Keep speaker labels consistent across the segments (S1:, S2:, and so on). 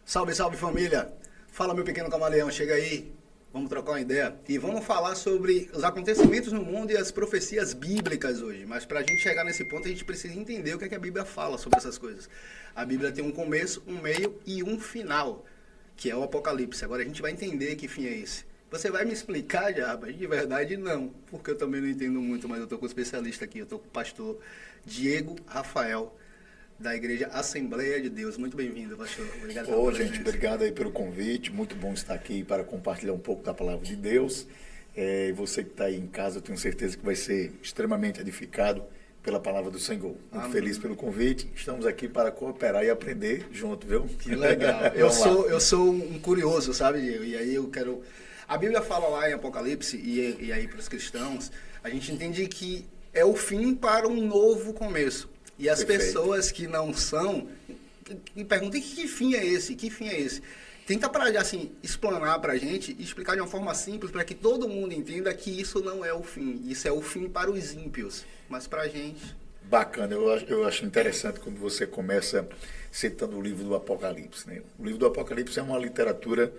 S1: Salve, salve família! Fala meu pequeno camaleão, chega aí, vamos trocar uma ideia e vamos falar sobre os acontecimentos no mundo e as profecias bíblicas hoje. Mas para a gente chegar nesse ponto a gente precisa entender o que a Bíblia fala sobre essas coisas. A Bíblia tem um começo, um meio e um final, que é o Apocalipse. Agora a gente vai entender que fim é esse. Você vai me explicar, Jarbas? De verdade não, porque eu também não entendo muito, mas eu estou com o especialista aqui, eu estou com o pastor Diego Rafael, da Igreja Assembleia de Deus. Muito bem-vindo, pastor. Obrigado pela presença.
S2: Obrigado aí pelo convite. Muito bom estar aqui para compartilhar um pouco da palavra de Deus. Você que está aí em casa, eu tenho certeza que vai ser extremamente edificado pela palavra do Senhor. Muito feliz pelo convite. Estamos aqui para cooperar e aprender junto, viu?
S1: Que legal. eu sou um curioso, sabe, Diego? E aí eu quero... A Bíblia fala lá em Apocalipse, e aí para os cristãos, a gente entende que é o fim para um novo começo. E as pessoas que não são, me perguntam, que fim é esse? Que fim é esse? Tenta assim, explanar para a gente e explicar de uma forma simples para que todo mundo entenda que isso não é o fim. Isso é o fim para os ímpios, mas para a gente...
S2: Bacana, eu acho interessante quando você começa citando o livro do Apocalipse, né? O livro do Apocalipse é uma literatura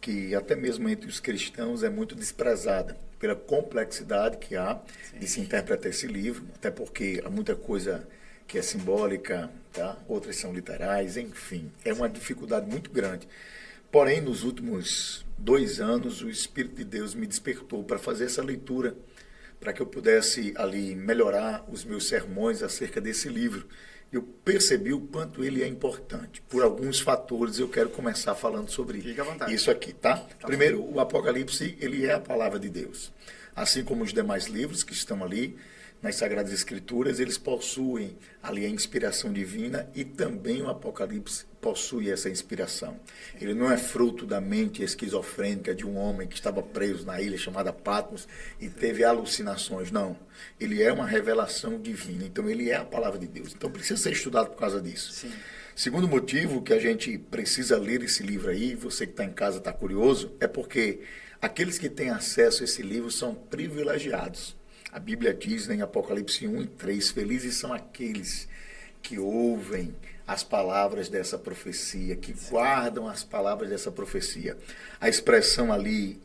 S2: que até mesmo entre os cristãos é muito desprezada pela complexidade que há de se interpretar esse livro, até porque há muita coisa que é simbólica, tá? Outras são literais, enfim, é uma dificuldade muito grande. Porém, nos últimos 2 anos, o Espírito de Deus me despertou para fazer essa leitura, para que eu pudesse ali melhorar os meus sermões acerca desse livro. Eu percebi o quanto ele é importante. Por alguns fatores, eu quero começar falando sobre isso aqui, tá? Primeiro, o Apocalipse, ele é a palavra de Deus. Assim como os demais livros que estão ali nas Sagradas Escrituras, eles possuem ali a inspiração divina e também o Apocalipse possui essa inspiração. Ele não é fruto da mente esquizofrênica de um homem que estava preso na ilha chamada Patmos e teve alucinações, não. Ele é uma revelação divina, então ele é a palavra de Deus. Então precisa ser estudado por causa disso.
S1: Sim.
S2: Segundo motivo que a gente precisa ler esse livro aí, você que está em casa está curioso, é porque aqueles que têm acesso a esse livro são privilegiados. A Bíblia diz, né, em Apocalipse 1 e 3, felizes são aqueles que ouvem as palavras dessa profecia, que guardam as palavras dessa profecia. A expressão ali,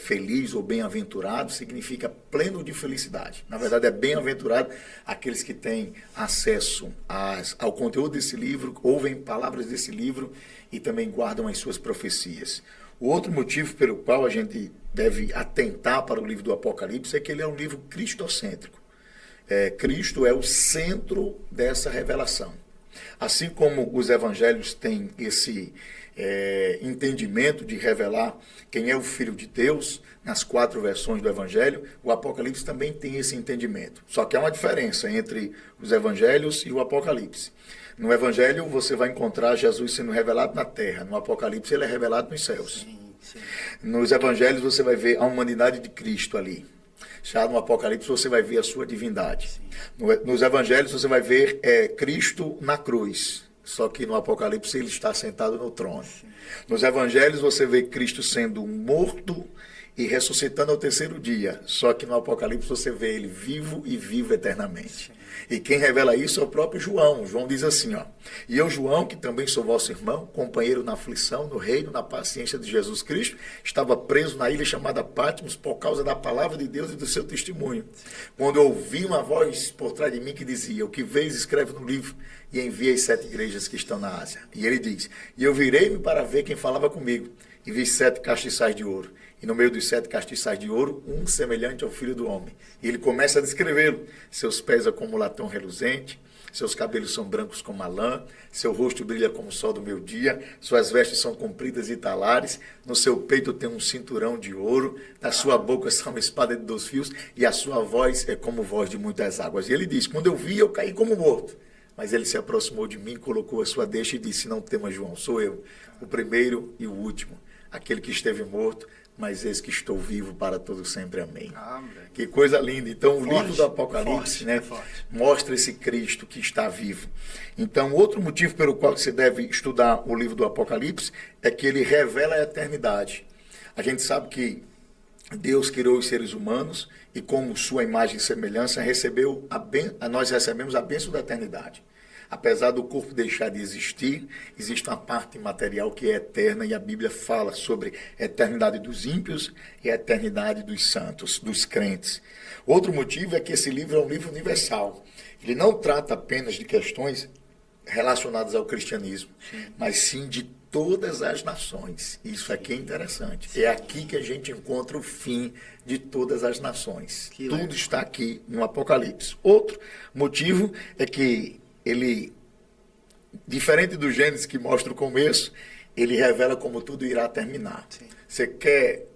S2: feliz ou bem-aventurado, significa pleno de felicidade. Na verdade, é bem-aventurado aqueles que têm acesso ao conteúdo desse livro, ouvem palavras desse livro e também guardam as suas profecias. O outro motivo pelo qual a gente deve atentar para o livro do Apocalipse é que ele é um livro cristocêntrico. Cristo é o centro dessa revelação. Assim como os evangelhos têm esse entendimento de revelar quem é o Filho de Deus, nas 4 versões do evangelho, o Apocalipse também tem esse entendimento. Só que há uma diferença entre os evangelhos e o Apocalipse. No Evangelho, você vai encontrar Jesus sendo revelado na terra. No Apocalipse, ele é revelado nos céus.
S1: Sim.
S2: Nos Evangelhos, você vai ver a humanidade de Cristo ali. Já no Apocalipse, você vai ver a sua divindade. Nos Evangelhos, você vai ver Cristo na cruz. Só que no Apocalipse, ele está sentado no trono. Sim. Nos Evangelhos, você vê Cristo sendo morto e ressuscitando ao 3º dia. Só que no Apocalipse, você vê ele vivo e vivo eternamente. Sim. E quem revela isso é o próprio João. João diz assim, ó: e eu, João, que também sou vosso irmão, companheiro na aflição, no reino, na paciência de Jesus Cristo, estava preso na ilha chamada Patmos por causa da palavra de Deus e do seu testemunho. Quando eu ouvi uma voz por trás de mim que dizia: o que vês, escreve no livro e envia às 7 igrejas que estão na Ásia. E ele diz: e eu virei-me para ver quem falava comigo, e vi 7 castiçais de ouro. E no meio dos 7 castiçais de ouro, um semelhante ao Filho do Homem. E ele começa a descrevê-lo. Seus pés são como latão reluzente, seus cabelos são brancos como a lã, seu rosto brilha como o sol do meio-dia, suas vestes são compridas e talares, no seu peito tem um cinturão de ouro, na sua boca está uma espada de 2 fios, e a sua voz é como voz de muitas águas. E ele diz: quando eu vi, eu caí como morto. Mas ele se aproximou de mim, colocou a sua deixa e disse: não temas, João, sou eu, o primeiro e o último, aquele que esteve morto, mas eis que estou vivo para todo sempre. Amém. Que coisa linda. Então, o livro do Apocalipse mostra esse Cristo que está vivo. Então, outro motivo pelo qual você deve estudar o livro do Apocalipse é que ele revela a eternidade. A gente sabe que Deus criou os seres humanos e, como sua imagem e semelhança, nós recebemos a bênção da eternidade. Apesar do corpo deixar de existir, existe uma parte material que é eterna e a Bíblia fala sobre a eternidade dos ímpios e a eternidade dos santos, dos crentes. Outro motivo é que esse livro é um livro universal. Ele não trata apenas de questões relacionadas ao cristianismo, mas sim de todas as nações. Isso aqui é interessante. É aqui que a gente encontra o fim de todas as nações. Tudo está aqui no Apocalipse. Outro motivo é que ele, diferente do Gênesis que mostra o começo, ele revela como tudo irá terminar. Sim. Você quer,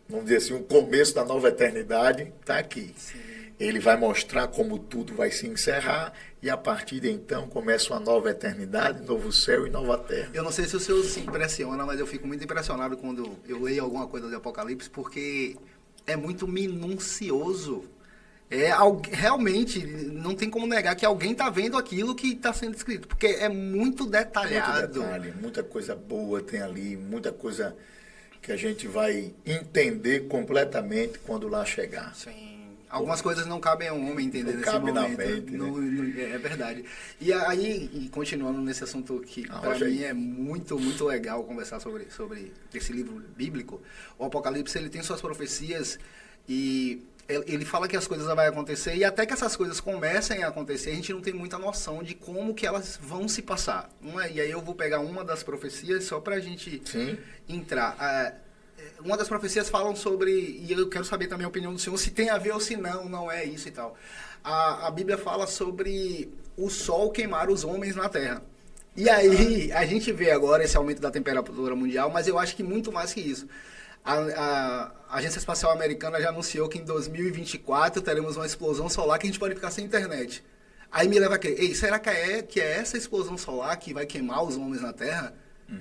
S2: vamos dizer assim, o começo da nova eternidade, está aqui. Sim. Ele vai mostrar como tudo vai se encerrar e a partir de então começa uma nova eternidade, novo céu e nova terra.
S1: Eu não sei se o senhor se impressiona, mas eu fico muito impressionado quando eu leio alguma coisa do Apocalipse, porque é muito minucioso. Realmente, não tem como negar que alguém está vendo aquilo que está sendo escrito, porque é muito detalhado.
S2: Muito detalhe, muita coisa boa tem ali, muita coisa que a gente vai entender completamente quando lá chegar.
S1: Sim. Algumas coisas não cabem a um homem entender nesse momento.
S2: Na mente,
S1: né? É verdade. E aí, continuando nesse assunto que para mim é muito, muito legal conversar sobre esse livro bíblico, o Apocalipse ele tem suas profecias e ele fala que as coisas vão acontecer e até que essas coisas comecem a acontecer, a gente não tem muita noção de como que elas vão se passar. E aí eu vou pegar uma das profecias só para a gente entrar. Uma das profecias falam sobre, e eu quero saber também a opinião do senhor, se tem a ver ou se não é isso e tal. A Bíblia fala sobre o sol queimar os homens na terra. E aí, a gente vê agora esse aumento da temperatura mundial, mas eu acho que muito mais que isso. A Agência Espacial Americana já anunciou que em 2024 teremos uma explosão solar que a gente pode ficar sem internet. Aí me leva a crer, será que é essa explosão solar que vai queimar os homens na terra?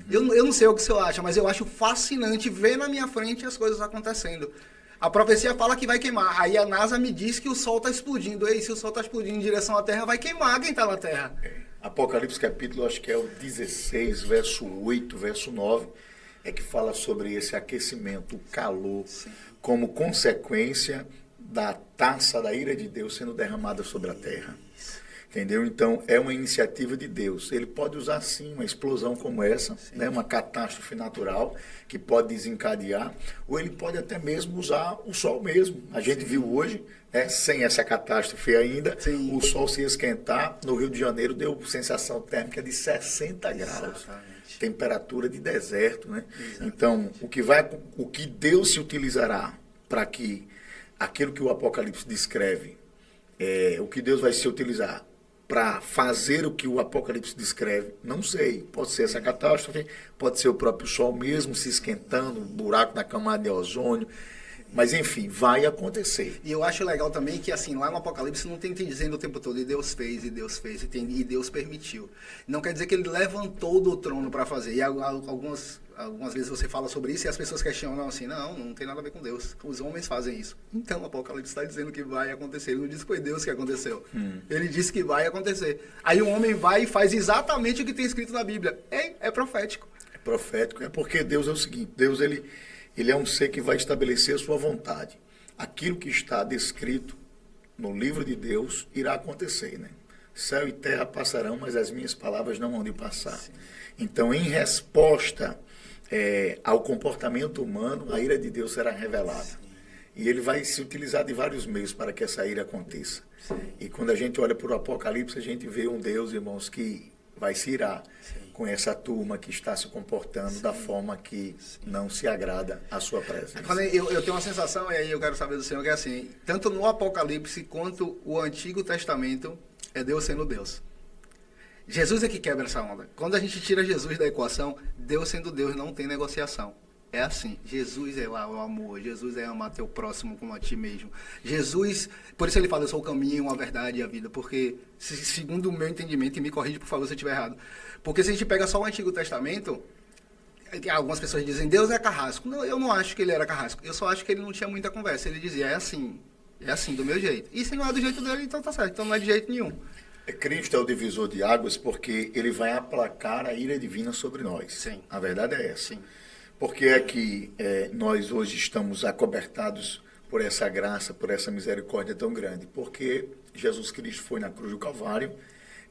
S1: Eu não sei o que o senhor acha, mas eu acho fascinante ver na minha frente as coisas acontecendo. A profecia fala que vai queimar. Aí a NASA me diz que o Sol está explodindo. E se o Sol está explodindo em direção à Terra, vai queimar quem está na Terra.
S2: Apocalipse capítulo, acho que é o 16, verso 8, verso 9, é que fala sobre esse aquecimento, o calor, como consequência da taça da ira de Deus sendo derramada sobre a Terra. Entendeu? Então, é uma iniciativa de Deus. Ele pode usar, sim, uma explosão como essa, né? Uma catástrofe natural que pode desencadear, ou ele pode até mesmo usar o sol mesmo. A gente viu hoje, sem essa catástrofe ainda, o sol se esquentar. No Rio de Janeiro deu sensação térmica de 60 graus. Exatamente. Temperatura de deserto. Né? Então, o que Deus se utilizará para que aquilo que o Apocalipse descreve, o que Deus vai se utilizar para fazer o que o Apocalipse descreve, não sei. Pode ser essa catástrofe, pode ser o próprio Sol mesmo se esquentando, um buraco na camada de ozônio. Mas, enfim, vai acontecer.
S1: E eu acho legal também que, assim, lá no Apocalipse não tem dizendo o tempo todo, e Deus fez, e Deus permitiu. Não quer dizer que ele levantou do trono para fazer. E algumas vezes você fala sobre isso e as pessoas questionam assim, não tem nada a ver com Deus. Os homens fazem isso. Então, o Apocalipse está dizendo que vai acontecer. Ele não disse que foi Deus que aconteceu. Ele disse que vai acontecer. Aí o homem vai e faz exatamente o que tem escrito na Bíblia. É profético.
S2: É profético, porque Deus é o seguinte, Deus, ele é um ser que vai estabelecer a sua vontade. Aquilo que está descrito no livro de Deus irá acontecer, né? Céu e terra passarão, mas as minhas palavras não vão de passar. Sim. Então, em resposta ao comportamento humano, a ira de Deus será revelada. Sim. E ele vai se utilizar de vários meios para que essa ira aconteça. Sim. E quando a gente olha para o Apocalipse, a gente vê um Deus, irmãos, que vai se irar com essa turma que está se comportando da forma que não se agrada à sua presença.
S1: Eu tenho uma sensação, e aí eu quero saber do senhor, que é assim, tanto no Apocalipse quanto o Antigo Testamento, é Deus sendo Deus. Jesus é que quebra essa onda. Quando a gente tira Jesus da equação, Deus sendo Deus não tem negociação. É assim, Jesus é lá o amor, Jesus é amar teu próximo como a ti mesmo. Jesus, por isso ele fala, eu sou o caminho, a verdade e a vida, porque, segundo o meu entendimento, e me corrige por favor se eu estiver errado, porque se a gente pega só o Antigo Testamento, algumas pessoas dizem, Deus é carrasco. Não, eu não acho que ele era carrasco, eu só acho que ele não tinha muita conversa, ele dizia, é assim, do meu jeito. E se não é do jeito dele, então tá certo, então não é de jeito nenhum.
S2: Cristo é o divisor de águas porque ele vai aplacar a ira divina sobre nós.
S1: Sim.
S2: A verdade é essa.
S1: Sim.
S2: Porque é que nós hoje estamos acobertados por essa graça, por essa misericórdia tão grande? Porque Jesus Cristo foi na cruz do Calvário,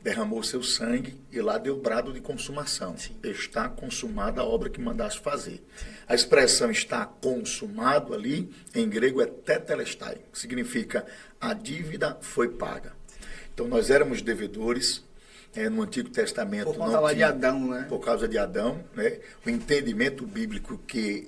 S2: derramou seu sangue e lá deu brado de consumação.
S1: Sim.
S2: Está consumada a obra que mandaste fazer. A expressão está consumado ali, em grego é tetelestai, que significa a dívida foi paga. Então nós éramos devedores, no Antigo Testamento
S1: Por conta lá de Adão, né?
S2: Por causa de Adão, né? O entendimento bíblico que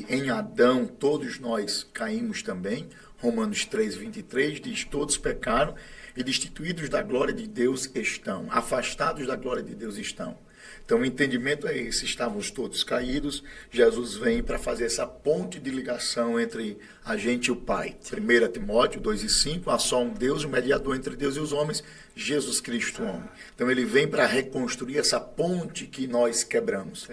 S2: em Adão todos nós caímos também. Romanos 3:23 diz: todos pecaram e destituídos da glória de Deus estão, afastados da glória de Deus estão. Então o entendimento é esse: estávamos todos caídos, Jesus vem para fazer essa ponte de ligação entre a gente e o Pai. 1 Timóteo 2:5, há só um Deus, o mediador entre Deus e os homens, Jesus Cristo, homem. Então ele vem para reconstruir essa ponte que nós quebramos.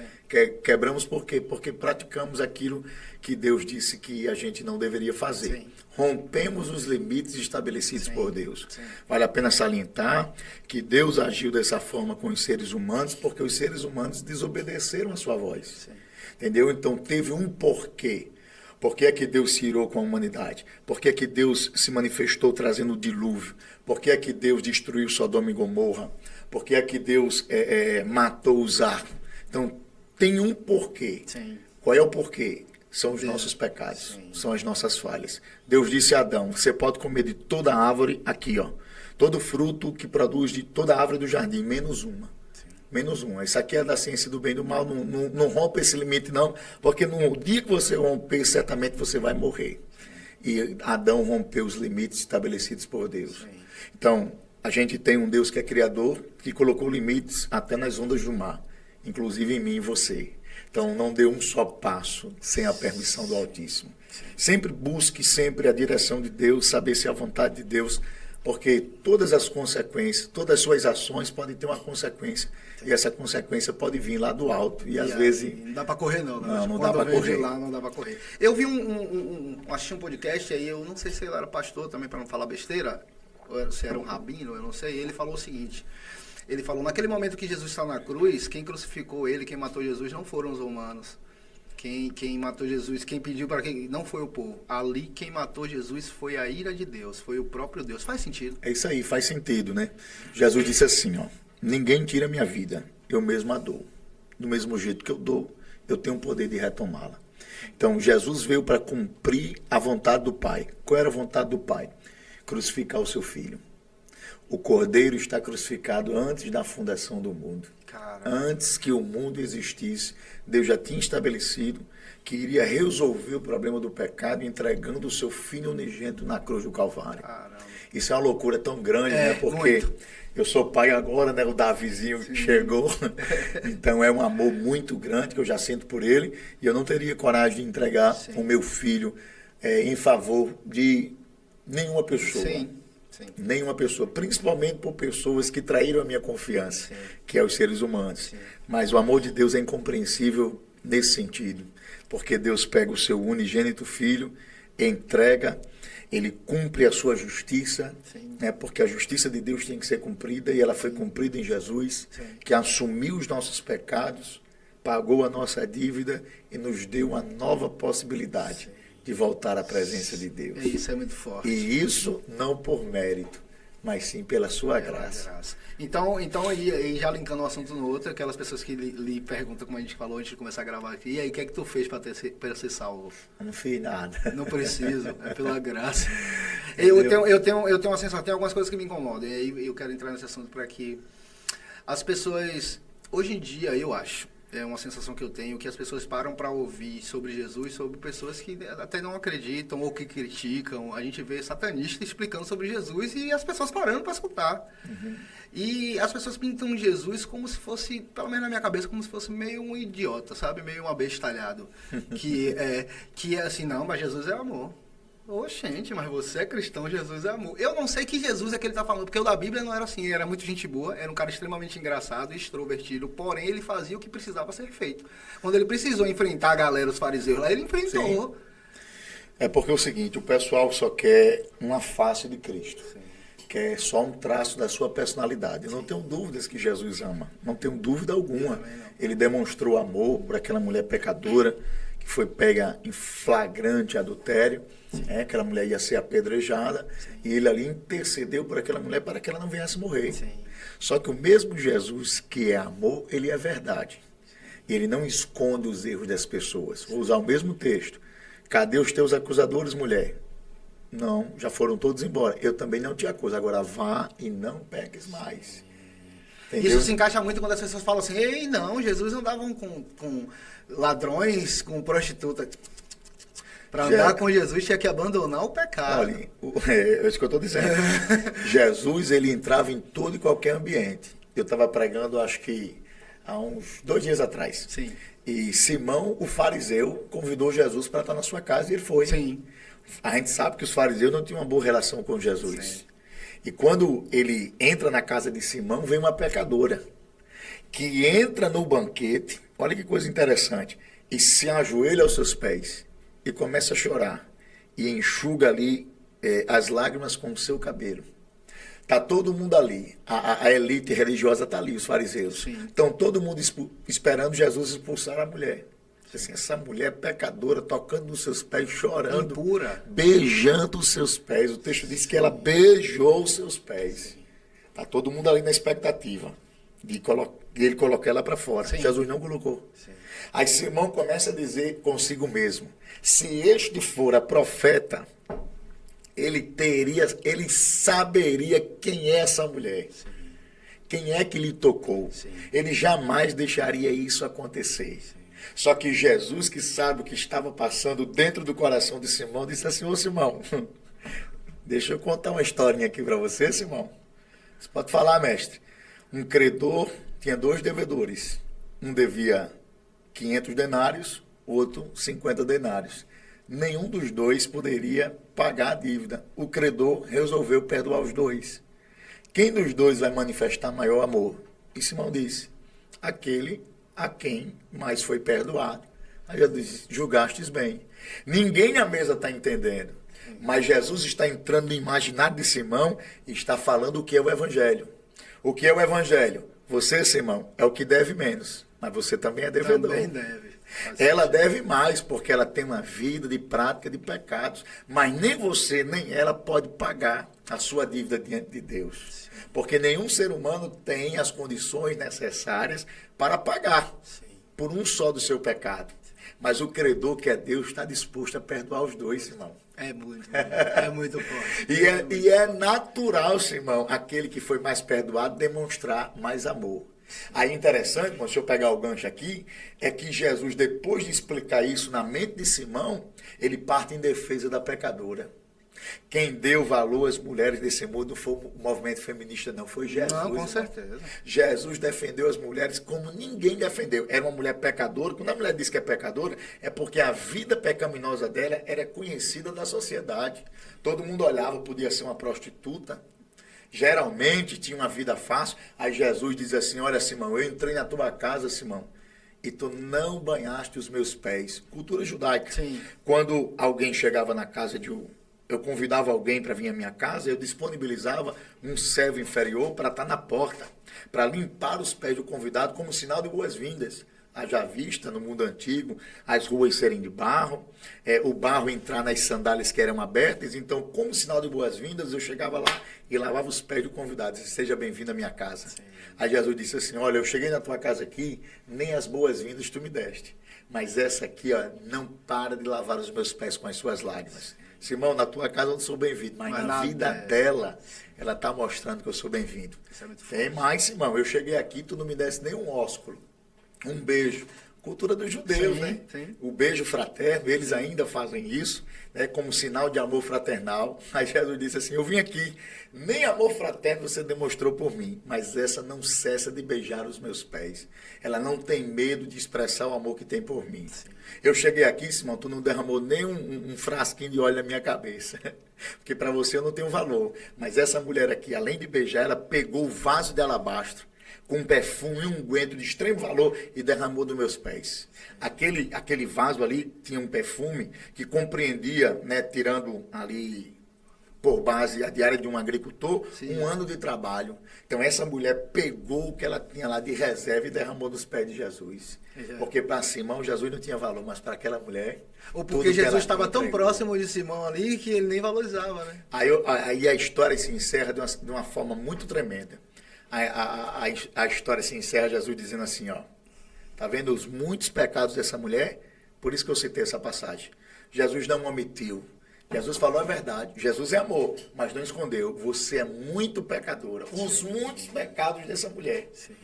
S2: Quebramos por quê? Porque praticamos aquilo que Deus disse que a gente não deveria fazer.
S1: Sim.
S2: Rompemos os limites estabelecidos
S1: Sim.
S2: por Deus.
S1: Sim.
S2: Vale a pena salientar que Deus agiu dessa forma com os seres humanos porque os seres humanos desobedeceram a sua voz.
S1: Sim.
S2: Entendeu? Então teve um porquê. Por que é que Deus se irou com a humanidade? Por que é que Deus se manifestou trazendo o dilúvio? Por que é que Deus destruiu Sodoma e Gomorra? Por que é que Deus matou Uzá? Então tem um porquê.
S1: Sim.
S2: Qual é o porquê? São os nossos pecados,
S1: Sim.
S2: são as nossas falhas. Deus disse a Adão: você pode comer de toda árvore aqui, ó, todo fruto que produz de toda árvore do jardim, menos uma.
S1: Sim.
S2: Menos uma. Isso aqui é da ciência do bem e do mal, não rompa esse limite não, porque no dia que você romper, certamente você vai morrer. E Adão rompeu os limites estabelecidos por Deus.
S1: Sim.
S2: Então, a gente tem um Deus que é criador, que colocou limites até nas ondas do mar, inclusive em mim e você. Então, não dê um só passo sem a permissão do Altíssimo. Sempre busque sempre a direção de Deus, saber se é a vontade de Deus, porque todas as consequências, todas as suas ações podem ter uma consequência. E essa consequência pode vir lá do alto. E às vezes...
S1: Não dá pra correr, não. Né?
S2: Não dá pra correr.
S1: Lá, não dá pra correr. Eu vi assisti um podcast aí, eu não sei se ele era pastor também, para não falar besteira, ou se era um rabino, eu não sei. Ele falou o seguinte: ele falou, naquele momento que Jesus está na cruz, quem crucificou ele, quem matou Jesus, não foram os romanos. Quem matou Jesus, quem pediu para quem, não foi o povo. Ali quem matou Jesus foi a ira de Deus, foi o próprio Deus. Faz sentido?
S2: É isso aí, faz sentido, né? Jesus disse assim, ó: ninguém tira minha vida, eu mesmo a dou. Do mesmo jeito que eu dou, eu tenho o poder de retomá-la. Então, Jesus veio para cumprir a vontade do Pai. Qual era a vontade do Pai? Crucificar o seu filho. O Cordeiro está crucificado antes da fundação do mundo.
S1: Caramba.
S2: Antes que o mundo existisse, Deus já tinha estabelecido que iria resolver o problema do pecado entregando o seu filho unigênito na cruz do Calvário.
S1: Caramba.
S2: Isso é uma loucura tão grande, né? Porque
S1: muito.
S2: eu sou pai agora, né? O Davizinho chegou. Então é um amor muito grande que eu já sinto por ele. E eu não teria coragem de entregar o meu filho em favor de nenhuma pessoa.
S1: Sim.
S2: Nenhuma pessoa, principalmente por pessoas que traíram a minha confiança, que é os seres humanos. Mas o amor de Deus é incompreensível nesse sentido, porque Deus pega o seu unigênito filho, entrega, ele cumpre a sua justiça, né, porque a justiça de Deus tem que ser cumprida, e ela foi cumprida em Jesus, que assumiu os nossos pecados, pagou a nossa dívida e nos deu uma nova possibilidade de voltar à presença de Deus.
S1: Isso é muito forte.
S2: E isso não por mérito, mas sim pela sua graça.
S1: Então aí já linkando um assunto no outro, aquelas pessoas que lhe perguntam, como a gente falou antes de começar a gravar aqui, e aí o que é que tu fez para ser salvo?
S2: Eu não fiz nada.
S1: Não preciso, é pela graça. Eu tenho uma sensação, tem algumas coisas que me incomodam, e aí eu quero entrar nesse assunto para que as pessoas, hoje em dia, eu acho, é uma sensação que eu tenho, que as pessoas param para ouvir sobre Jesus, sobre pessoas que até não acreditam ou que criticam. A gente vê satanistas explicando sobre Jesus e as pessoas parando para escutar. E as pessoas pintam Jesus como se fosse, pelo menos na minha cabeça, como se fosse meio um idiota, sabe? Meio um abestalhado. que é assim, não, mas Jesus é amor. Oxente, mas você é cristão, Jesus é amor. Eu não sei que Jesus é que ele está falando, porque o da Bíblia não era assim, ele era muito gente boa, era um cara extremamente engraçado, extrovertido, porém ele fazia o que precisava ser feito. Quando ele precisou enfrentar a galera, os fariseus lá, ele enfrentou.
S2: Sim. É porque é o seguinte, o pessoal só quer uma face de Cristo. Sim. Quer só um traço da sua personalidade. Eu não tenho dúvidas que Jesus ama, não tenho dúvida alguma. Ele demonstrou amor por aquela mulher pecadora, que foi pega em flagrante adultério. Aquela mulher ia ser apedrejada. E ele ali intercedeu por aquela mulher para que ela não viesse morrer. Só que o mesmo Jesus que é amor, ele é verdade. E ele não esconde os erros das pessoas. Vou usar o mesmo texto. Cadê os teus acusadores, mulher? Não, já foram todos embora. Eu também não te acuso. Agora vá e não peques mais. Entendeu?
S1: Isso se encaixa muito quando as pessoas falam assim, ei, não, Jesus andava com ladrões, com prostituta. Para andar com Jesus tinha que abandonar o pecado.
S2: Olha, é isso que eu estou dizendo. Jesus, ele entrava em todo e qualquer ambiente. Eu estava pregando, acho que há uns 2 dias atrás.
S1: Sim.
S2: E Simão, o fariseu, convidou Jesus para estar na sua casa e ele foi.
S1: Sim.
S2: A gente sabe que os fariseus não tinham uma boa relação com Jesus.
S1: Sim.
S2: E quando ele entra na casa de Simão, vem uma pecadora que entra no banquete, olha que coisa interessante, e se ajoelha aos seus pés e começa a chorar e enxuga ali as lágrimas com o seu cabelo. Está todo mundo ali, a elite religiosa está ali, os fariseus. Estão todo mundo esperando Jesus expulsar a mulher. Assim, essa mulher pecadora, tocando nos seus pés, chorando,
S1: impura,
S2: beijando os seus pés. O texto diz que ela beijou os seus pés. Está todo mundo ali na expectativa de ele colocar ela para fora.
S1: Sim.
S2: Jesus não colocou.
S1: Sim.
S2: Aí Simão começa a dizer consigo mesmo, se este for a profeta, ele saberia quem é essa mulher. Sim. Quem é que lhe tocou.
S1: Sim.
S2: Ele jamais deixaria isso acontecer. Sim. Só que Jesus, que sabe o que estava passando dentro do coração de Simão, disse assim, ô Simão, deixa eu contar uma historinha aqui para você, Simão. Você pode falar, mestre. Um credor tinha 2 devedores. Um devia 500 denários, outro 50 denários. Nenhum dos 2 poderia pagar a dívida. O credor resolveu perdoar os 2. Quem dos 2 vai manifestar maior amor? E Simão disse, aquele a quem mais foi perdoado. Aí eu disse, julgastes bem. Ninguém na mesa está entendendo, mas Jesus está entrando no imaginário de Simão e está falando o que é o Evangelho. O que é o Evangelho? Você, Simão, é o que deve menos, mas você também é devedor.
S1: Também deve.
S2: Ela deve mais, porque ela tem uma vida de prática de pecados, mas nem você, nem ela pode pagar a sua dívida diante de Deus. Porque nenhum ser humano tem as condições necessárias para pagar por um só do seu pecado. Mas o credor, que é Deus, está disposto a perdoar os 2, Simão.
S1: É muito forte.
S2: E é natural, Simão, aquele que foi mais perdoado demonstrar mais amor. Aí interessante, se eu pegar o gancho aqui, é que Jesus, depois de explicar isso na mente de Simão, ele parte em defesa da pecadora. Quem deu valor às mulheres desse mundo não foi o movimento feminista, não, foi Jesus.
S1: Não, com certeza.
S2: Jesus defendeu as mulheres como ninguém defendeu. Era uma mulher pecadora. Quando a mulher diz que é pecadora, é porque a vida pecaminosa dela era conhecida da sociedade. Todo mundo olhava, podia ser uma prostituta. Geralmente tinha uma vida fácil. Aí Jesus diz assim, olha Simão, eu entrei na tua casa, Simão, e tu não banhaste os meus pés. Cultura judaica.
S1: Sim.
S2: Quando alguém chegava na casa eu convidava alguém para vir à minha casa, eu disponibilizava um servo inferior para estar na porta, para limpar os pés do convidado como sinal de boas-vindas. Haja vista no mundo antigo, as ruas serem de barro, o barro entrar nas sandálias que eram abertas, então como sinal de boas-vindas eu chegava lá e lavava os pés do convidado, disse, seja bem-vindo à minha casa. Sim. Aí Jesus disse assim, olha, eu cheguei na tua casa aqui, nem as boas-vindas tu me deste, mas essa aqui ó, não para de lavar os meus pés com as suas lágrimas. Simão, na tua casa eu não sou bem-vindo, mas na vida dela, ela está mostrando que eu sou bem-vindo. Tem mais, Simão, eu cheguei aqui, tu não me desse nem um ósculo, um beijo. Cultura dos judeus, sim, né? Sim. O beijo fraterno, eles ainda fazem isso, né, como sinal de amor fraternal. Aí Jesus disse assim, eu vim aqui, nem amor fraterno você demonstrou por mim, mas essa não cessa de beijar os meus pés. Ela não tem medo de expressar o amor que tem por mim. Sim. Eu cheguei aqui, Simão, tu não derramou nem um frasquinho de óleo na minha cabeça, porque para você eu não tenho valor. Mas essa mulher aqui, além de beijar, ela pegou o vaso de alabastro, com um perfume e um unguento de extremo valor e derramou dos meus pés. Aquele vaso ali tinha um perfume que compreendia, né, tirando ali por base a diária de um agricultor, sim, 1 ano de trabalho. Então essa mulher pegou o que ela tinha lá de reserva e derramou nos pés de Jesus. Porque para Simão Jesus não tinha valor, mas para aquela mulher...
S1: Ou porque Jesus estava tão próximo de Simão ali que ele nem valorizava, né?
S2: Aí a história se encerra de uma forma muito tremenda. a história se encerra Jesus dizendo assim, ó, tá vendo os muitos pecados dessa mulher? Por isso que eu citei essa passagem. Jesus não omitiu. Jesus falou a verdade. Jesus é amor, mas não escondeu. Você é muito pecadora. Os muitos pecados dessa mulher.
S1: Sim.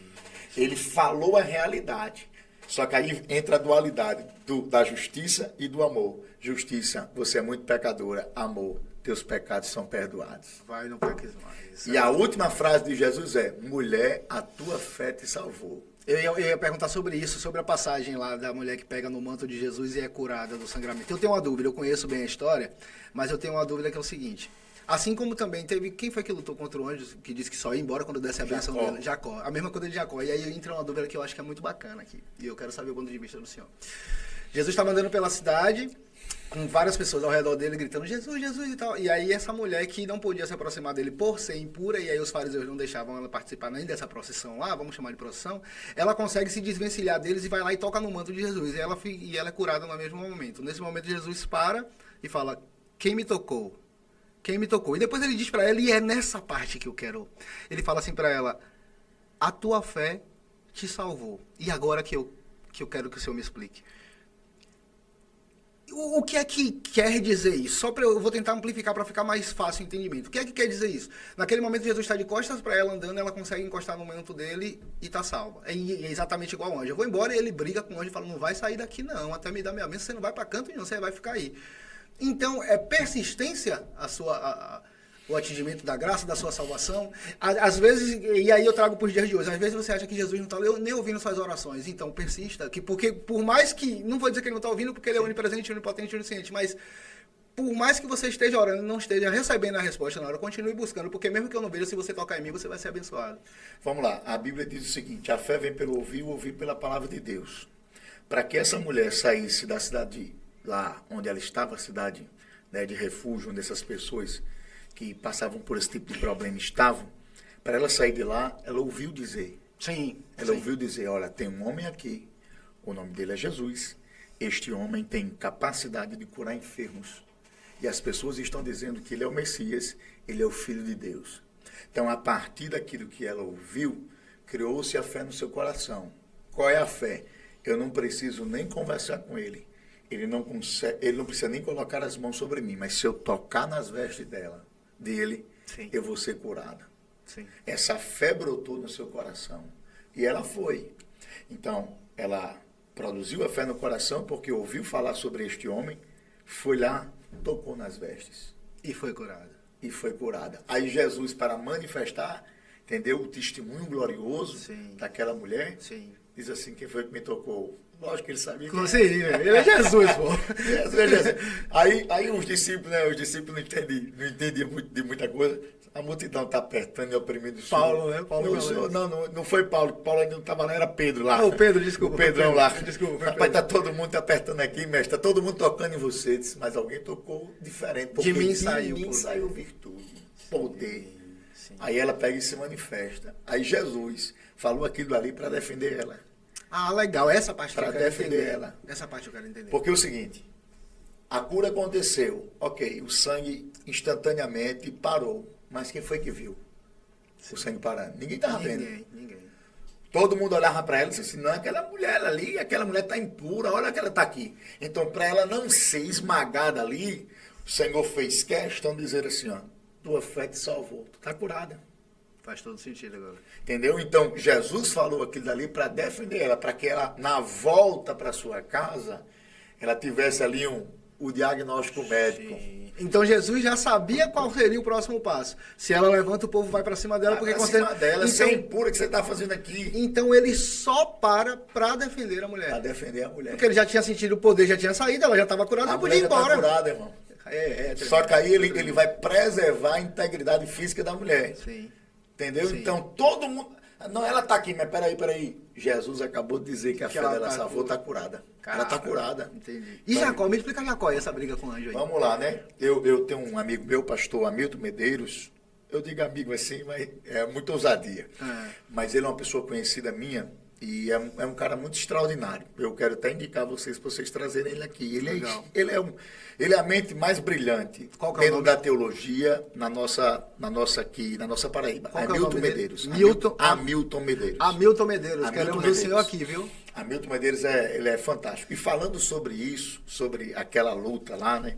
S2: Ele falou a realidade. Só que aí entra a dualidade da justiça e do amor. Justiça, você é muito pecadora. Amor, teus pecados são perdoados.
S1: Vai, não peques mais.
S2: E a última frase de Jesus é, mulher, a tua fé te salvou.
S1: Eu ia perguntar sobre isso, sobre a passagem lá da mulher que pega no manto de Jesus e é curada do sangramento. Eu tenho uma dúvida, eu conheço bem a história, mas eu tenho uma dúvida que é o seguinte. Assim como também teve, quem foi que lutou contra o anjo, que disse que só ia embora quando desse a bênção dele? Jacó. A mesma coisa de Jacó. E aí entra uma dúvida que eu acho que é muito bacana aqui. E eu quero saber o ponto de vista do senhor. Jesus estava andando pela cidade, com várias pessoas ao redor dele gritando, Jesus, Jesus e tal. E aí essa mulher que não podia se aproximar dele por ser impura, e aí os fariseus não deixavam ela participar nem dessa procissão lá, vamos chamar de procissão, ela consegue se desvencilhar deles e vai lá e toca no manto de Jesus. E ela é curada no mesmo momento. Nesse momento Jesus para e fala, quem me tocou? Quem me tocou? E depois ele diz para ela, e é nessa parte que eu quero. Ele fala assim para ela, a tua fé te salvou. E agora que eu quero que o senhor me explique. O que é que quer dizer isso? Eu vou tentar amplificar para ficar mais fácil o entendimento. O que é que quer dizer isso? Naquele momento Jesus está de costas para ela andando, ela consegue encostar no manto dele e está salva. É exatamente igual ao anjo. Eu vou embora e ele briga com o anjo e fala, não vai sair daqui não, até me dar minha bênção, você não vai para canto nenhum, você vai ficar aí. Então, é persistência o atingimento da graça, da sua salvação. Às vezes, e aí eu trago para os dias de hoje, às vezes você acha que Jesus não está nem ouvindo suas orações. Então, persista, porque por mais que, não vou dizer que ele não está ouvindo, porque ele é onipresente, onipotente, onisciente, mas por mais que você esteja orando e não esteja recebendo a resposta na hora, continue buscando, porque mesmo que eu não veja, se você tocar em mim, você vai ser abençoado.
S2: Vamos lá, a Bíblia diz o seguinte, a fé vem pelo ouvir, o ouvir pela palavra de Deus. Para que essa mulher saísse da cidade lá onde ela estava, a cidade, né, de refúgio, onde essas pessoas que passavam por esse tipo de problema estavam, para ela sair de lá, ela ouviu dizer.
S1: Sim.
S2: Ela ouviu dizer, olha, tem um homem aqui, o nome dele é Jesus, este homem tem capacidade de curar enfermos. E as pessoas estão dizendo que ele é o Messias, ele é o Filho de Deus. Então, a partir daquilo que ela ouviu, criou-se a fé no seu coração. Qual é a fé? Eu não preciso nem conversar com ele. Ele não precisa nem colocar as mãos sobre mim, mas se eu tocar nas vestes dele, sim, eu vou ser curada.
S1: Sim.
S2: Essa fé brotou no seu coração. E ela foi. Então, ela produziu a fé no coração porque ouviu falar sobre este homem, foi lá, tocou nas vestes.
S1: E foi curada.
S2: E foi curada. Aí Jesus, para manifestar, entendeu, o testemunho glorioso, sim, daquela mulher, sim, diz assim, quem foi que me tocou? Lógico que ele sabia que
S1: sim, ele é Jesus, pô.
S2: Jesus. Aí os discípulos não entendiam muito de muita coisa. A multidão está apertando e oprimindo o Senhor.
S1: Paulo, né?
S2: Não foi Paulo. Paulo ainda não estava lá, era Pedro lá.
S1: O Pedro, desculpa.
S2: O Pedrão lá.
S1: Desculpa.
S2: Rapaz, está todo mundo apertando aqui, mestre. Está todo mundo tocando em você. Disse, mas alguém tocou diferente. Porque
S1: de mim saiu
S2: virtude, poder. Sim. Aí ela pega e se manifesta. Aí Jesus falou aquilo ali para defender ela.
S1: Ah, legal. Essa parte
S2: que eu quero defender ela.
S1: Essa parte eu quero entender.
S2: Porque é o seguinte, a cura aconteceu, ok, o sangue instantaneamente parou. Mas quem foi que viu o sangue parando? Ninguém estava vendo.
S1: Ninguém.
S2: Todo mundo olhava para ela e disse assim, não, aquela mulher ali, aquela mulher está impura, olha que ela está aqui. Então, para ela não ser esmagada ali, o Senhor fez questão de dizer assim, ó, tua fé te salvou, tu está curada.
S1: Faz todo sentido agora.
S2: Entendeu? Então, Jesus falou aquilo dali para defender ela, para que ela, na volta para sua casa, ela tivesse ali o diagnóstico médico.
S1: Sim. Então, Jesus já sabia qual seria o próximo passo. Se ela levanta, o povo vai para cima dela.
S2: Vai para cima dela, então, sem impura que você está fazendo aqui.
S1: Então, ele só para defender a mulher.
S2: Para defender a mulher.
S1: Porque ele já tinha sentido o poder, já tinha saído, ela já estava curada, não podia ir embora.
S2: Está curada, irmão. Só que aí ele vai preservar a integridade física da mulher.
S1: Sim.
S2: Entendeu? Sim. Então, todo mundo... Não, ela está aqui, mas peraí. Jesus acabou de dizer que a fé dela salvou, está curada. Ela está curada.
S1: Entendi. E Jacó, me explica Jacó e essa briga com o anjo aí.
S2: Vamos lá, né? Eu tenho um amigo meu, pastor Hamilton Medeiros. Eu digo amigo assim, mas é muita ousadia. Mas ele é uma pessoa conhecida minha. E é um cara muito extraordinário. Eu quero até indicar vocês para vocês trazerem ele aqui. Ele é a mente mais brilhante
S1: Qual que é o
S2: dentro
S1: nome?
S2: da teologia na nossa Paraíba.
S1: Qual que é o
S2: Hamilton
S1: nome dele?
S2: Medeiros.
S1: Milton-
S2: Hamilton Medeiros.
S1: Hamilton Medeiros,
S2: Hamilton
S1: queremos o
S2: Medeiros.
S1: senhor aqui, viu?
S2: Hamilton Medeiros ele é fantástico. E falando sobre isso, sobre aquela luta lá, né?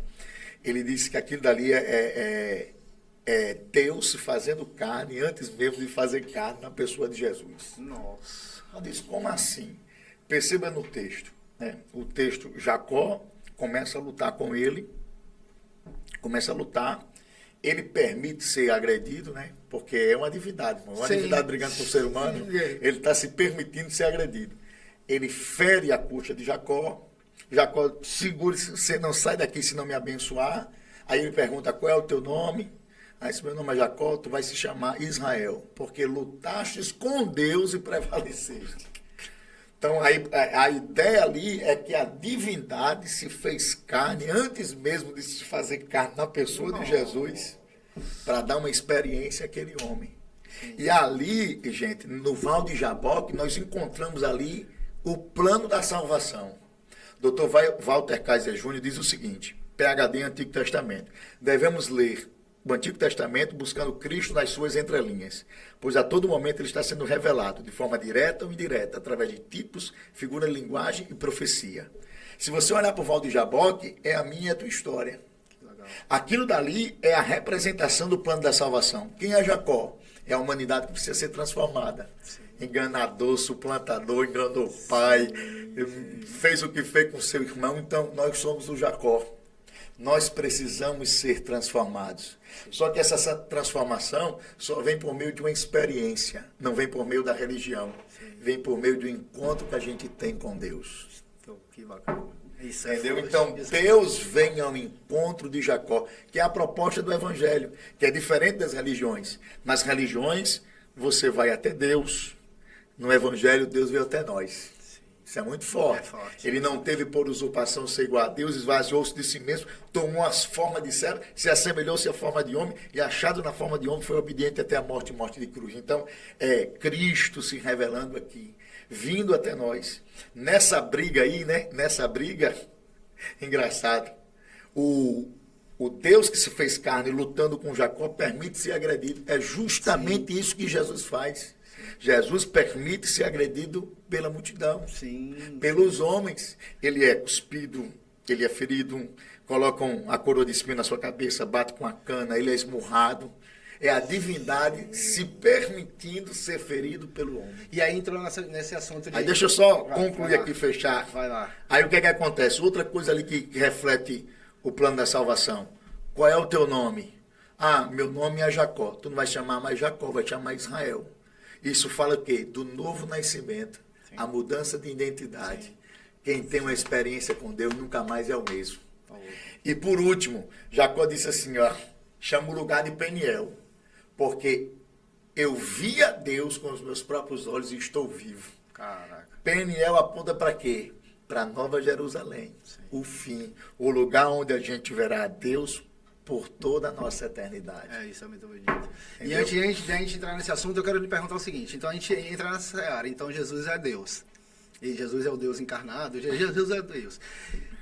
S2: Ele disse que aquilo dali é Deus se fazendo carne antes mesmo de fazer carne na pessoa de Jesus.
S1: Nossa.
S2: Eu disse, como assim? Perceba no texto. Né? O texto, Jacó começa a lutar com ele, começa a lutar, ele permite ser agredido, né? Porque é uma divindade, irmão. Uma
S1: Sim.
S2: divindade brigando com o ser humano,
S1: Sim.
S2: ele está se permitindo ser agredido. Ele fere a coxa de Jacó, Jacó segura, você não sai daqui se não me abençoar. Aí ele pergunta, qual é o teu nome? Aí se meu nome é Jacó, tu vai se chamar Israel, porque lutastes com Deus e prevaleceste. Então a ideia ali é que a divindade se fez carne antes mesmo de se fazer carne na pessoa de Jesus, para dar uma experiência àquele homem. E ali, gente, no Val de Jaboque, nós encontramos ali o plano da salvação. Dr. Walter Kaiser Júnior diz o seguinte, PhD em Antigo Testamento, devemos ler o Antigo Testamento buscando Cristo nas suas entrelinhas, pois a todo momento ele está sendo revelado, de forma direta ou indireta, através de tipos, figura de linguagem e profecia. Se você olhar para o Val de Jaboque, é a minha e a tua história. Aquilo dali é a representação do plano da salvação. Quem é Jacó? É a humanidade que precisa ser transformada. Sim. Enganador, suplantador, enganou o pai, fez o que fez com seu irmão, então nós somos o Jacó. Nós precisamos ser transformados. Só que essa transformação só vem por meio de uma experiência, não vem por meio da religião. Vem por meio do encontro que a gente tem com Deus.
S1: Que bacana. Isso
S2: Entendeu?
S1: forte.
S2: Então, Deus vem ao encontro de Jacó, que é a proposta do Evangelho, que é diferente das religiões. Nas religiões, você vai até Deus. No Evangelho, Deus veio até nós. Isso é muito forte.
S1: É forte.
S2: Ele não teve por usurpação ser igual a Deus, esvaziou-se de si mesmo, tomou as formas de servo, se assemelhou-se à forma de homem e, achado na forma de homem, foi obediente até a morte e morte de cruz. Então, é Cristo se revelando aqui, vindo até nós. Nessa briga aí, né? Nessa briga, engraçado, o Deus que se fez carne lutando com Jacó permite ser agredido. É justamente isso que Jesus faz. Jesus permite ser agredido pela multidão, pelos homens. Ele é cuspido, ele é ferido, colocam a coroa de espinho na sua cabeça, bate com a cana, ele é esmurrado. É a divindade se permitindo ser ferido pelo homem.
S1: E aí entrou nesse assunto de...
S2: Aí deixa eu só concluir aqui, fechar.
S1: Vai lá.
S2: Aí o que é que acontece? Outra coisa ali que reflete o plano da salvação. Qual é o teu nome? Ah, meu nome é Jacó. Tu não vai chamar mais Jacó, vai chamar Israel. Isso fala o quê? Do novo nascimento, sim, a mudança de identidade. Sim. Quem tem uma experiência com Deus nunca mais é o mesmo. E por último, Jacó disse assim, ó, chama o lugar de Peniel, porque eu vi a Deus com os meus próprios olhos e estou vivo.
S1: Caraca.
S2: Peniel aponta para quê? Para Nova Jerusalém, sim, o fim, o lugar onde a gente verá a Deus por toda a nossa eternidade.
S1: É, isso é muito bonito. E antes de a gente entrar nesse assunto, eu quero lhe perguntar o seguinte. Então, a gente entra nessa área. Então, Jesus é Deus. E Jesus é o Deus encarnado. Jesus é Deus.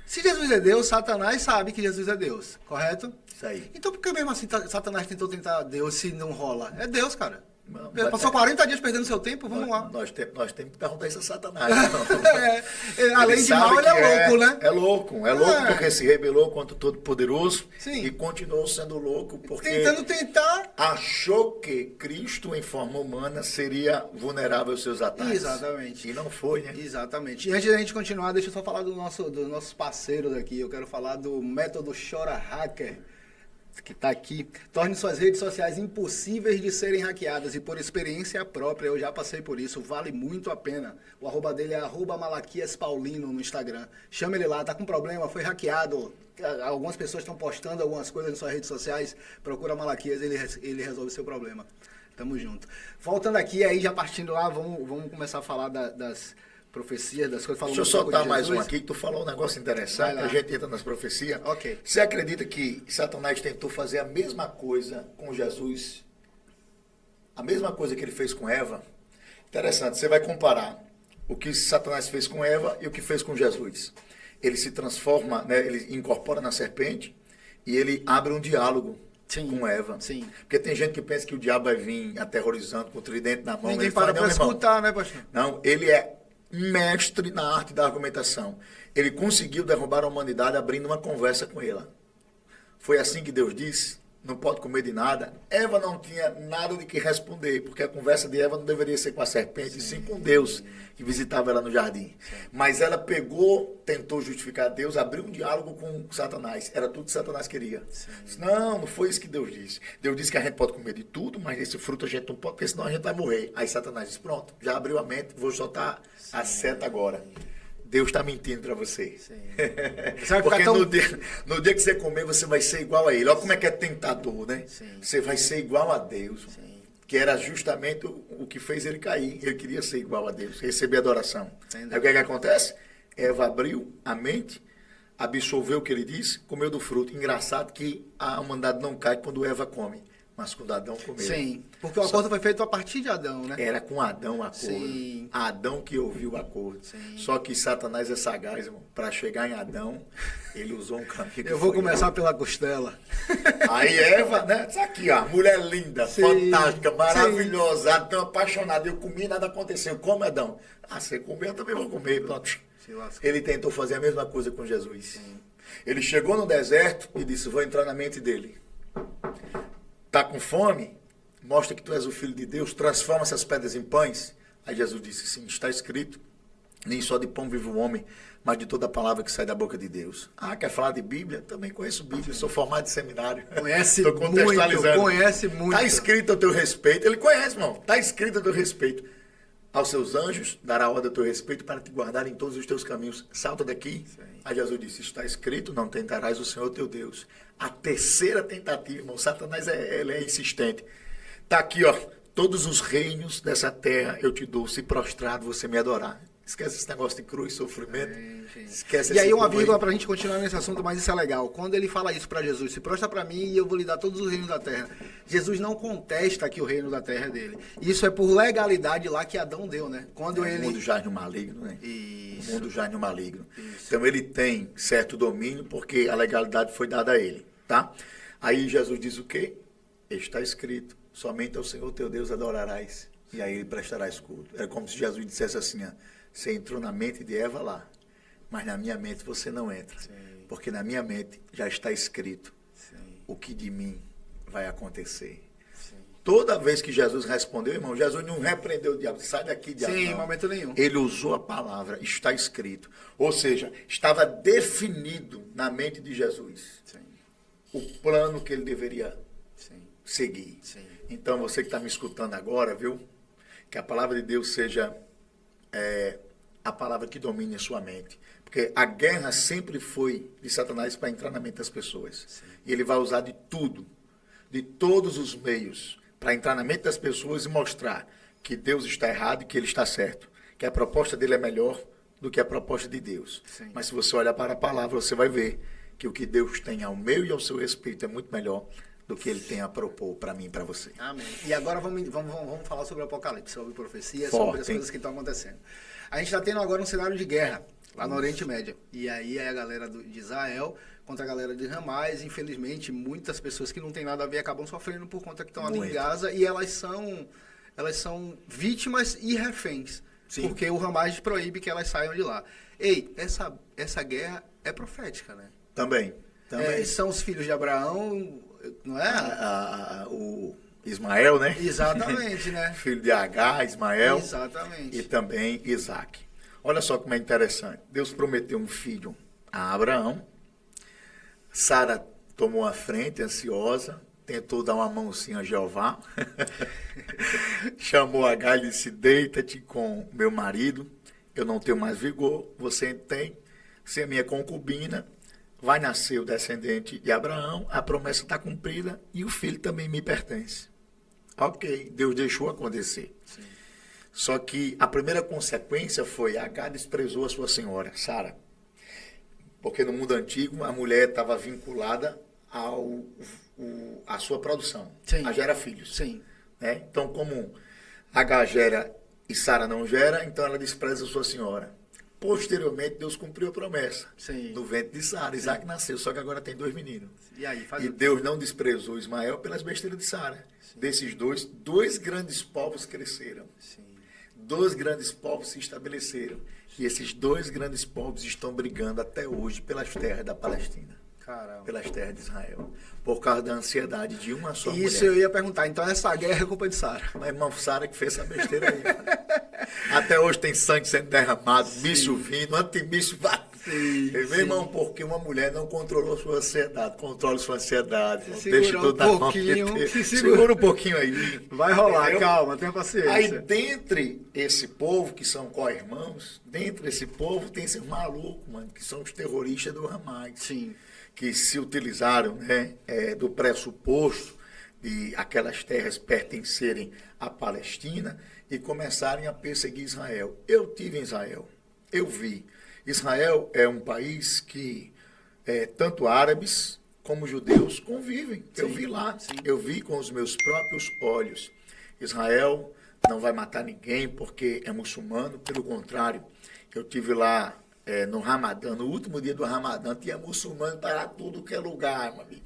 S1: Se Jesus é Deus, Satanás sabe que Jesus é Deus. Correto?
S2: Isso aí.
S1: Então, por que mesmo assim Satanás tentou tentar Deus se não rola? É Deus, cara.
S2: Não,
S1: passou 40 dias perdendo seu tempo, vamos lá.
S2: Nós temos que perguntar isso a Satanás.
S1: Além de mal, ele é louco, né?
S2: É louco porque se rebelou contra o Todo-Poderoso e continuou sendo louco porque
S1: tentando tentar,
S2: achou que Cristo em forma humana seria vulnerável aos seus ataques.
S1: Exatamente.
S2: E não foi, né?
S1: Exatamente. E antes da gente continuar, deixa eu só falar dos nossos parceiros aqui. Eu quero falar do método Chora Hacker, que está aqui. Torne suas redes sociais impossíveis de serem hackeadas, e por experiência própria, eu já passei por isso, vale muito a pena. O arroba dele é @malaquiaspaulino no Instagram. Chama ele lá, tá com problema, foi hackeado, algumas pessoas estão postando algumas coisas nas suas redes sociais, procura Malaquias, ele resolve o seu problema. Tamo junto. Voltando aqui, aí já partindo lá, vamos começar a falar das profecias, das coisas.
S2: Deixa eu soltar mais um aqui, que tu falou um negócio interessante, a gente entra nas profecias.
S1: Ok.
S2: Você acredita que Satanás tentou fazer a mesma coisa com Jesus? A mesma coisa que ele fez com Eva? Interessante, você vai comparar o que Satanás fez com Eva e o que fez com Jesus. Ele se transforma, né, ele incorpora na serpente e ele abre um diálogo com Eva.
S1: Sim.
S2: Porque tem gente que pensa que o diabo vai vir aterrorizando com o tridente na mão.
S1: Ninguém para para escutar, né, pastor?
S2: Não, ele é mestre na arte da argumentação. Ele conseguiu derrubar a humanidade abrindo uma conversa com ela. Foi assim que Deus disse: não pode comer de nada. Eva não tinha nada de que responder, porque a conversa de Eva não deveria ser com a serpente, sim com Deus, que visitava ela no jardim. Mas ela pegou, tentou justificar Deus, abriu um diálogo com Satanás. Era tudo que Satanás queria. Disse, não foi isso que Deus disse. Deus disse que a gente pode comer de tudo, mas esse fruto a gente não pode, porque senão a gente vai morrer. Aí Satanás disse, pronto, já abriu a mente, vou soltar a seta agora. Deus está mentindo para você. Porque no dia que você comer, você vai ser igual a ele. Olha como é que é tentador, né? Sim. Você vai ser igual a Deus. Sim. Que era justamente o que fez ele cair. Ele queria ser igual a Deus, receber adoração. Entendi. Aí o que acontece? Eva abriu a mente, absorveu o que ele disse, comeu do fruto. Engraçado que a humanidade não cai quando Eva come, mas quando Adão comeu.
S1: Sim, porque o acordo foi feito a partir de Adão, né?
S2: Era com Adão o acordo. Sim. Adão que ouviu o acordo. Sim. Só que Satanás é sagaz, irmão. Para chegar em Adão, ele usou um caminho que
S1: eu vou começar pela costela.
S2: Aí Eva, né? Isso aqui, ó. Mulher linda, sim, fantástica, maravilhosa. Sim. Adão apaixonado. Eu comi e nada aconteceu. Como, Adão? Ah, você comeu, eu também vou comer. Pronto. Ele tentou fazer a mesma coisa com Jesus. Sim. Ele chegou no deserto e disse, vou entrar na mente dele. Tá com fome? Mostra que tu és o Filho de Deus, transforma essas pedras em pães. Aí Jesus disse, sim, está escrito, nem só de pão vive o homem, mas de toda a palavra que sai da boca de Deus. Ah, quer falar de Bíblia? Também conheço Bíblia, sou formado de seminário.
S1: Conhece muito, conhece muito.
S2: Está escrito a teu respeito, ele conhece, irmão, está escrito a teu respeito. Aos seus anjos dará ordem a teu respeito para te guardar em todos os teus caminhos. Salta daqui. Sim. Aí Jesus disse, está escrito, não tentarás o Senhor teu Deus. A terceira tentativa, irmão, Satanás ele é insistente. Está aqui, ó, todos os reinos dessa terra eu te dou, se prostrado você me adorar. Esquece esse negócio de cruz, sofrimento. Esquece.
S1: E aí uma vírgula para a gente continuar nesse assunto, mas isso é legal. Quando ele fala isso para Jesus, se prostra para mim e eu vou lhe dar todos os reinos da terra. Jesus não contesta que o reino da terra é dele. Isso é por legalidade lá que Adão deu, né? Quando ele...
S2: O mundo jaz no maligno, né?
S1: Isso.
S2: O mundo jaz no maligno. Isso. Então ele tem certo domínio porque a legalidade foi dada a ele, tá? Aí Jesus diz o quê? Está escrito, somente ao Senhor teu Deus adorarás e aí ele prestarás culto. É como se Jesus dissesse assim, ó, você entrou na mente de Eva lá, mas na minha mente você não entra. Sim. Porque na minha mente já está escrito, sim, o que de mim vai acontecer. Sim. Toda vez que Jesus respondeu, irmão, Jesus não repreendeu o diabo, sai daqui, diabo.
S1: Sim, em momento nenhum.
S2: Ele usou a palavra, está escrito. Ou seja, estava definido na mente de Jesus, sim, o plano que ele deveria, sim, seguir. Sim. Então, você que está me escutando agora, viu? Que a palavra de Deus seja... a palavra que domine a sua mente. Porque a guerra sempre foi de Satanás para entrar na mente das pessoas. Sim. E ele vai usar de tudo, de todos os meios, para entrar na mente das pessoas e mostrar que Deus está errado e que ele está certo. Que a proposta dele é melhor do que a proposta de Deus. Sim. Mas se você olhar para a palavra, você vai ver que o que Deus tem ao meu e ao seu respeito é muito melhor do que ele tem a propor para mim e para você.
S1: Amém. E agora vamos falar sobre o Apocalipse, sobre profecia, sobre as coisas que estão acontecendo. A gente está tendo agora um cenário de guerra lá no Oriente Médio. E aí é a galera de Israel contra a galera de Hamas. Infelizmente, muitas pessoas que não tem nada a ver acabam sofrendo por conta que estão ali em Gaza. E elas são vítimas e reféns. Sim. Porque o Hamas proíbe que elas saiam de lá. Ei, essa guerra é profética, né?
S2: Também.
S1: São os filhos de Abraão, não é?
S2: O Ismael, né?
S1: Exatamente, né?
S2: Filho de Agar, Ismael.
S1: Exatamente.
S2: E também Isaac. Olha só como é interessante. Deus prometeu um filho a Abraão. Sara tomou a frente, ansiosa, tentou dar uma mãozinha a Jeová. Chamou Agar e disse, deita-te com meu marido, eu não tenho mais vigor, você tem, você é minha concubina, vai nascer o descendente de Abraão, a promessa está cumprida e o filho também me pertence. Ok, Deus deixou acontecer. Sim. Só que a primeira consequência foi Agar desprezou a sua senhora, Sara. Porque no mundo antigo a mulher estava vinculada à sua produção, sim, a gerar filhos.
S1: Sim.
S2: Né? Então, como Agar gera e Sara não gera, então ela despreza sua senhora. Posteriormente, Deus cumpriu a promessa.
S1: Sim.
S2: No ventre de Sara. Isaac nasceu, só que agora tem 2 meninos.
S1: E aí,
S2: E Deus não desprezou Ismael pelas besteiras de Sara. Desses dois grandes povos cresceram.
S1: Sim.
S2: 2 grandes povos se estabeleceram. E esses 2 grandes povos estão brigando até hoje pelas terras da Palestina.
S1: Caramba.
S2: Pelas terras de Israel. Por causa da ansiedade de uma só
S1: Isso
S2: mulher.
S1: eu ia perguntar. Então essa guerra é culpa de Sara.
S2: Mas irmão, Sara que fez essa besteira aí. Cara. Até hoje tem sangue sendo derramado, bicho vindo, antibicho vai. Meu irmão, porque uma mulher não controlou sua ansiedade. Controle sua ansiedade. Deixa tudo na mão de Deus. Segura um pouquinho aí.
S1: Vai rolar,
S2: entendeu?
S1: calma, tenha paciência.
S2: Aí, dentre esse povo, que são co-irmãos, dentro desse povo tem esses malucos, mano, que são os terroristas do Hamas.
S1: Sim.
S2: Que se utilizaram, né, do pressuposto de aquelas terras pertencerem à Palestina e começarem a perseguir Israel. Eu tive em Israel, eu vi. Israel é um país que tanto árabes como judeus convivem. Sim, eu vi lá, sim. Eu vi com os meus próprios olhos. Israel não vai matar ninguém porque é muçulmano, pelo contrário, eu tive lá no Ramadã, no último dia do Ramadã, tinha muçulmano para tudo que é lugar, meu amigo.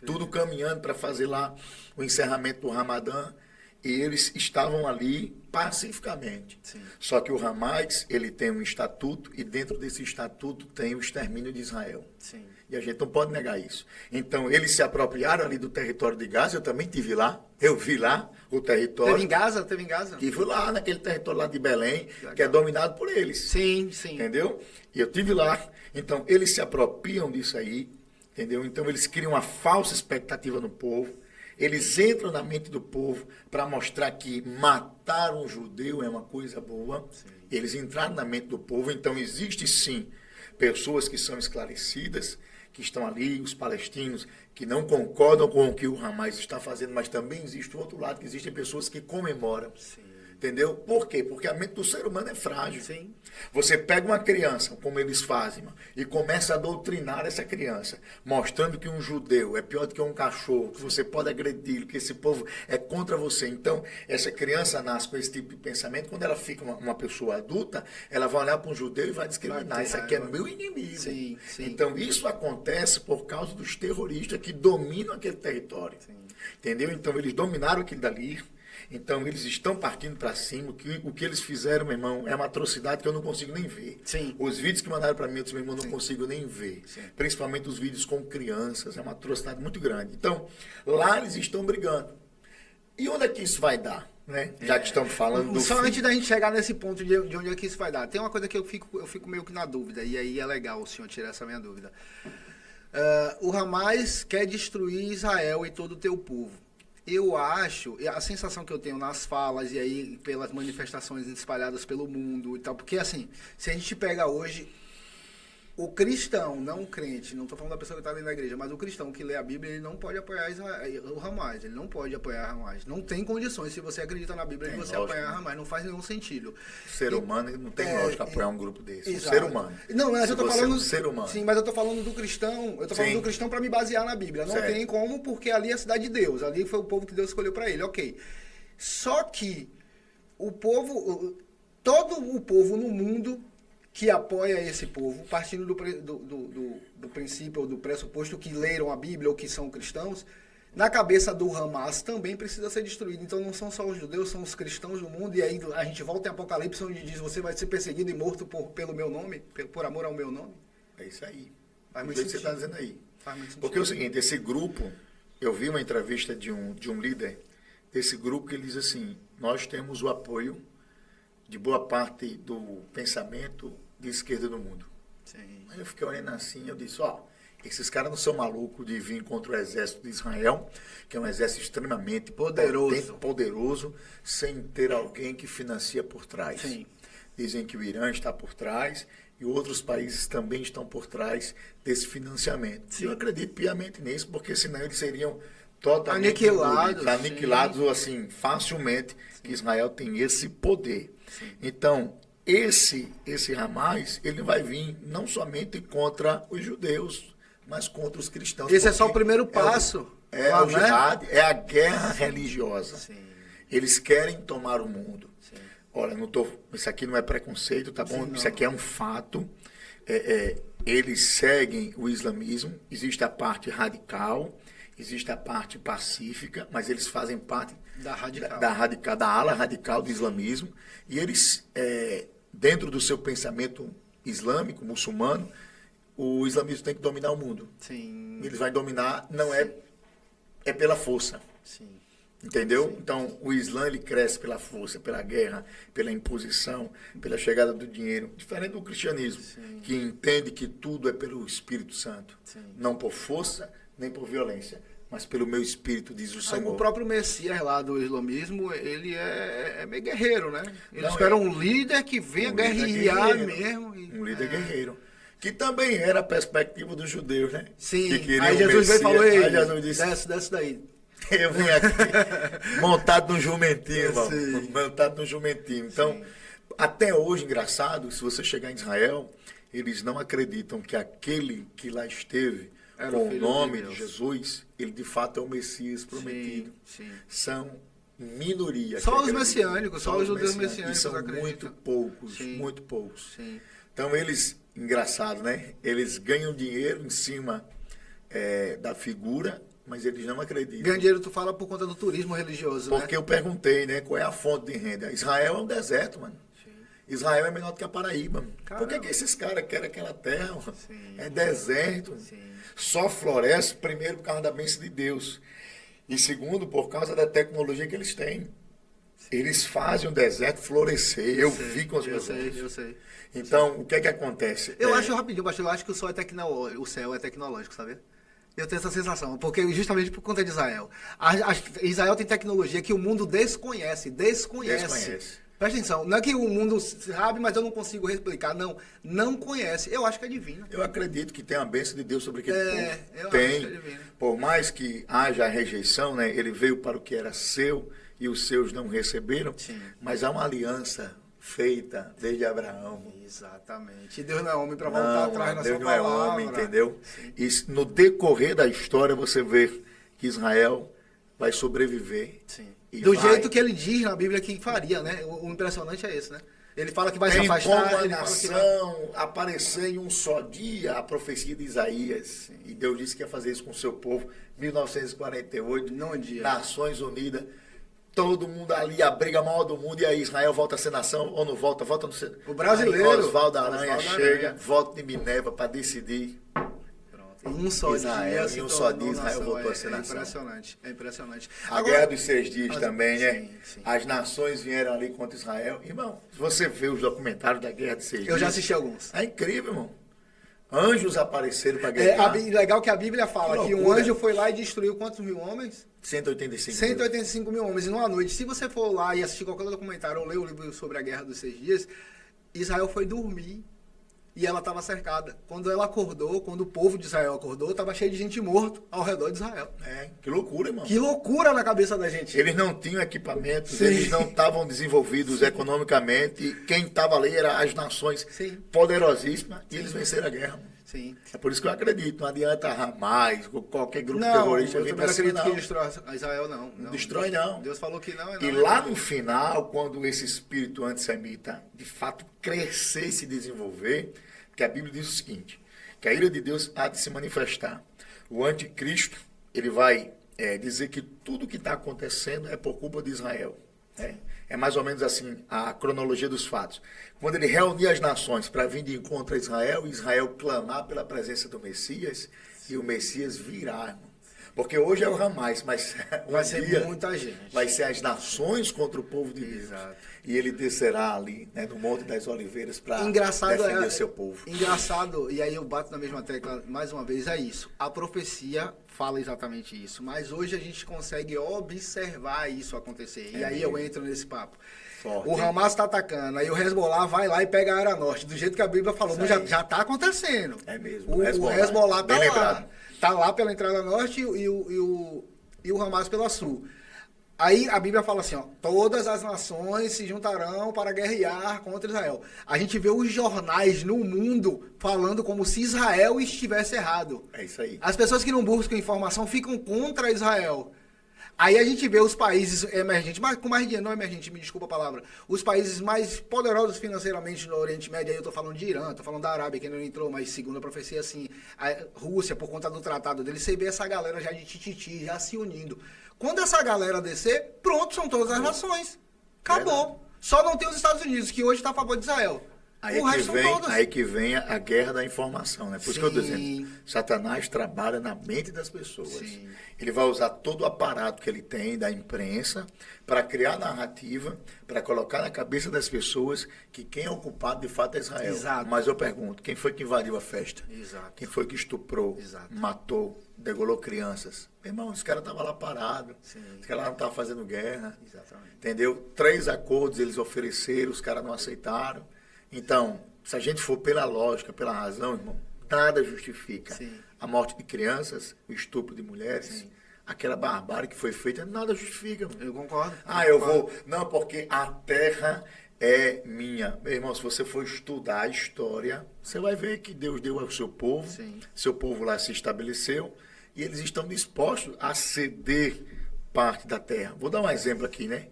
S2: Tudo caminhando para fazer lá o encerramento do Ramadã. E eles estavam ali pacificamente. Sim. Só que o Hamas, ele tem um estatuto e dentro desse estatuto tem o extermínio de Israel. Sim. E a gente não pode negar isso. Então, eles se apropriaram ali do território de Gaza, eu também estive lá, eu vi lá o território.
S1: Teve em Gaza? Teve em Gaza?
S2: Estive lá, naquele território lá de Belém, que é dominado por eles.
S1: Sim, sim.
S2: Entendeu? E eu estive lá. Então, eles se apropriam disso aí, entendeu? Então, eles criam uma falsa expectativa no povo. Eles entram na mente do povo para mostrar que matar um judeu é uma coisa boa. Sim. Eles entraram na mente do povo. Então, existe sim pessoas que são esclarecidas, que estão ali, os palestinos, que não concordam com o que o Hamas está fazendo, mas também existe o outro lado, que existem pessoas que comemoram. Sim. Entendeu? Por quê? Porque a mente do ser humano é frágil. Sim. Você pega uma criança, como eles fazem, mano, e começa a doutrinar essa criança, mostrando que um judeu é pior do que um cachorro, que você pode agredi-lo, que esse povo é contra você. Então, essa criança nasce com esse tipo de pensamento. Quando ela fica uma pessoa adulta, ela vai olhar para um judeu e vai discriminar. Isso aqui é meu inimigo. Sim, sim. Então, isso acontece por causa dos terroristas que dominam aquele território. Sim. Entendeu? Então, eles dominaram aquilo dali. Então, eles estão partindo para cima. O que eles fizeram, meu irmão, é uma atrocidade que eu não consigo nem ver. Sim. Os vídeos que mandaram para mim, meu irmão, eu não consigo nem ver. Sim. Principalmente os vídeos com crianças. É uma atrocidade muito grande. Então, lá eles estão brigando. E onde é que isso vai dar? Né? Já que estamos falando do
S1: Só antes da gente chegar nesse ponto de onde é que isso vai dar. Tem uma coisa que eu fico meio que na dúvida. E aí é legal o senhor tirar essa minha dúvida. O Hamas quer destruir Israel e todo o teu povo. Eu acho, a sensação que eu tenho nas falas e aí pelas manifestações espalhadas pelo mundo e tal, porque assim, se a gente pega hoje o cristão, não o crente, não estou falando da pessoa que está dentro da igreja, mas o cristão que lê a Bíblia, ele não pode apoiar o Hamas, ele não pode apoiar o Hamas. Não tem condições, se você acredita na Bíblia, de você apoiar o Hamas, não faz nenhum sentido.
S2: O ser humano não tem lógica apoiar um grupo desse. O ser humano.
S1: Não, mas eu estou falando.
S2: Ser humano.
S1: Sim, mas eu estou falando do cristão, eu estou falando do cristão para me basear na Bíblia. Não tem como, porque ali é a cidade de Deus, ali foi o povo que Deus escolheu para ele, ok. Só que o povo, todo o povo no mundo que apoia esse povo, partindo do princípio ou do pressuposto que leram a Bíblia ou que são cristãos, na cabeça do Hamas também precisa ser destruído. Então não são só os judeus, são os cristãos do mundo. E aí a gente volta em Apocalipse, onde diz: você vai ser perseguido e morto pelo meu nome, por amor ao meu nome.
S2: É isso aí.
S1: Faz muito sentido.
S2: Você está dizendo aí.
S1: Faz muito sentido.
S2: Porque é o seguinte, esse grupo, eu vi uma entrevista de um líder desse grupo que ele diz assim: nós temos o apoio de boa parte do pensamento de esquerda no mundo. Sim. Aí eu fiquei olhando assim, eu disse, esses caras não são malucos de vir contra o exército de Israel, que é um exército extremamente poderoso, sem ter alguém que financia por trás. Sim. Dizem que o Irã está por trás e outros países também estão por trás desse financiamento. Sim. Eu acredito piamente nisso, porque senão eles seriam totalmente aniquilados assim, facilmente, que Israel tem esse poder. Sim. Então, esse Hamas, ele vai vir não somente contra os judeus, mas contra os cristãos.
S1: Esse é só o primeiro passo.
S2: O jihad, é a guerra religiosa. Sim. Eles querem tomar o mundo. Sim. olha, isso aqui não é preconceito, tá bom?
S1: Sim,
S2: Isso aqui é um fato. Eles seguem o islamismo, existe a parte radical, existe a parte pacífica, mas eles fazem parte da ala radical do islamismo, e eles, dentro do seu pensamento islâmico, muçulmano, o islamismo tem que dominar o mundo.
S1: Sim.
S2: Eles vão dominar, não é pela força.
S1: Sim.
S2: Entendeu?
S1: Sim.
S2: Então, o Islã ele cresce pela força, pela guerra, pela imposição, pela chegada do dinheiro. Diferente do cristianismo,
S1: Sim.
S2: que entende que tudo é pelo Espírito Santo.
S1: Sim.
S2: Não por força, nem por violência, mas pelo meu Espírito, diz o Senhor.
S1: O próprio Messias lá do islamismo, ele é meio guerreiro, né? Eles
S2: Não,
S1: esperam um líder que venha guerrear mesmo.
S2: Um líder guerreiro. Que também era a perspectiva dos judeus, né?
S1: Sim.
S2: Que
S1: Aí Jesus veio e falou,
S2: aí
S1: ei,
S2: Jesus disse,
S1: desce daí.
S2: eu vim aqui montado num jumentinho, irmão.
S1: Sim.
S2: Montado num jumentinho. Então,
S1: Sim.
S2: até hoje, engraçado, se você chegar em Israel, eles não acreditam que aquele que lá esteve,
S1: Era
S2: com
S1: o
S2: o
S1: Filho
S2: nome
S1: de
S2: de
S1: Deus.
S2: Jesus, ele de fato é o Messias prometido.
S1: Sim.
S2: São minoria.
S1: Só
S2: que
S1: os
S2: acreditam.
S1: messiânicos, só os judeus messiânicos
S2: E são
S1: acreditam.
S2: muito poucos,
S1: Sim.
S2: muito poucos.
S1: Sim.
S2: Então eles, engraçado, né? Eles ganham dinheiro em cima da figura, mas eles não acreditam.
S1: Ganhar dinheiro, tu fala por conta do turismo religioso,
S2: Porque
S1: né?
S2: eu perguntei, né? Qual é a fonte de renda? Israel é um deserto, mano.
S1: Sim.
S2: Israel é menor do que a Paraíba. Mano. Por
S1: Caramba.
S2: que esses caras querem aquela terra? Mano?
S1: Sim.
S2: É deserto.
S1: Sim.
S2: Só floresce, primeiro, por causa da bênção de Deus. E segundo, por causa da tecnologia que eles têm. Eles fazem o deserto florescer. Eu vi com os meus olhos.
S1: Eu sei.
S2: Então, o que é que acontece?
S1: Eu acho, rapidinho, pastor, eu acho que o céu é tecnológico, sabe? Eu tenho essa sensação, porque justamente por conta de Israel. Israel tem tecnologia que o mundo desconhece. Presta atenção, não é que o mundo sabe, mas eu não consigo replicar. Não conhece. Eu acho que é divino.
S2: Eu acredito que tem a bênção de Deus sobre aquele povo.
S1: Eu acho que é
S2: Tem.
S1: divino.
S2: Por mais que haja rejeição, né? Ele veio para o que era seu e os seus não receberam.
S1: Sim.
S2: Mas há uma aliança feita desde Abraão.
S1: Exatamente. E Deus não é homem para voltar atrás na sua
S2: Deus não é
S1: palavra.
S2: homem, entendeu?
S1: Sim.
S2: E no decorrer da história você vê que Israel vai sobreviver.
S1: Sim.
S2: E
S1: Do
S2: vai.
S1: jeito que ele diz na Bíblia que faria, né? O impressionante é esse, né? Ele fala que vai se
S2: Tem
S1: afastar.
S2: como a
S1: Ele fala que vai...
S2: nação aparecer em um só dia a profecia de Isaías. E Deus disse que ia fazer isso com o seu povo. 1948,
S1: Num dia.
S2: Nações Unidas. Todo mundo ali, a briga maior do mundo. E aí Israel volta a ser nação ou não volta? Volta no ser...
S1: O brasileiro.
S2: Aí Oswaldo Aranha
S1: Oswaldo
S2: chega,
S1: Aranha.
S2: volta de Minerva para decidir.
S1: Em um só
S2: Israel,
S1: dia.
S2: em um só dia Israel voltou a ser
S1: É
S2: nação.
S1: impressionante. É impressionante.
S2: A Guerra dos 6 Dias
S1: Mas-
S2: também, né?
S1: sim, sim.
S2: As nações vieram ali contra Israel. Irmão, se você vê os documentários da Guerra dos 6 Dias...
S1: Eu já assisti alguns.
S2: É incrível, irmão. Anjos apareceram para guerrear.
S1: Legal que a Bíblia fala que um
S2: loucura.
S1: anjo foi lá e destruiu quantos mil homens?
S2: 185 mil.
S1: 185 mil homens em uma noite. Se você for lá e assistir qualquer documentário ou ler o livro sobre a Guerra dos 6 Dias, Israel foi dormir e ela estava cercada. Quando ela acordou, quando o povo de Israel acordou, estava cheio de gente morta ao redor de Israel.
S2: Que loucura, irmão.
S1: Que loucura na cabeça da gente.
S2: Eles não tinham equipamentos,
S1: Sim.
S2: eles não estavam desenvolvidos economicamente. E quem estava ali eram as nações
S1: Sim.
S2: poderosíssimas e eles venceram a guerra. Mano.
S1: Sim.
S2: É por isso que eu acredito. Não adianta Hamas, qualquer grupo
S1: Não,
S2: terrorista
S1: eu
S2: vir
S1: também
S2: para
S1: não
S2: cima,
S1: acredito
S2: não.
S1: que destrói Israel, não.
S2: Não destrói, não.
S1: Deus falou que não.
S2: E lá no final, quando esse espírito antissemita de fato crescer e se desenvolver, que a Bíblia diz o seguinte, que a ira de Deus há de se manifestar. O anticristo, ele vai dizer que tudo que está acontecendo é por culpa de Israel. É mais ou menos assim a cronologia dos fatos. Quando ele reunir as nações para vir de encontro a Israel, Israel clamar pela presença do Messias, e o Messias virá, irmão. Porque hoje é o Hamas, mas
S1: Vai ser
S2: dia
S1: muita gente.
S2: vai ser as nações contra o povo de Deus.
S1: Exato.
S2: E ele descerá ali, né, no Monte das Oliveiras para
S1: Engraçado
S2: defender o seu povo.
S1: Engraçado, e aí eu bato na mesma tecla mais uma vez, é isso. A profecia fala exatamente isso, mas hoje a gente consegue observar isso acontecer. E aí eu entro nesse papo.
S2: Forte.
S1: O Hamas está atacando, aí o Hezbollah vai lá e pega a área norte, do jeito que a Bíblia falou,
S2: Isso
S1: mas
S2: aí.
S1: já está acontecendo.
S2: É mesmo,
S1: O Hezbollah está
S2: bem
S1: lá.
S2: lembrado.
S1: Está lá pela entrada norte e o Hamas pela sul. Aí a Bíblia fala assim, ó, todas as nações se juntarão para guerrear contra Israel. A gente vê os jornais no mundo falando como se Israel estivesse errado.
S2: É isso aí.
S1: As pessoas que não buscam informação ficam contra Israel. Aí a gente vê os países emergentes, mas com mais dinheiro, não emergente, me desculpa a palavra, os países mais poderosos financeiramente no Oriente Médio, aí eu tô falando de Irã, tô falando da Arábia, que ainda não entrou, mas segundo a profecia, assim, a Rússia, por conta do tratado dele, você vê essa galera já de tititi, já se unindo. Quando essa galera descer, pronto, são todas as nações. Acabou. Só não tem os Estados Unidos, que hoje está a favor de Israel. O resto são todas.
S2: Aí que vem a guerra da informação, né? Por isso que eu estou
S1: Sim.
S2: dizendo, Satanás trabalha na mente das pessoas.
S1: Sim.
S2: Ele vai usar todo o aparato que ele tem da imprensa para criar narrativa, para colocar na cabeça das pessoas que quem é o culpado de fato é Israel.
S1: Exato.
S2: Mas eu pergunto, quem foi que invadiu a festa?
S1: Exato.
S2: Quem foi que estuprou,
S1: Exato.
S2: matou, degolou crianças? Meu irmão, os caras estavam lá parados.
S1: Sim.
S2: Os caras não estavam fazendo guerra.
S1: Exatamente.
S2: Entendeu? 3 acordos eles ofereceram, os caras não aceitaram. Então, se a gente for pela lógica, pela razão, irmão, nada justifica
S1: Sim.
S2: a morte de crianças, o estupro de mulheres,
S1: Sim.
S2: aquela barbárie que foi feita, nada justifica. Irmão.
S1: Eu concordo.
S2: Eu vou... Não, porque a terra é minha. Meu irmão, se você for estudar a história, você vai ver que Deus deu ao seu povo,
S1: Sim.
S2: seu povo lá se estabeleceu, e eles estão dispostos a ceder parte da terra. Vou dar um exemplo aqui, né?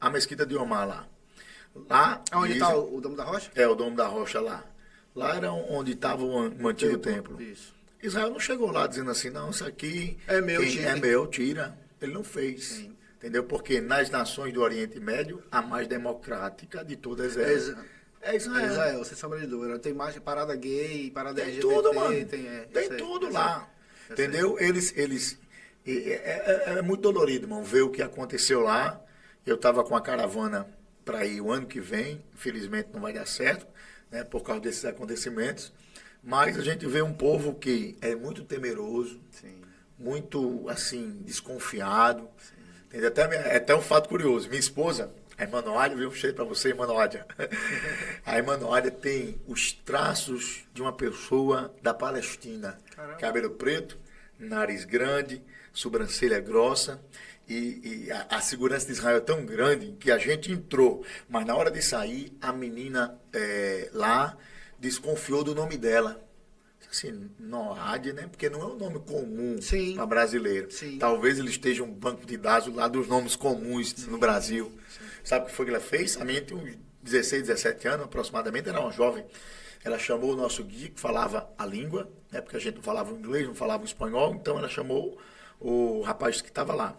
S2: A mesquita de Omar lá. Lá
S1: Onde
S2: dizem-
S1: está o Domo da Rocha?
S2: É, o Domo da Rocha lá. Lá era onde estava o antigo templo.
S1: Isso.
S2: Israel não chegou lá dizendo assim, não, isso aqui
S1: É meu,
S2: quem
S1: tira.
S2: é meu, tira. Ele não fez.
S1: Sim.
S2: Entendeu? Porque nas nações do Oriente Médio, a mais democrática de todas elas é
S1: É
S2: Israel.
S1: Israel, sem sombra de dúvida. Tem mais parada gay, parada
S2: Tem
S1: LGBT.
S2: tudo, mano.
S1: Tem
S2: Tem
S1: isso aí,
S2: tudo
S1: isso
S2: lá.
S1: aí.
S2: Entendeu? É muito dolorido, irmão, ver o que aconteceu lá. Eu estava com a caravana para ir o ano que vem. Infelizmente não vai dar certo, né, por causa desses acontecimentos. Mas a gente vê um povo que é muito temeroso,
S1: Sim.
S2: muito, assim, desconfiado. Entendeu? Até um fato curioso. Minha esposa, a irmã Noádia, viu? Um cheiro para você, irmã Noádia. A irmã Noádia tem os traços de uma pessoa da Palestina.
S1: Caramba.
S2: Cabelo preto, nariz grande, sobrancelha grossa. E a segurança de Israel é tão grande que a gente entrou. Mas na hora de sair, a menina lá desconfiou do nome dela. Assim, Noádia, né? Porque não é um nome comum
S1: Sim.
S2: para brasileiro.
S1: Sim.
S2: Talvez ele esteja um banco de dados lá dos nomes comuns no Brasil. Sabe o que foi que ela fez? A menina tem uns 16, 17 anos aproximadamente, era uma jovem. Ela chamou o nosso guia, que falava a língua, né? Porque a gente não falava o inglês, não falava o espanhol, então ela chamou o rapaz que estava lá.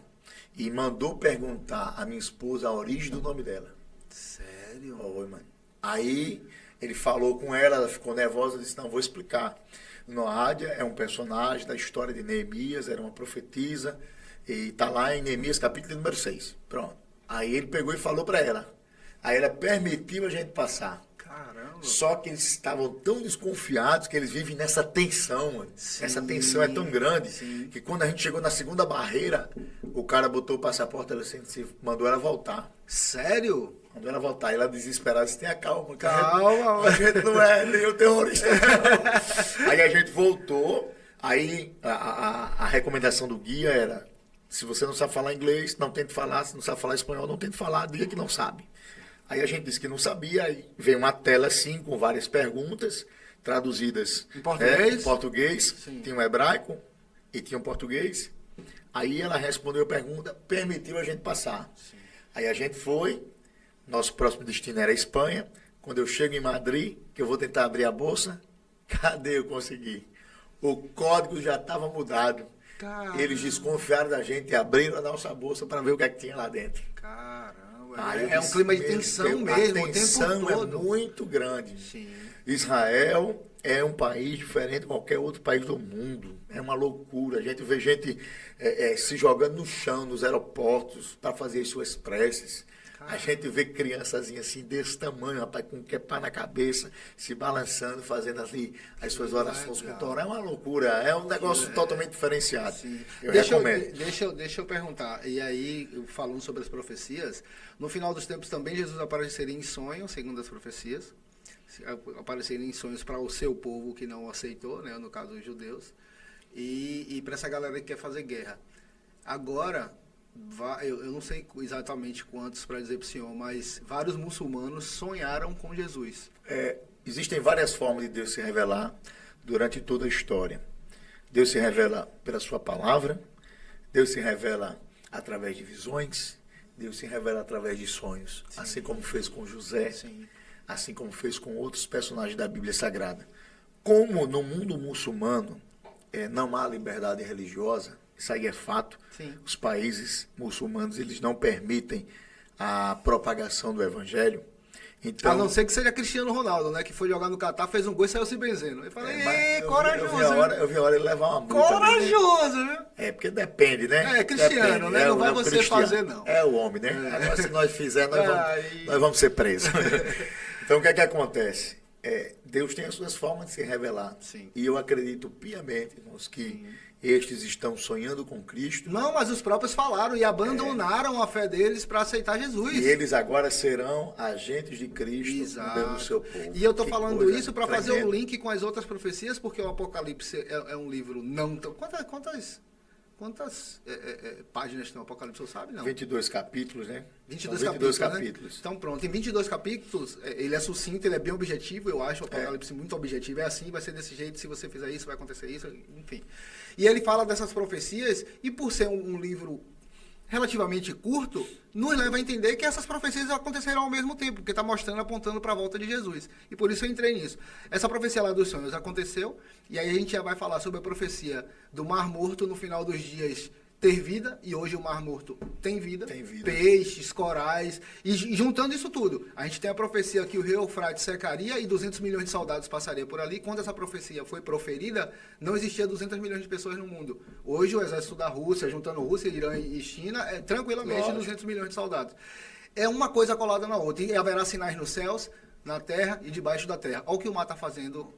S2: E mandou perguntar à minha esposa a origem do nome dela.
S1: Sério?
S2: Oi, mano. Aí ele falou com ela ficou nervosa, disse, não, vou explicar. Noádia é um personagem da história de Neemias, era uma profetisa, e está lá em Neemias capítulo número 6. Pronto. Aí ele pegou e falou para ela. Aí ela permitiu a gente passar.
S1: Caramba.
S2: Só que eles estavam tão desconfiados que eles vivem nessa tensão, mano.
S1: Sim,
S2: Essa tensão é tão grande
S1: sim.
S2: que quando a gente chegou na segunda barreira, o cara botou o passaporte, ela mandou ela voltar.
S1: Sério?
S2: Mandou ela voltar. E ela desesperada disse, tenha calma. Que
S1: Calma,
S2: a gente não é nenhum terrorista. Aí a gente voltou. Aí a recomendação do guia era, se você não sabe falar inglês, não tente falar. Se não sabe falar espanhol, não tente falar. Diga que não sabe. Aí a gente disse que não sabia. Aí veio uma tela assim, com várias perguntas, traduzidas
S1: Em português?
S2: Em português.
S1: Sim.
S2: Tinha um hebraico e tinha um português. Aí ela respondeu a pergunta, permitiu a gente passar.
S1: Sim.
S2: Aí a gente foi. Nosso próximo destino era a Espanha. Quando eu chego em Madrid, que eu vou tentar abrir a bolsa, cadê eu consegui? O código já estava mudado.
S1: Caramba.
S2: Eles desconfiaram da gente e abriram a nossa bolsa para ver o que é que tinha lá dentro.
S1: Caramba.
S2: Aí eu
S1: É um
S2: disse,
S1: clima de
S2: meu
S1: tensão
S2: Deus,
S1: mesmo,
S2: a
S1: o tempo
S2: tensão
S1: todo.
S2: é muito grande.
S1: Sim.
S2: Israel é um país diferente de qualquer outro país do mundo. É uma loucura. A gente vê gente se jogando no chão, nos aeroportos, para fazer as suas preces. A gente vê criançazinha assim desse tamanho, rapaz, com um quepá na cabeça, se balançando, fazendo ali as suas orações com o Torá. É uma loucura, é um negócio totalmente diferenciado.
S1: Sim.
S2: Eu
S1: Deixa
S2: recomendo.
S1: deixa eu perguntar. E aí, falando sobre as profecias, no final dos tempos também Jesus apareceria em sonhos, segundo as profecias. Apareceria em sonhos para o seu povo que não aceitou, né, no caso os judeus, e para essa galera que quer fazer guerra. Agora, eu não sei exatamente quantos para dizer para o senhor, mas vários muçulmanos sonharam com Jesus.
S2: Existem várias formas de Deus se revelar durante toda a história. Deus se revela pela sua palavra, Deus se revela através de visões, Deus se revela através de sonhos,
S1: Sim.
S2: assim como fez com José,
S1: Sim.
S2: assim como fez com outros personagens da Bíblia Sagrada. Como no mundo muçulmano não há liberdade religiosa, isso aí é fato,
S1: Sim.
S2: os países muçulmanos eles não permitem a propagação do evangelho. Então,
S1: A não ser que seja Cristiano Ronaldo, né? Que foi jogar no Catar, fez um gol e saiu se benzendo. Eu falei, corajoso.
S2: eu vi a hora ele levar uma multa. Ali, né?
S1: Corajoso, viu?
S2: Porque depende, né?
S1: É Cristiano,
S2: Depende.
S1: né? Não vai
S2: o
S1: você
S2: Cristiano.
S1: fazer, não.
S2: É o homem, né? Agora, se nós fizermos,
S1: Aí.
S2: nós vamos ser presos. Então, o que é que acontece? Deus tem as suas formas de se revelar.
S1: Sim.
S2: E eu acredito piamente, irmãos, que estes estão sonhando com Cristo.
S1: Não, mas os próprios falaram e abandonaram a fé deles para aceitar Jesus.
S2: E eles agora serão agentes de Cristo
S1: Exato.
S2: no meio do seu povo.
S1: E eu estou
S2: Que
S1: falando
S2: coisa
S1: isso para fazer
S2: tremenda.
S1: um link com as outras profecias, porque o Apocalipse é um livro não tão... Quantas páginas tem o Apocalipse, você sabe? Não.
S2: 22 capítulos, né?
S1: 22
S2: São 22
S1: capítulos. Né? Então pronto, em 22 capítulos, ele é sucinto, ele é bem objetivo, eu acho o Apocalipse muito objetivo. É assim, vai ser desse jeito, se você fizer isso, vai acontecer isso, enfim. E ele fala dessas profecias, e por ser um livro relativamente curto, nos leva a entender que essas profecias acontecerão ao mesmo tempo, porque está mostrando, apontando para a volta de Jesus. E por isso eu entrei nisso. Essa profecia lá dos sonhos aconteceu, e aí a gente já vai falar sobre a profecia do Mar Morto no final dos dias ter vida, e hoje o Mar Morto tem vida, peixes, corais, e juntando isso tudo, a gente tem a profecia que o rio Eufrates secaria e 200 milhões de soldados passariam por ali. Quando essa profecia foi proferida, não existia 200 milhões de pessoas no mundo. Hoje o exército da Rússia, juntando Rússia, Irã e China, é tranquilamente 200 milhões de soldados. É uma coisa colada na outra, e haverá sinais nos céus, na terra e debaixo da terra. Olha o que o mar está fazendo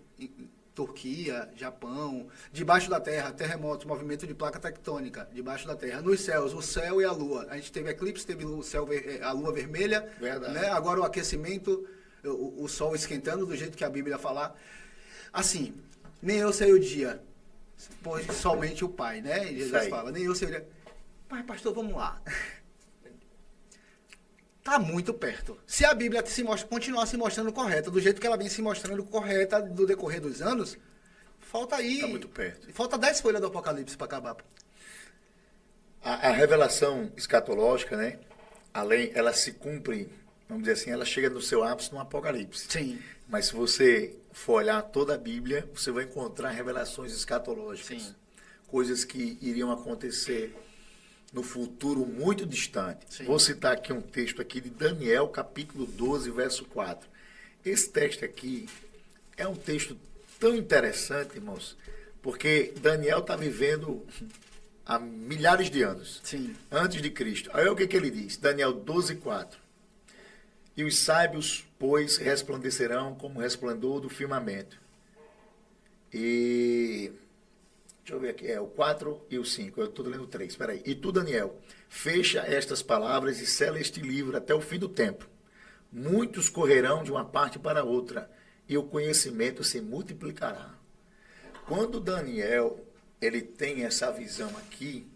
S1: Turquia, Japão, debaixo da terra, terremotos, movimento de placa tectônica, debaixo da terra, nos céus, o céu e a lua. A gente teve eclipse, teve o céu, a lua vermelha, né? Agora o aquecimento, o sol esquentando do jeito que a Bíblia fala. Assim, nem eu sei o dia, pois somente o Pai, né? E Jesus fala, nem eu sei o dia. Mas pastor, vamos lá. Está muito perto. Se a Bíblia continuar se mostrando correta, do jeito que ela vem se mostrando correta do decorrer dos anos, falta aí...
S2: Está muito perto.
S1: Falta 10 folhas do Apocalipse para acabar.
S2: A revelação escatológica, né? Ela se cumpre, vamos dizer assim, ela chega no seu ápice no Apocalipse.
S1: Sim.
S2: Mas se você for olhar toda a Bíblia, você vai encontrar revelações escatológicas.
S1: Sim.
S2: Coisas que iriam acontecer no futuro muito distante.
S1: Sim.
S2: Vou citar aqui um texto aqui de Daniel, capítulo 12, verso 4. Esse texto aqui é um texto tão interessante, irmãos, porque Daniel está vivendo há milhares de anos,
S1: Sim.
S2: antes de Cristo. Aí o que ele diz? Daniel 12, 4. E os sábios, pois, resplandecerão como o resplendor do firmamento. E... Deixa eu ver aqui, o 4 e o 5, eu estou lendo o 3, espera aí. E tu, Daniel, fecha estas palavras e sela este livro até o fim do tempo. Muitos correrão de uma parte para outra, e o conhecimento se multiplicará. Quando Daniel, ele tem essa visão aqui,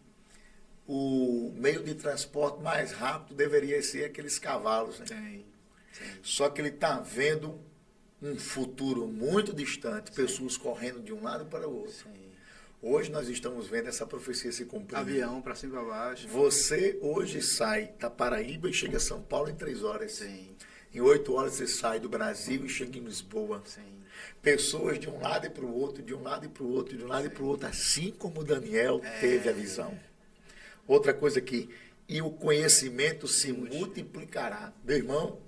S2: o meio de transporte mais rápido deveria ser aqueles cavalos, né?
S1: Sim.
S2: Só que ele está vendo um futuro muito distante, pessoas correndo de um lado para o outro.
S1: Sim.
S2: Hoje nós estamos vendo essa profecia se cumprir.
S1: Avião para cima e para baixo.
S2: Você hoje sai da Paraíba e chega a São Paulo em 3 horas.
S1: Sim.
S2: Em 8 horas você sai do Brasil e chega em Lisboa.
S1: Sim.
S2: Pessoas de um lado e para o outro, de um lado e para o outro, de um lado e para o outro, assim como Daniel teve a visão. Outra coisa aqui, e o conhecimento se multiplicará. Meu irmão,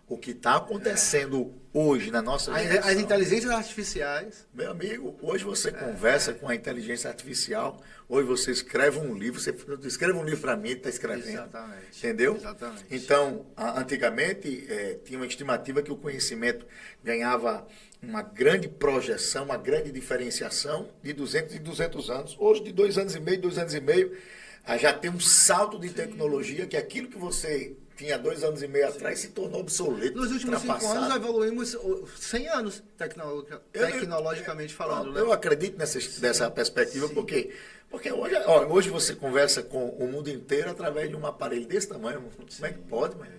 S2: o que está acontecendo hoje na nossa geração...
S1: As inteligências artificiais...
S2: Meu amigo, hoje você conversa com a inteligência artificial, hoje você escreve um livro, você escreve um livro para mim, está escrevendo.
S1: Exatamente.
S2: Entendeu?
S1: Exatamente.
S2: Então, antigamente, tinha uma estimativa que o conhecimento ganhava uma grande projeção, uma grande diferenciação de 200 anos. Hoje, de 2 anos e meio, 2 anos e meio, já tem um salto de tecnologia que aquilo que você... tinha 2 anos e meio atrás, se tornou obsoleto.
S1: Nos últimos 5 anos, evoluímos 100 anos, tecnologicamente falando. Né?
S2: Eu acredito dessa perspectiva, porque hoje você conversa com o mundo inteiro através de um aparelho desse tamanho. Como é que pode, mano?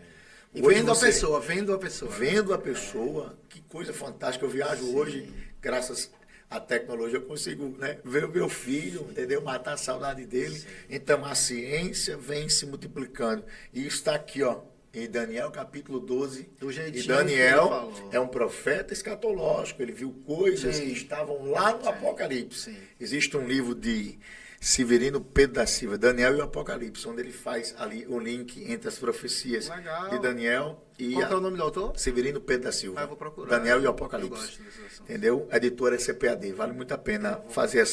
S1: E vendo a pessoa.
S2: Vendo a pessoa. Que coisa fantástica. Eu viajo hoje, graças a tecnologia, eu consigo, né, ver o meu filho, entendeu? Matar a saudade dele.
S1: Sim.
S2: Então a ciência vem se multiplicando. E isso está aqui, ó, em Daniel capítulo 12.
S1: Do jeitinho
S2: E
S1: que ele
S2: Daniel
S1: falou.
S2: é um profeta escatológico. Ele viu coisas
S1: Sim.
S2: que estavam lá no
S1: Sim.
S2: Apocalipse.
S1: Sim.
S2: Existe um livro de Severino Pedro da Silva, Daniel e o Apocalipse, onde ele faz ali o link entre as profecias
S1: Legal.
S2: de Daniel e
S1: Qual que é o nome do autor?
S2: Severino Pedro da Silva.
S1: Ah, eu vou procurar.
S2: Daniel e o
S1: Eu
S2: Apocalipse.
S1: gosto desse assunto.
S2: Entendeu? A editora é CPAD. Vale muito a pena fazer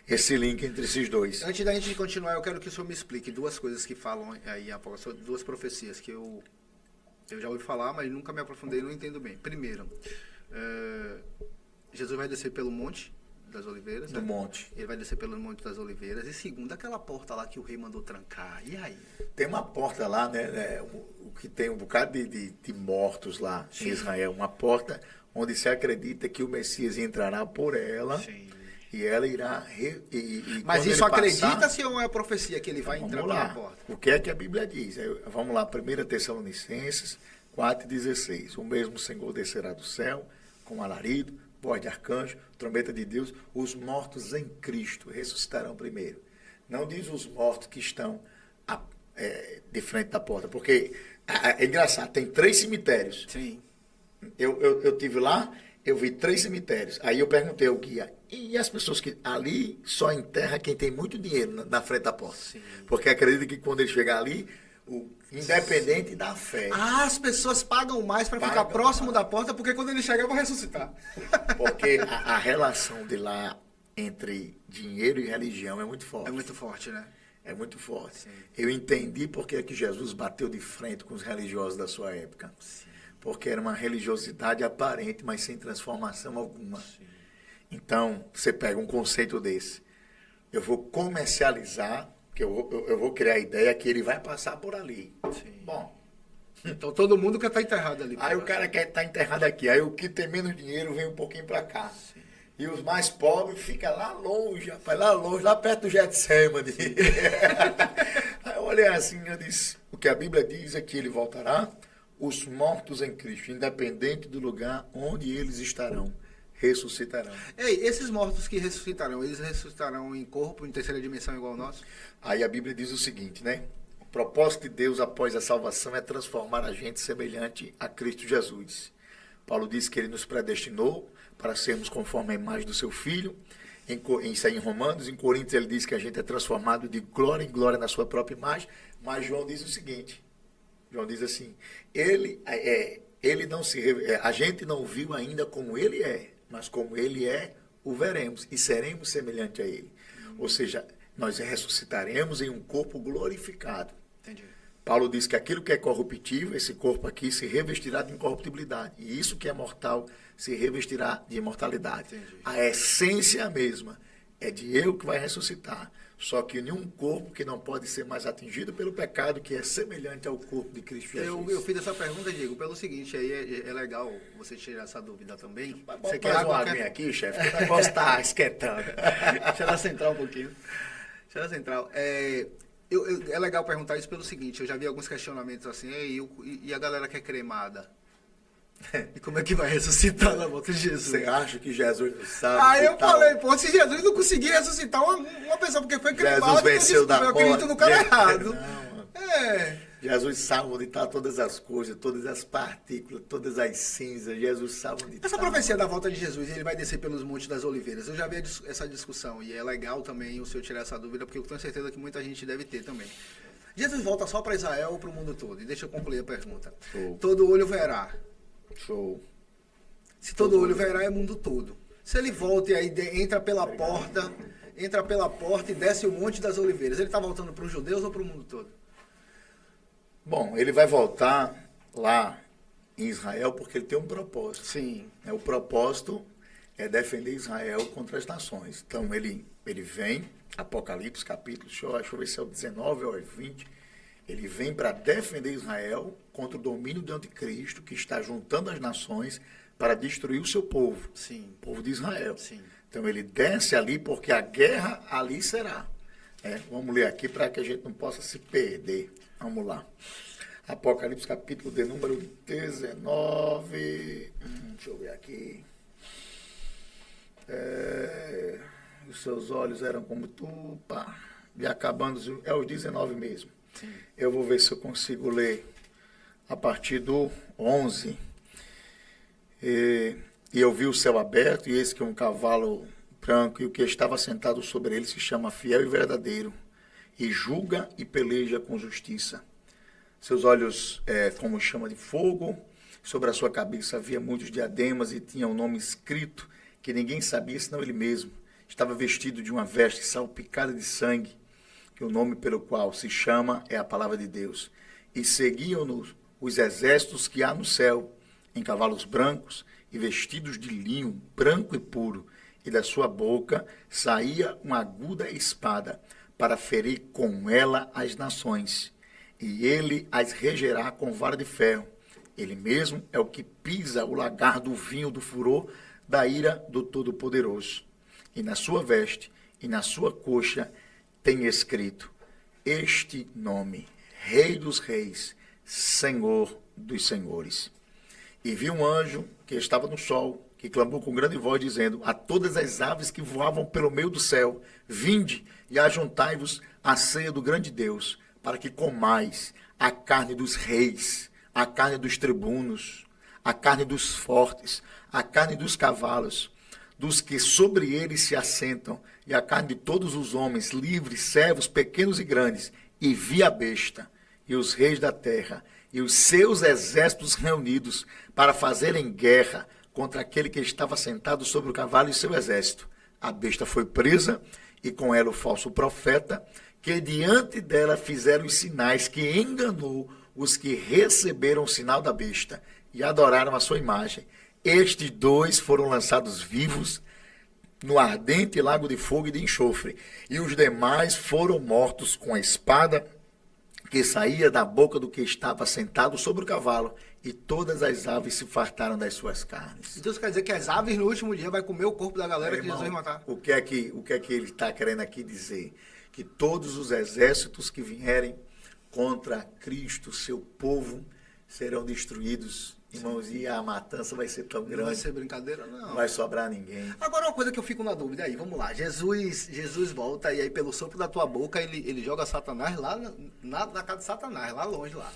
S2: esse link entre esses dois.
S1: Antes da gente continuar, eu quero que o senhor me explique duas coisas que falam aí, duas profecias que eu já ouvi falar, mas nunca me aprofundei e não entendo bem. Primeiro, Jesus vai descer pelo Monte das Oliveiras.
S2: Do
S1: né?
S2: monte.
S1: Ele vai descer pelo Monte das Oliveiras. E segundo, aquela porta lá que o rei mandou trancar. E aí?
S2: Tem uma porta lá, né? O que tem um bocado de mortos lá em
S1: Sim.
S2: Israel. Uma porta onde se acredita que o Messias entrará por ela.
S1: Sim.
S2: E ela irá.
S1: Mas
S2: quando
S1: isso
S2: ele
S1: acredita
S2: passar,
S1: se ou é a profecia que ele vai
S2: vamos
S1: entrar
S2: lá.
S1: pela porta?
S2: O que é que a Bíblia diz? Vamos lá, 1 Tessalonicenses 4,16. O mesmo Senhor descerá do céu com alarido, voz de arcanjo, trombeta de Deus. Os mortos em Cristo ressuscitarão primeiro. Não diz os mortos que estão de frente da porta, porque é engraçado, tem 3 cemitérios.
S1: Sim.
S2: Eu tive lá, eu vi 3 cemitérios. Aí eu perguntei ao guia, e as pessoas que ali só enterra quem tem muito dinheiro na frente da porta?
S1: Sim.
S2: Porque acredita que quando ele chegar ali, independente da fé.
S1: Ah, as pessoas pagam mais para ficar
S2: Pagam
S1: próximo
S2: mais.
S1: da porta, porque quando ele chegar, eu vou ressuscitar.
S2: Porque a relação de lá entre dinheiro e religião é muito forte.
S1: É muito forte, né?
S2: É muito forte.
S1: Sim.
S2: Eu entendi porque é que Jesus bateu de frente com os religiosos da sua época.
S1: Sim.
S2: Porque era uma religiosidade aparente, mas sem transformação alguma.
S1: Sim.
S2: Então, você pega um conceito desse. Eu vou comercializar, que eu vou criar a ideia que ele vai passar por ali.
S1: Sim.
S2: Bom,
S1: Então todo mundo quer estar enterrado ali.
S2: aí o cara quer estar enterrado aqui. Aí o que tem menos dinheiro vem um pouquinho para cá.
S1: Sim.
S2: E os mais pobres ficam lá longe, rapaz, lá longe, lá perto do Getsemane. Aí eu olhei assim, eu disse, o que a Bíblia diz é que ele voltará, os mortos em Cristo, independente do lugar onde eles estarão, ressuscitarão.
S1: Ei, esses mortos que ressuscitarão, eles ressuscitarão em corpo, em terceira dimensão igual ao nosso?
S2: Aí a Bíblia diz o seguinte, né? O propósito de Deus após a salvação é transformar a gente semelhante a Cristo Jesus. Paulo diz que ele nos predestinou para sermos conforme a imagem do seu Filho. Isso aí em Romanos. Em Coríntios ele diz que a gente é transformado de glória em glória na sua própria imagem. Mas João diz o seguinte, João diz assim, a gente não viu ainda como ele é, mas como ele é, o veremos e seremos semelhante a ele. Ou seja, nós ressuscitaremos em um corpo glorificado.
S1: Entendi.
S2: Paulo diz que aquilo que é corruptível, esse corpo aqui, se revestirá de incorruptibilidade. E isso que é mortal se revestirá de imortalidade.
S1: Entendi.
S2: A essência é a mesma. É de eu que vai ressuscitar. Só que em um corpo que não pode ser mais atingido pelo pecado, que é semelhante ao corpo de Cristo Jesus.
S1: Eu fiz essa pergunta, Diego, pelo seguinte, aí é legal você tirar essa dúvida também.
S2: Mas
S1: Você
S2: bota mais uma aguinha aqui, chefe, que o negócio está esquentando.
S1: Deixa ela centrar um pouquinho. Deixa ela central. É legal perguntar isso pelo seguinte, eu já vi alguns questionamentos assim, e a galera que é cremada? E como é que vai ressuscitar na volta de Jesus?
S2: Você acha que Jesus não sabe?
S1: Aí eu falei, pô, se Jesus não conseguir ressuscitar uma pessoa porque foi cremado,
S2: Jesus venceu da
S1: eu acredito no cara errado.
S2: Não, Jesus sabe onde estão todas as coisas, todas as partículas, todas as cinzas. Jesus sabe onde está.
S1: Essa profecia da volta de Jesus, ele vai descer pelos Montes das Oliveiras. Eu já vi essa discussão e é legal também o senhor tirar essa dúvida, porque eu tenho certeza que muita gente deve ter também. Jesus volta só para Israel ou para o mundo todo? E deixa eu concluir a pergunta.
S2: Show.
S1: Todo olho verá.
S2: Show.
S1: Se todo olho verá, é mundo todo. Se ele volta e aí entra pela porta e desce o Monte das Oliveiras, ele está voltando para os judeus ou para o mundo todo?
S2: Bom, ele vai voltar lá em Israel porque ele tem um propósito.
S1: Sim.
S2: O propósito é defender Israel contra as nações. Então ele vem, Apocalipse capítulo, deixa eu ver se é o 19 ou é o 20, ele vem para defender Israel contra o domínio do anticristo que está juntando as nações para destruir o seu povo,
S1: Sim.
S2: o povo de Israel.
S1: Sim.
S2: Então ele desce ali porque a guerra ali será. Vamos ler aqui para que a gente não possa se perder. Vamos lá. Apocalipse capítulo de número 19. Deixa eu ver aqui. os seus olhos eram como tu, pá, e acabando, é os 19 mesmo. Sim. Eu vou ver se eu consigo ler a partir do 11. E eu vi o céu aberto, e eis que um cavalo branco, e o que estava sentado sobre ele se chama Fiel e Verdadeiro, e julga e peleja com justiça. Seus olhos como chama de fogo, sobre a sua cabeça havia muitos diademas, e tinha um nome escrito que ninguém sabia senão ele mesmo. Estava vestido de uma veste salpicada de sangue, que o nome pelo qual se chama é a palavra de Deus. E seguiam-no os exércitos que há no céu, em cavalos brancos e vestidos de linho branco e puro, e da sua boca saía uma aguda espada, para ferir com ela as nações, e ele as regerá com vara de ferro. Ele mesmo é o que pisa o lagar do vinho do furor da ira do Todo-Poderoso. E na sua veste e na sua coxa tem escrito este nome: Rei dos Reis, Senhor dos Senhores. E vi um anjo que estava no sol, que clamou com grande voz, dizendo a todas as aves que voavam pelo meio do céu: vinde e ajuntai-vos à ceia do grande Deus, para que comais a carne dos reis, a carne dos tribunos, a carne dos fortes, a carne dos cavalos, dos que sobre eles se assentam, e a carne de todos os homens, livres, servos, pequenos e grandes. E vi a besta, e os reis da terra, e os seus exércitos reunidos, para fazerem guerra contra aquele que estava sentado sobre o cavalo e seu exército. A besta foi presa, e com ela o falso profeta, que diante dela fizeram os sinais que enganou os que receberam o sinal da besta e adoraram a sua imagem. Estes dois foram lançados vivos no ardente lago de fogo e de enxofre, e os demais foram mortos com a espada que saía da boca do que estava sentado sobre o cavalo, e todas as aves se fartaram das suas carnes.
S1: Então isso quer dizer que as aves no último dia vai comer o corpo da galera que Jesus vai matar?
S2: O que é que ele está querendo aqui dizer? Que todos os exércitos que vierem contra Cristo, seu povo, serão destruídos, irmãos, e a matança vai ser tão grande.
S1: Não vai ser brincadeira, não.
S2: Não vai sobrar ninguém.
S1: Agora, uma coisa que eu fico na dúvida aí, vamos lá. Jesus volta, e aí pelo sopro da tua boca ele joga Satanás lá na casa de Satanás, lá longe lá.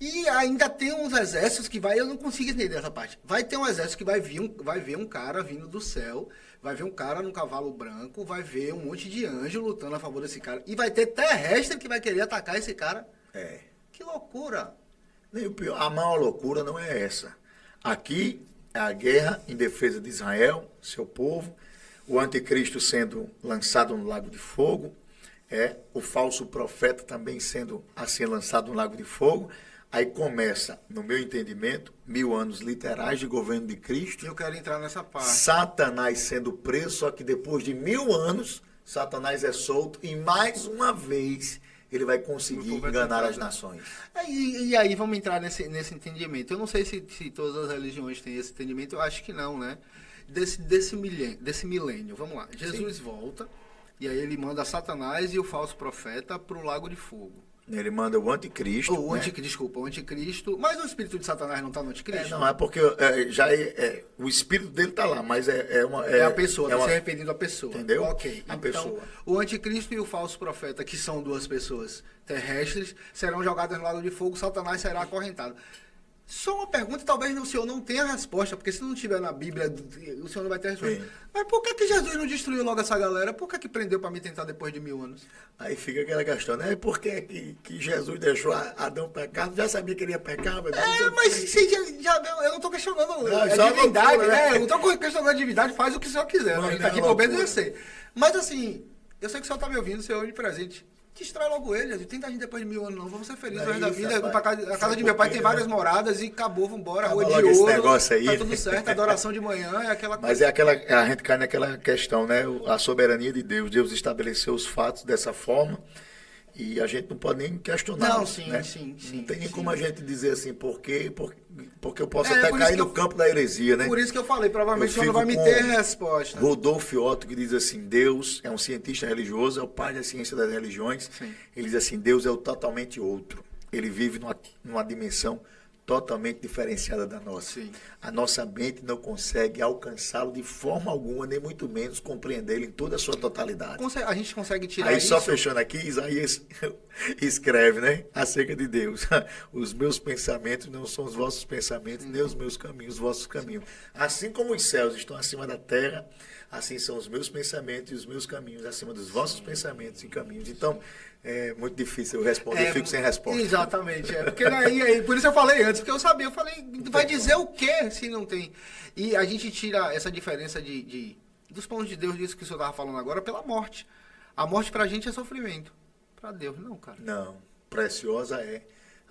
S1: E ainda tem uns exércitos que eu não consigo entender essa parte. Vai ter um exército que vai ver um cara vindo do céu, vai ver um cara num cavalo branco, vai ver um monte de anjo lutando a favor desse cara, e vai ter terrestre que vai querer atacar esse cara. Que loucura!
S2: Nem o pior, a maior loucura não é essa. Aqui é a guerra em defesa de Israel, seu povo, o anticristo sendo lançado no lago de fogo, o falso profeta também sendo assim lançado no lago de fogo. Aí começa, no meu entendimento, 1000 anos literais de governo de Cristo.
S1: Eu quero entrar nessa parte.
S2: Satanás sendo preso, só que depois de 1000 anos, Satanás é solto, e mais uma vez ele vai conseguir enganar as nações.
S1: E aí vamos entrar nesse entendimento. Eu não sei se todas as religiões têm esse entendimento, eu acho que não, né? Desse milênio. Vamos lá. Jesus volta, e aí ele manda Satanás e o falso profeta para o lago de fogo.
S2: Ele manda o anticristo.
S1: O anticristo. Mas o espírito de Satanás não está no anticristo?
S2: Não, é porque o espírito dele está lá, mas
S1: é a pessoa, está se referindo à pessoa.
S2: Entendeu?
S1: Ok.
S2: A
S1: então,
S2: pessoa.
S1: O anticristo e o falso profeta, que são duas pessoas terrestres, serão jogadas no lago de fogo, Satanás será acorrentado. Só uma pergunta, talvez o senhor não tenha a resposta, porque se não tiver na Bíblia, o senhor não vai ter a resposta. Sim. Mas por que Jesus não destruiu logo essa galera? Por que prendeu para me tentar depois de 1000 anos?
S2: Aí fica aquela questão, né? Por que Jesus deixou Adão pecar? Já sabia que ele ia pecar,
S1: mas você eu não estou questionando a divindade, né? Eu não estou questionando a divindade, faz o que o senhor quiser. A gente está aqui para obedecer. Mas assim, eu sei que o senhor está me ouvindo, o senhor é onipresente. Destrói logo ele, não tenta a gente depois de 1000 anos, não. Vamos ser felizes no resto da vida. A casa de meu pai tem várias moradas e acabou, vambora. Rua de ouro,
S2: negócio aí.
S1: Tá tudo certo, adoração de manhã é aquela coisa.
S2: Mas a gente cai naquela questão, né? A soberania de Deus. Deus estabeleceu os fatos dessa forma e a gente não pode nem questionar.
S1: Não, sim.
S2: Não tem nem como a gente dizer assim, porque eu posso até cair no campo da heresia, né?
S1: Por isso que eu falei, provavelmente o senhor não vai me ter resposta.
S2: Rodolfo Otto, que diz assim, Deus é um cientista religioso, é o pai da ciência das religiões. Sim. Ele diz assim, Deus é o totalmente outro. Ele vive numa dimensão totalmente diferenciada da nossa.
S1: Sim.
S2: A nossa mente não consegue alcançá-lo de forma alguma, nem muito menos compreendê-lo em toda a sua totalidade.
S1: A gente consegue tirar
S2: Aí
S1: isso.
S2: só fechando aqui, Isaías escreve, né, acerca de Deus. Os meus pensamentos não são os vossos pensamentos, nem os meus caminhos, os vossos caminhos. Assim como os céus estão acima da terra, assim são os meus pensamentos e os meus caminhos acima dos vossos pensamentos e caminhos. Então, é muito difícil eu responder, eu fico sem resposta.
S1: Exatamente, porque aí, por isso eu falei antes, porque eu sabia, eu falei, vai dizer o quê se não tem? E a gente tira essa diferença dos planos de Deus, disso que o senhor estava falando agora, pela morte. A morte pra gente é sofrimento. Pra Deus, não, cara.
S2: Não, preciosa é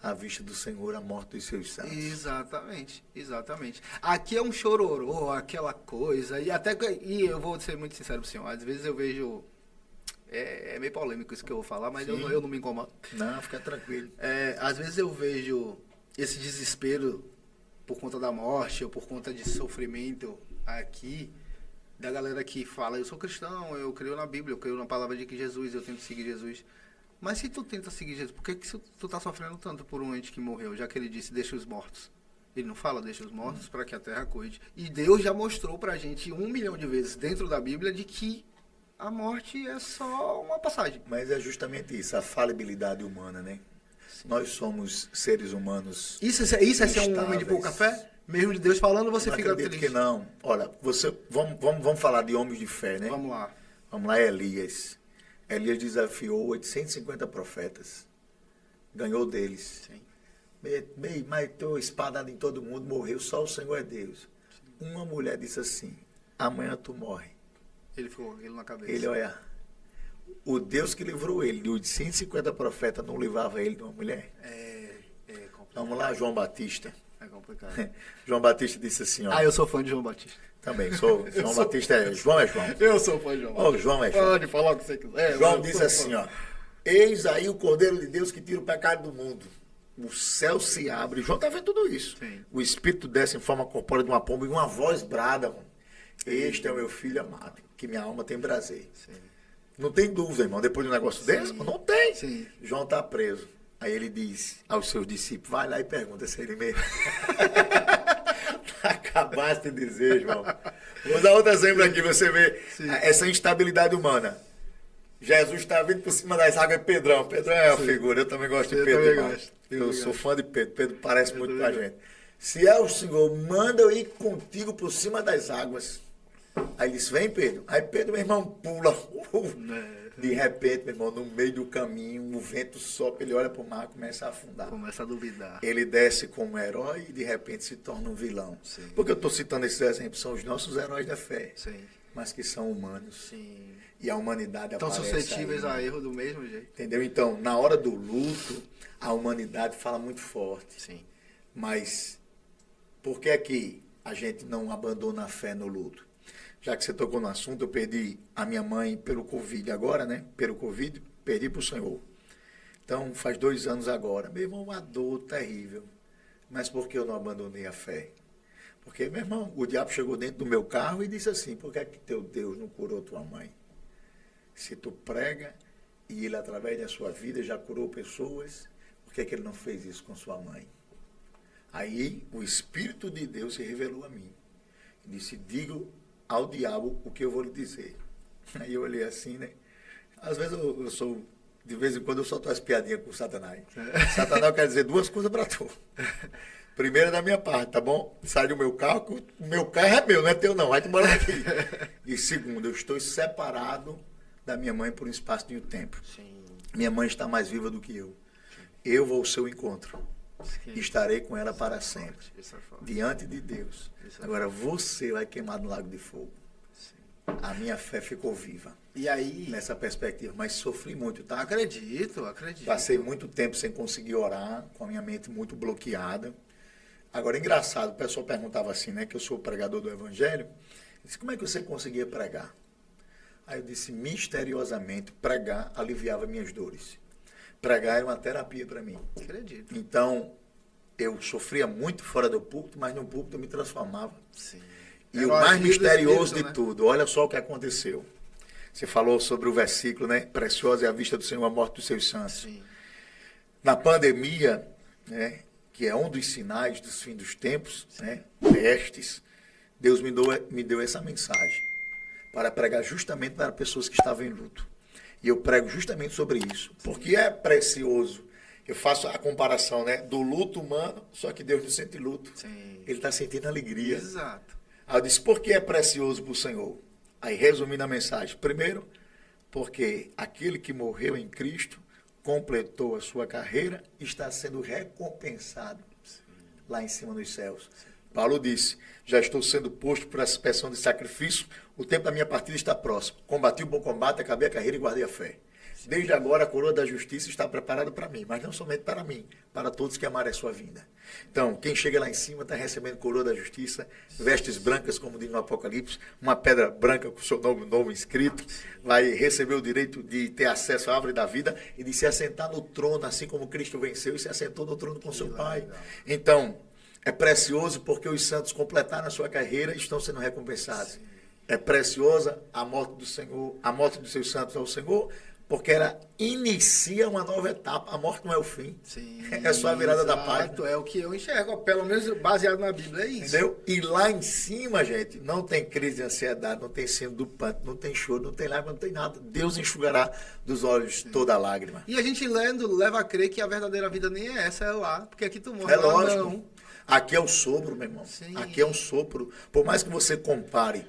S2: à vista do Senhor a morte dos seus santos.
S1: Exatamente, exatamente. Aqui é um chororô, aquela coisa, e eu vou ser muito sincero pro senhor, às vezes eu vejo, é meio polêmico isso que eu vou falar, mas eu não me incomodo.
S2: Não, fica tranquilo.
S1: Às vezes eu vejo esse desespero por conta da morte ou por conta de sofrimento aqui, da galera que fala, eu sou cristão, eu creio na Bíblia, eu creio na palavra de que Jesus, eu tento seguir Jesus. Mas se tu tenta seguir Jesus, por que tu tá sofrendo tanto por um ente que morreu, já que ele disse, deixa os mortos? Ele não fala, deixa os mortos para que a terra cuide. E Deus já mostrou pra gente 1 milhão de vezes dentro da Bíblia de que a morte é só uma passagem.
S2: Mas é justamente isso, a falibilidade humana, né? Sim. Nós somos seres humanos.
S1: Isso é ser um homem de pouca fé? Mesmo de Deus falando, você
S2: não
S1: fica
S2: triste?
S1: triste?
S2: Que não. Olha, vamos falar de homens de fé, né?
S1: Vamos lá.
S2: Vamos lá, Elias. Elias desafiou 850 profetas. Ganhou deles.
S1: Sim.
S2: Matou espadada em todo mundo, morreu, só o Senhor é Deus. Sim. Uma mulher disse assim, amanhã tu morre.
S1: Ele ficou com aquilo na cabeça.
S2: Ele, olha, o Deus que livrou ele de 850 profetas não livrava ele de uma mulher.
S1: É complicado.
S2: Vamos lá, João Batista.
S1: É complicado.
S2: João Batista disse assim, ó.
S1: Eu sou fã de João Batista.
S2: Também sou. João Batista é João.
S1: Eu sou fã de João Batista.
S2: João é João.
S1: Pode falar o que você quiser.
S2: João diz assim, ó. Eis aí o Cordeiro de Deus que tira o pecado do mundo. O céu se abre. João está vendo tudo isso.
S1: Sim.
S2: O Espírito desce em forma corpórea de uma pomba e uma voz brada. Mano. Este é o meu filho amado, que minha alma tem prazer. Sim. Não tem dúvida, irmão. Depois de um negócio desse, não tem.
S1: Sim.
S2: João está preso. Aí ele diz aos seus discípulos, vai lá e pergunta se ele mesmo. Acabaste de dizer, João. Vou dar outro exemplo aqui, você vê essa instabilidade humana. Jesus está vindo por cima das águas, é Pedrão. Pedrão é uma figura, eu também gosto de Pedro. Eu sou fã de Pedro. Pedro parece muito com a gente. Se é o Senhor, manda eu ir contigo por cima das águas. Aí ele disse, vem Pedro. Aí Pedro, meu irmão, pula. De repente, meu irmão, no meio do caminho, o vento sopra, ele olha para o mar e começa a afundar.
S1: Começa a duvidar.
S2: Ele desce como herói e de repente se torna um vilão.
S1: Sim.
S2: Porque eu estou citando esses exemplos, são os nossos heróis da fé.
S1: Sim.
S2: Mas que são humanos.
S1: Sim.
S2: E a humanidade
S1: estão
S2: aparece
S1: suscetíveis a erro do mesmo jeito.
S2: Entendeu? Então, na hora do luto, a humanidade fala muito forte.
S1: Sim.
S2: Mas por que é que a gente não abandona a fé no luto? Já que você tocou no assunto, eu perdi a minha mãe pelo Covid agora, né? Pelo Covid, perdi para o Senhor. Então, faz 2 anos agora. Meu irmão, uma dor terrível. Mas por que eu não abandonei a fé? Porque, meu irmão, o diabo chegou dentro do meu carro e disse assim, por que é que teu Deus não curou tua mãe? Se tu prega e ele, através da sua vida, já curou pessoas, por que é que ele não fez isso com sua mãe? Aí, o Espírito de Deus se revelou a mim. E disse, digo ao diabo o que eu vou lhe dizer. Aí eu olhei assim, né? Às vezes eu sou, de vez em quando eu solto as piadinhas com o Satanás. Satanás quer dizer 2 coisas para tu. Primeira da minha parte, tá bom? Sai do meu carro, o meu carro é meu, não é teu não, vai embora daqui. E segundo, eu estou separado da minha mãe por um espaço de um tempo. Sim. Minha mãe está mais viva do que eu. Sim. Eu vou ao seu encontro. Sim. Estarei com ela para sempre. Diante de Deus. Agora você vai queimar no lago de fogo. Sim. A minha fé ficou viva.
S1: E aí?
S2: Nessa perspectiva. Mas sofri muito, tá?
S1: Acredito.
S2: Passei muito tempo sem conseguir orar, com a minha mente muito bloqueada. Agora, engraçado, o pessoal perguntava assim, né? Que eu sou pregador do Evangelho. Eu disse, como é que você conseguia pregar? Aí eu disse, misteriosamente, pregar aliviava minhas dores. Pregar era uma terapia para mim.
S1: Acredito.
S2: Então, eu sofria muito fora do púlpito, mas no púlpito eu me transformava.
S1: Sim.
S2: E o mais misterioso de tudo, olha só o que aconteceu. Você falou sobre o versículo, né? Preciosa é a vista do Senhor, a morte dos seus santos.
S1: Sim.
S2: Na pandemia, né? que é um dos sinais dos fins dos tempos, né? Pestes, Deus me deu essa mensagem para pregar justamente para pessoas que estavam em luto. E eu prego justamente sobre isso, porque é precioso. Eu faço a comparação, né, do luto humano, só que Deus não sente luto.
S1: Sim.
S2: Ele está sentindo alegria.
S1: Exato.
S2: Aí eu disse, por que é precioso para o Senhor? Aí, resumindo a mensagem, primeiro, porque aquele que morreu em Cristo completou a sua carreira e está sendo recompensado lá em cima nos céus. Paulo disse, já estou sendo posto por expiação de sacrifício, o tempo da minha partida está próximo. Combati o bom combate, acabei a carreira e guardei a fé. Desde agora a coroa da justiça está preparada para mim, mas não somente para mim, para todos que amarem a sua vinda. Então, quem chega lá em cima está recebendo coroa da justiça, vestes brancas, como diz no Apocalipse, uma pedra branca com o seu nome novo escrito, vai receber o direito de ter acesso à árvore da vida e de se assentar no trono, assim como Cristo venceu e se assentou no trono com seu Pai. Então, é precioso porque os santos completaram a sua carreira e estão sendo recompensados. É preciosa a morte do Senhor, a morte dos seus santos ao Senhor, porque ela inicia uma nova etapa. A morte não é o fim.
S1: Sim,
S2: é só a virada da página.
S1: É o que eu enxergo, pelo menos baseado na Bíblia, é isso.
S2: Entendeu? E lá em cima, gente, não tem crise de ansiedade, não tem síndrome do pântano, não tem choro, não tem lágrima, não tem nada. Deus enxugará dos olhos toda a lágrima.
S1: E a gente lendo leva a crer que a verdadeira vida nem é essa, é lá. Porque aqui tu morre,
S2: É
S1: lá
S2: lógico.
S1: não.
S2: Aqui é o sopro, meu irmão.
S1: Sim.
S2: Aqui é um sopro. Por mais que você compare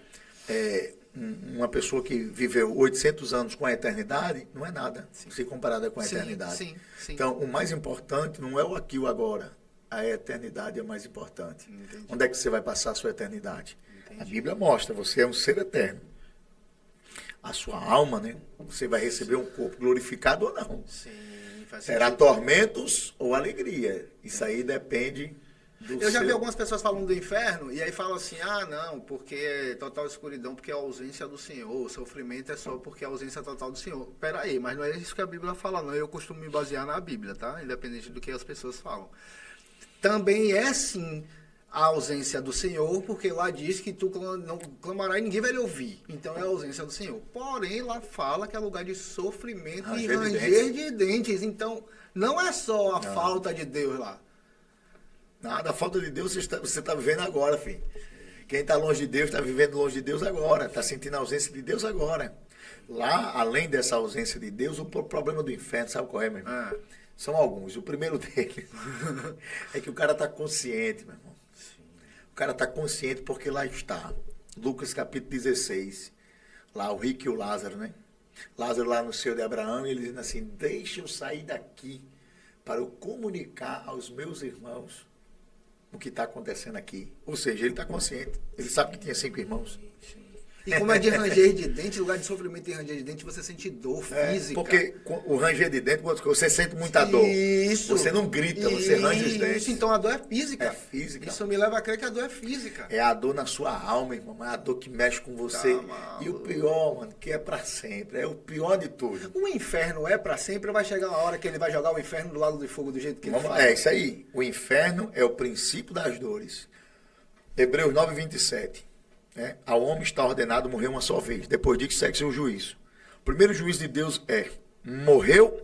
S2: uma pessoa que viveu 800 anos com a eternidade, não é nada se comparada com a eternidade.
S1: Sim.
S2: Então, o mais importante não é o aqui e o agora. A eternidade é mais importante.
S1: Entendi.
S2: Onde é que você vai passar a sua eternidade?
S1: Entendi.
S2: A Bíblia mostra, você é um ser eterno. A sua alma, né? Você vai receber um corpo glorificado ou não.
S1: Sim, faz
S2: Será
S1: sentido.
S2: tormentos ou alegria. Isso aí depende do
S1: Eu já vi
S2: seu...
S1: algumas pessoas falando do inferno e aí falam assim, ah, não, porque é total escuridão, porque é a ausência do Senhor, o sofrimento é só porque é a ausência total do Senhor. Pera aí, mas não é isso que a Bíblia fala, não. Eu costumo me basear na Bíblia, tá? Independente do que as pessoas falam. Também é, sim, a ausência do Senhor, porque lá diz que tu não clamará e ninguém vai lhe ouvir. Então é a ausência do Senhor. Porém, lá fala que é lugar de sofrimento e ranger de dentes. Então, não é só a falta de Deus lá.
S2: Nada, a falta de Deus você está vivendo agora, filho. Quem está longe de Deus está vivendo longe de Deus agora, está sentindo a ausência de Deus agora. Lá, além dessa ausência de Deus, o problema do inferno, sabe qual é, meu irmão? São alguns. O primeiro deles é que o cara está consciente, meu irmão. O cara está consciente porque lá está. Lucas capítulo 16. Lá o rico e o Lázaro, né? Lázaro lá no seio de Abraão, e ele dizendo assim, deixa eu sair daqui para eu comunicar aos meus irmãos o que está acontecendo aqui. Ou seja, ele está consciente. Ele sabe que tinha 5 irmãos.
S1: E como é de ranger de dente, lugar de sofrimento e ranger de dente, você sente dor física.
S2: Porque o ranger de dente, você sente muita dor.
S1: Isso.
S2: Você não grita, você range os dentes.
S1: Isso, então a dor é física.
S2: É física.
S1: Isso me leva a crer que a dor é física.
S2: É a dor na sua alma, irmão. É a dor que mexe com você.
S1: Tá,
S2: e o pior, mano, que é pra sempre. É o pior de tudo.
S1: O inferno é pra sempre, ou vai chegar uma hora que ele vai jogar o inferno do lado do fogo do jeito que ele faz?
S2: É isso aí. O inferno é o princípio das dores. Hebreus 9, 27. Ao homem está ordenado morrer uma só vez. Depois disso segue seu juízo. O primeiro juízo de Deus morreu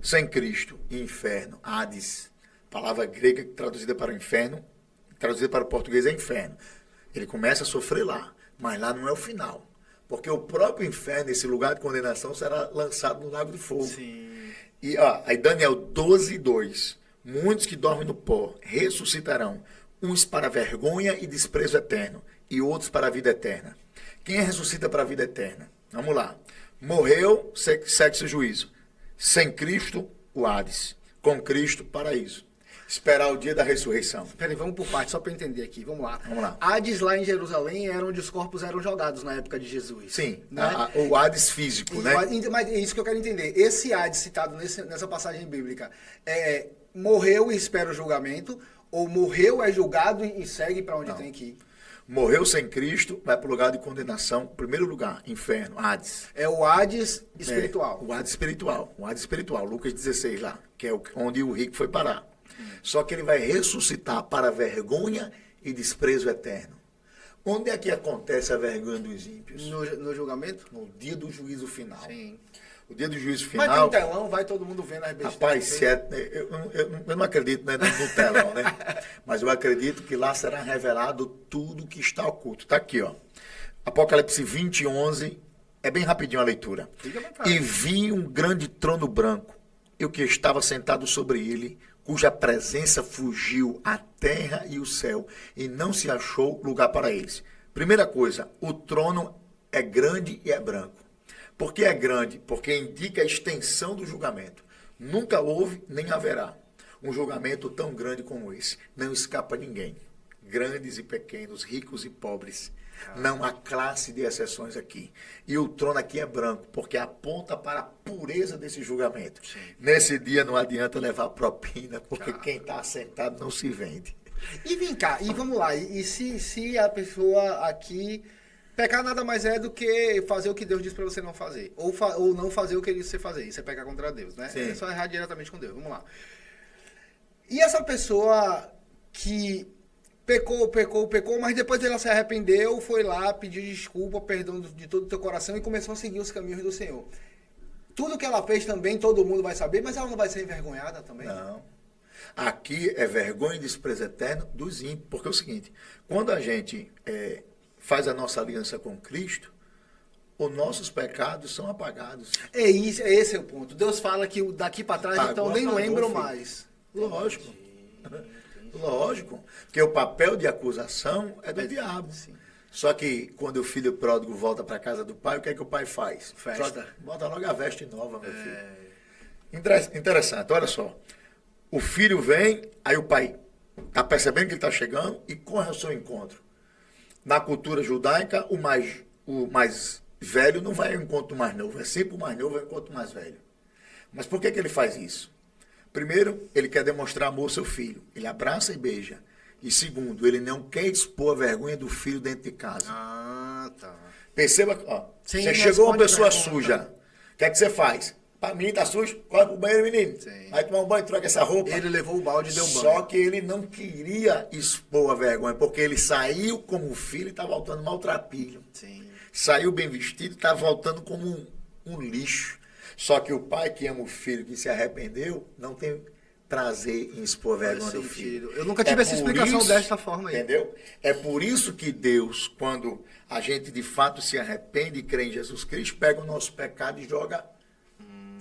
S2: sem Cristo. Inferno, Hades. Palavra grega traduzida para o inferno, traduzida para o português é inferno. Ele começa a sofrer lá, mas lá não é o final. Porque o próprio inferno, esse lugar de condenação, será lançado no lago de fogo.
S1: Sim.
S2: E aí Daniel 12, 2. Muitos que dormem no pó ressuscitarão, uns para vergonha e desprezo eterno, e outros para a vida eterna. Quem ressuscita para a vida eterna? Vamos lá. Morreu, segue seu juízo. Sem Cristo, o Hades. Com Cristo, paraíso. Esperar o dia da ressurreição.
S1: Peraí, vamos por partes, só para eu entender aqui. Vamos lá.
S2: Vamos lá.
S1: Hades lá em Jerusalém era onde os corpos eram jogados na época de Jesus.
S2: Sim,
S1: né?
S2: o Hades físico, né?
S1: Mas é isso que eu quero entender. Esse Hades citado nessa passagem bíblica, morreu e espera o julgamento, ou morreu, é julgado e segue para onde tem que ir?
S2: Morreu sem Cristo, vai para o lugar de condenação. Primeiro lugar, inferno, Hades.
S1: É o Hades espiritual.
S2: O Hades espiritual. O Hades espiritual, Lucas 16 lá, que é onde o rico foi parar. Só que ele vai ressuscitar para vergonha e desprezo eterno. Onde é que acontece a vergonha dos ímpios?
S1: No julgamento?
S2: No dia do juízo final.
S1: Sim.
S2: O dia do juízo
S1: Vai ter
S2: final...
S1: um telão, vai todo mundo vendo as besteiras.
S2: Rapaz, eu não acredito, né, no telão, né? Mas eu acredito que lá será revelado tudo que está oculto. Está aqui, ó. Apocalipse 20, 11. É bem rapidinho a leitura. E vi um grande trono branco, e o que estava sentado sobre ele, cuja presença fugiu a terra e o céu, e não se achou lugar para eles. Primeira coisa, o trono é grande e é branco. Por que é grande? Porque indica a extensão do julgamento. Nunca houve, nem haverá um julgamento tão grande como esse. Não escapa ninguém. Grandes e pequenos, ricos e pobres. Não há classe de exceções aqui. E o trono aqui é branco, porque aponta para a pureza desse julgamento. Sim. Nesse dia não adianta levar propina, porque quem está sentado não se vende.
S1: E vem cá, e vamos lá. E se a pessoa aqui... Pecar nada mais é do que fazer o que Deus diz para você não fazer. Ou não fazer o que ele disse você fazer. Isso é pecar contra Deus, né?
S2: Sim.
S1: É só errar diretamente com Deus. Vamos lá. E essa pessoa que pecou, mas depois ela se arrependeu, foi lá, pediu desculpa, perdão de todo o teu coração e começou a seguir os caminhos do Senhor. Tudo que ela fez também, todo mundo vai saber, mas ela não vai ser envergonhada também?
S2: Não. Aqui é vergonha e desprezo eterno dos ímpios. Porque é o seguinte, quando a gente faz a nossa aliança com Cristo, os nossos pecados são apagados.
S1: Esse é o ponto. Deus fala que daqui para trás,
S2: Agora,
S1: então nem lembro mais.
S2: Lógico. Lógico. Porque o papel de acusação é do diabo.
S1: Sim.
S2: Só que quando o filho pródigo volta para a casa do pai, o que é que o pai faz?
S1: Festa.
S2: Bota logo a veste nova, meu filho. Interessante, olha só. O filho vem, aí o pai está percebendo que ele está chegando e corre ao seu encontro. Na cultura judaica, o mais velho não vai ao encontro do mais novo. É sempre o mais novo ao encontro do mais velho. Mas por que ele faz isso? Primeiro, ele quer demonstrar amor ao seu filho. Ele abraça e beija. E segundo, ele não quer expor a vergonha do filho dentro de casa.
S1: Ah, tá.
S2: Perceba, ó,
S1: Sim,
S2: você chegou uma pessoa
S1: pergunta.
S2: suja. O que é que você faz? Para menino tá sujo, corre pro banheiro, menino.
S1: Sim.
S2: Vai tomar um banho, troca essa roupa.
S1: Ele levou o balde e deu banho.
S2: Só que ele não queria expor a vergonha, porque ele saiu como filho e está voltando maltrapilho.
S1: Sim.
S2: Saiu bem vestido e está voltando como um lixo. Só que o pai que ama o filho, que se arrependeu, não tem prazer em expor a vergonha do filho.
S1: Eu nunca tive essa explicação desta forma aí.
S2: Entendeu? É por isso que Deus, quando a gente de fato se arrepende e crê em Jesus Cristo, pega o nosso pecado e joga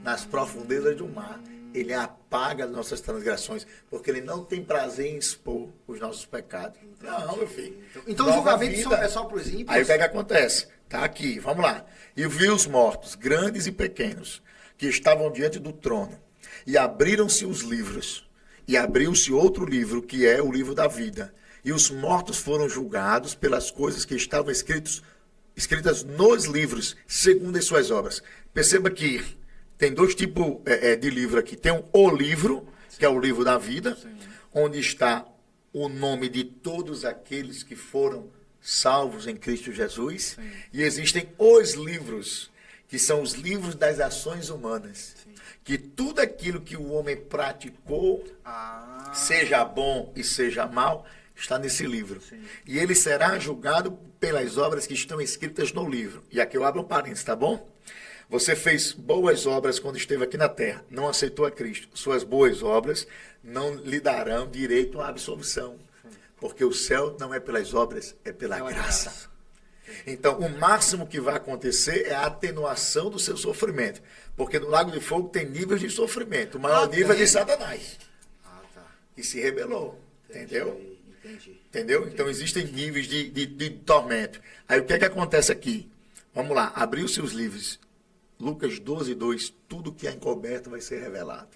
S2: nas profundezas do mar. Ele apaga as nossas transgressões, porque ele não tem prazer em expor os nossos pecados. Não, meu filho.
S1: Então o julgamento é só para os ímpios?
S2: Aí o que é que acontece? Está aqui, vamos lá. E vi os mortos, grandes e pequenos, que estavam diante do trono. E abriram-se os livros. E abriu-se outro livro, que é o livro da vida. E os mortos foram julgados pelas coisas que estavam escritas nos livros, segundo as suas obras. Perceba que tem dois tipos de livro aqui. Tem o livro, que é o livro da vida, onde está o nome de todos aqueles que foram salvos em Cristo Jesus. Sim. E existem os livros, que são os livros das ações humanas. Sim. Que tudo aquilo que o homem praticou, seja bom e seja mal, está nesse livro. Sim. E ele será julgado pelas obras que estão escritas no livro. E aqui eu abro um parênteses, tá bom? Você fez boas obras quando esteve aqui na terra, não aceitou a Cristo. Suas boas obras não lhe darão direito à absolvição. Porque o céu não é pelas obras, é pela graça. Então, o máximo que vai acontecer é a atenuação do seu sofrimento. Porque no Lago de Fogo tem níveis de sofrimento. O maior nível é de Satanás. Que se rebelou. Entendeu? Entendeu? Então, existem níveis de tormento. Aí, o que é que acontece aqui? Vamos lá. Abriu-se os livros. Lucas 12, 2. Tudo que é encoberto vai ser revelado.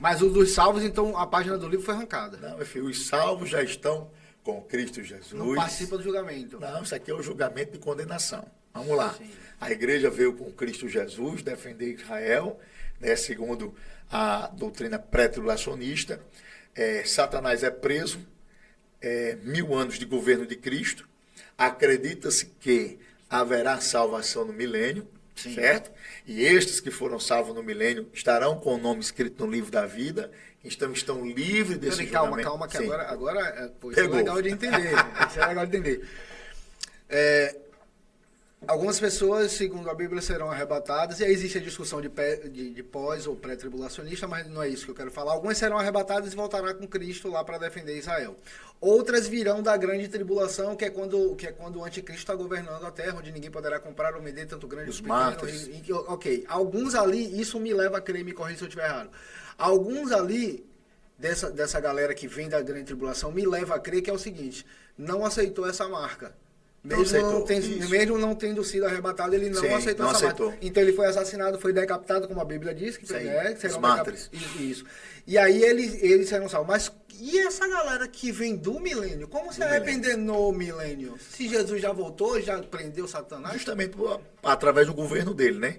S1: Mas os dos salvos, então, a página do livro foi arrancada.
S2: Não, meu filho, os salvos já estão com Cristo Jesus.
S1: Não participa do julgamento.
S2: Não, isso aqui é o julgamento de condenação. Vamos lá. Sim. A igreja veio com Cristo Jesus defender Israel, né, segundo a doutrina pré-tribulacionista. Satanás é preso, 1000 anos de governo de Cristo. Acredita-se que haverá salvação no milênio. Sim. Certo? E estes que foram salvos no milênio estarão com o nome escrito no livro da vida, então estão livres desse julgamento.
S1: Calma, que agora isso é legal de entender. Isso é legal de entender. Algumas pessoas, segundo a Bíblia, serão arrebatadas, e aí existe a discussão de pós ou pré-tribulacionista, mas não é isso que eu quero falar. Algumas serão arrebatadas e voltarão com Cristo lá para defender Israel. Outras virão da grande tribulação, que é quando o anticristo está governando a terra, onde ninguém poderá comprar ou vender, tanto grande
S2: Os
S1: como pequeno.
S2: mártires.
S1: Ok, alguns ali, isso me leva a crer, me corrija se eu estiver errado. Alguns ali, dessa galera que vem da grande tribulação, me leva a crer que é o seguinte: não aceitou essa marca. Mesmo não tendo sido arrebatado, ele não aceitou essa marca. Então ele foi assassinado, foi decapitado, como a Bíblia diz, que
S2: serão mártires.
S1: Isso. E aí eles serão salvos. Mas e essa galera que vem do milênio? Como se arrepender no milênio? Se Jesus já voltou, já prendeu Satanás?
S2: Justamente através do governo dele, né?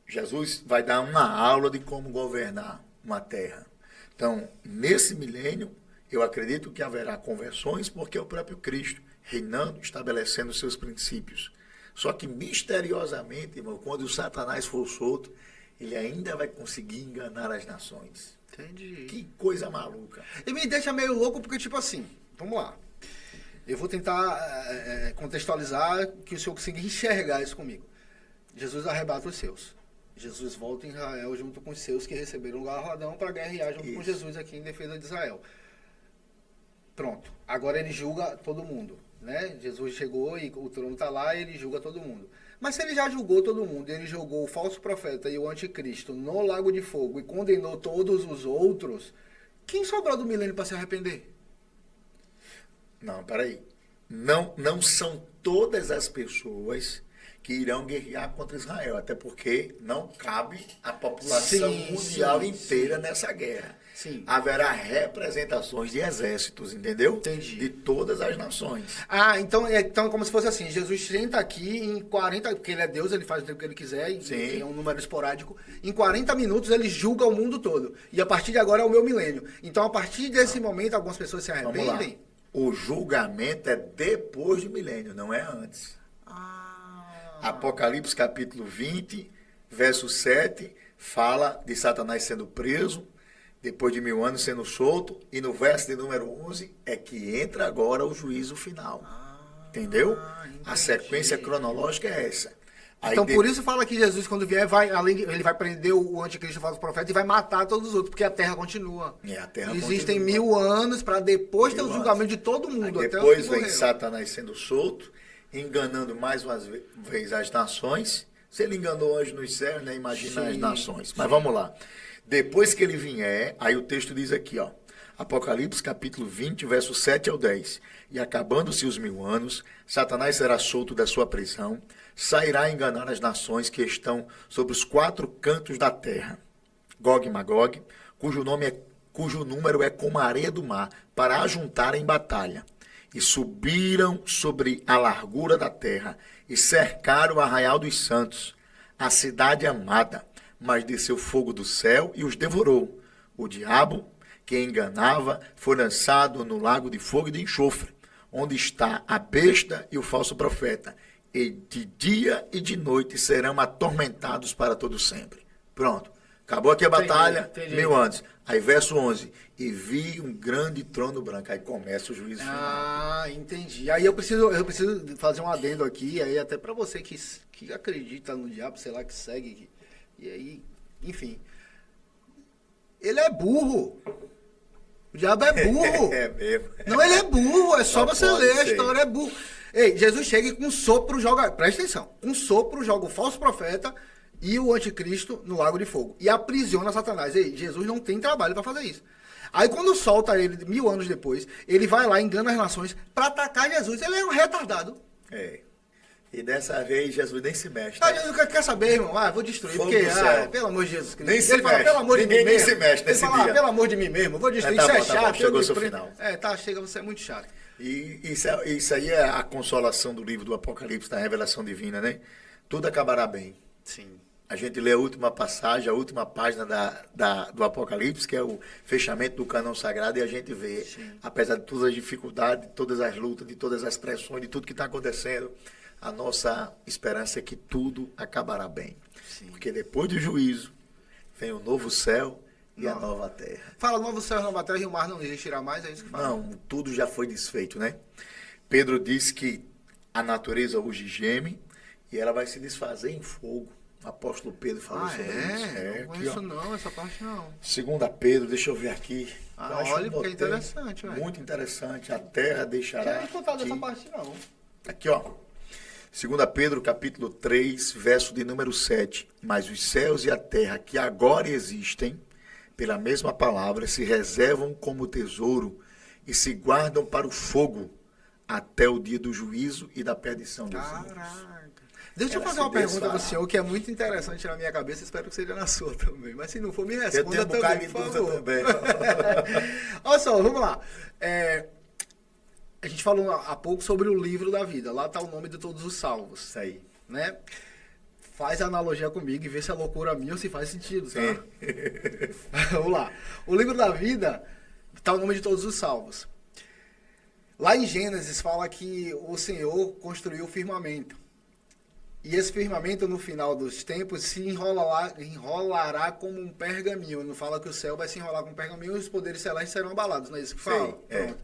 S2: Jesus vai dar uma aula de como governar uma terra. Então, nesse milênio, eu acredito que haverá conversões, porque é o próprio Cristo reinando, estabelecendo seus princípios. Só que misteriosamente, irmão, quando o Satanás for solto, ele ainda vai conseguir enganar as nações.
S1: Entendi.
S2: Que coisa maluca.
S1: E me deixa meio louco porque, tipo assim, vamos lá. Eu vou tentar contextualizar que o senhor consiga enxergar isso comigo. Jesus arrebata os seus. Jesus volta em Israel junto com os seus que receberam o galardão para guerrear junto com Jesus aqui em defesa de Israel. Pronto. Agora ele julga todo mundo. Né? Jesus chegou e o trono está lá e ele julga todo mundo. Mas se ele já julgou todo mundo, ele julgou o falso profeta e o anticristo no lago de fogo e condenou todos os outros, quem sobrou do milênio para se arrepender?
S2: Não, peraí. Não são todas as pessoas que irão guerrear contra Israel, até porque não cabe a população mundial inteira nessa guerra.
S1: Sim.
S2: Haverá representações de exércitos, entendeu?
S1: Entendi.
S2: De todas as nações.
S1: Então é como se fosse assim, Jesus senta aqui em 40, porque ele é Deus, ele faz o tempo que ele quiser, e é um número esporádico, em 40 minutos ele julga o mundo todo. E a partir de agora é o meu milênio. Então a partir desse momento algumas pessoas se arrependem?
S2: Vamos lá. O julgamento é depois do milênio, não é antes. Apocalipse capítulo 20, verso 7, fala de Satanás sendo preso, depois de 1000 anos sendo solto, e no verso de número 11 é que entra agora o juízo final. Entendeu? A sequência cronológica é essa. Aí
S1: então por isso fala que Jesus, quando vier, ele vai prender o anticristo, o falso profeta, e vai matar todos os outros, porque a terra continua.
S2: A terra
S1: Existem
S2: continua.
S1: 1000 anos para depois ter o julgamento de todo mundo.
S2: Aí depois vem Satanás sendo solto, enganando mais uma vez as nações. Se ele enganou anjos nos céus, né? Imagina as nações. Mas vamos lá. Depois que ele vier, aí o texto diz aqui, ó. Apocalipse capítulo 20, verso 7 ao 10. E acabando-se os 1000 anos, Satanás será solto da sua prisão, sairá a enganar as nações que estão sobre os 4 cantos da terra. Gog e Magog, cujo número é como a areia do mar, para ajuntar em batalha. E subiram sobre a largura da terra, e cercaram o arraial dos santos, a cidade amada, mas desceu fogo do céu e os devorou. O diabo, que enganava, foi lançado no lago de fogo e de enxofre, onde está a besta e o falso profeta, e de dia e de noite serão atormentados para todo sempre. Pronto. Acabou aqui a batalha,
S1: entendi.
S2: 1000 anos. Aí verso 11, e vi um grande trono branco. Aí começa o juízo final.
S1: Entendi. Aí eu preciso fazer um adendo aqui, aí até para você que acredita no diabo, sei lá, que segue, e aí, enfim. Ele é burro. O diabo é burro.
S2: É mesmo.
S1: Não, ele é burro, é só
S2: Não
S1: você
S2: pode
S1: ler a
S2: ser.
S1: história, é burro. Ei, Jesus chega e com um sopro joga, presta atenção, com um sopro joga o falso profeta e o anticristo no lago de fogo. E aprisiona Satanás. Ei, Jesus não tem trabalho para fazer isso. Aí quando solta ele 1000 anos depois, ele vai lá, engana as nações para atacar Jesus. Ele é um retardado.
S2: É. E dessa vez Jesus nem se mexe.
S1: Ah,
S2: Né?
S1: Jesus quer saber, irmão? Vou destruir.
S2: Fogo
S1: Porque,
S2: do céu.
S1: pelo amor de Jesus Cristo.
S2: Nem se
S1: ele fala,
S2: mexe.
S1: pelo amor de
S2: Ninguém
S1: mim
S2: nem
S1: mesmo.
S2: se mexe nesse
S1: ele fala,
S2: dia.
S1: pelo amor de mim mesmo, vou destruir.
S2: Tá
S1: Isso
S2: bom,
S1: é
S2: tá
S1: chato.
S2: bom, chegou
S1: eu
S2: seu
S1: me
S2: final.
S1: Chega, você é muito chato.
S2: E isso aí é a consolação do livro do Apocalipse, da revelação divina, né? Tudo acabará bem.
S1: Sim.
S2: A gente lê a última passagem, a última página do Apocalipse, que é o fechamento do cânon sagrado, e a gente vê, apesar de todas as dificuldades, de todas as lutas, de todas as pressões, de tudo que está acontecendo, a nossa esperança é que tudo acabará bem.
S1: Sim.
S2: Porque depois do juízo, vem o novo céu e a nova terra.
S1: Fala, novo céu e nova terra, e o mar não existirá mais, é isso que fala?
S2: Não, tudo já foi desfeito, né? Pedro diz que a natureza hoje geme e ela vai se desfazer em fogo. O apóstolo Pedro falou sobre isso.
S1: Não
S2: aqui,
S1: conheço
S2: ó.
S1: não, essa parte não.
S2: 2 Pedro, deixa eu ver aqui. Eu acho
S1: Olha,
S2: que
S1: porque é
S2: botei.
S1: interessante, velho.
S2: Muito interessante. A terra deixará.
S1: Tinha contado
S2: aqui.
S1: dessa parte não.
S2: Aqui, ó. 2 Pedro, capítulo 3, verso de número 7. Mas os céus e a terra que agora existem, pela mesma palavra, se reservam como tesouro e se guardam para o fogo até o dia do juízo e da perdição dos ímpios.
S1: Caraca. Deixa eu
S2: Ela
S1: fazer
S2: se
S1: uma pergunta
S2: desfará.
S1: para o senhor que é muito interessante na minha cabeça, espero que seja na sua também. Mas se não for, me
S2: Eu
S1: responda
S2: tenho um bocado
S1: também,
S2: de
S1: por
S2: dúvida
S1: favor.
S2: também.
S1: Olha só, vamos lá. A gente falou há pouco sobre o livro da vida. Lá está o nome de todos os salvos,
S2: Isso aí.
S1: né? Faz a analogia comigo e vê se é loucura minha ou se faz sentido, tá?
S2: Sim.
S1: Vamos lá. O livro da vida está o nome de todos os salvos. Lá em Gênesis fala que o Senhor construiu o firmamento. E esse firmamento, no final dos tempos, se enrolará como um pergaminho. Não fala que o céu vai se enrolar como um pergaminho e os poderes celestes serão abalados, não é isso que fala?
S2: Sim, é.
S1: Pronto.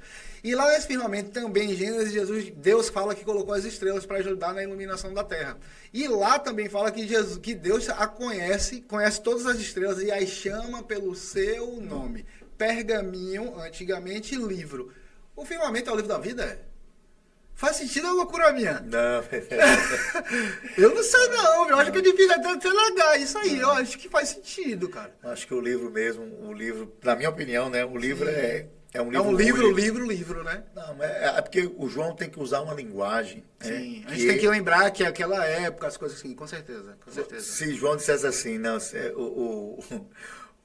S1: E lá nesse firmamento também, em Gênesis, Deus fala que colocou as estrelas para ajudar na iluminação da terra. E lá também fala que Deus a conhece todas as estrelas e as chama pelo seu nome. Pergaminho, antigamente, livro. O firmamento é o livro da vida? Faz sentido ou é loucura minha?
S2: Não.
S1: Eu não sei não, eu acho que é difícil até ser legal, isso aí, eu acho que faz sentido, cara.
S2: Acho que o livro mesmo, na minha opinião, né? O livro é um livro.
S1: É um livro, né?
S2: Não, é porque o João tem que usar uma linguagem.
S1: Sim,
S2: né,
S1: a gente tem que lembrar que aquela época, as coisas assim, com certeza, com certeza.
S2: Se João dissesse assim, não,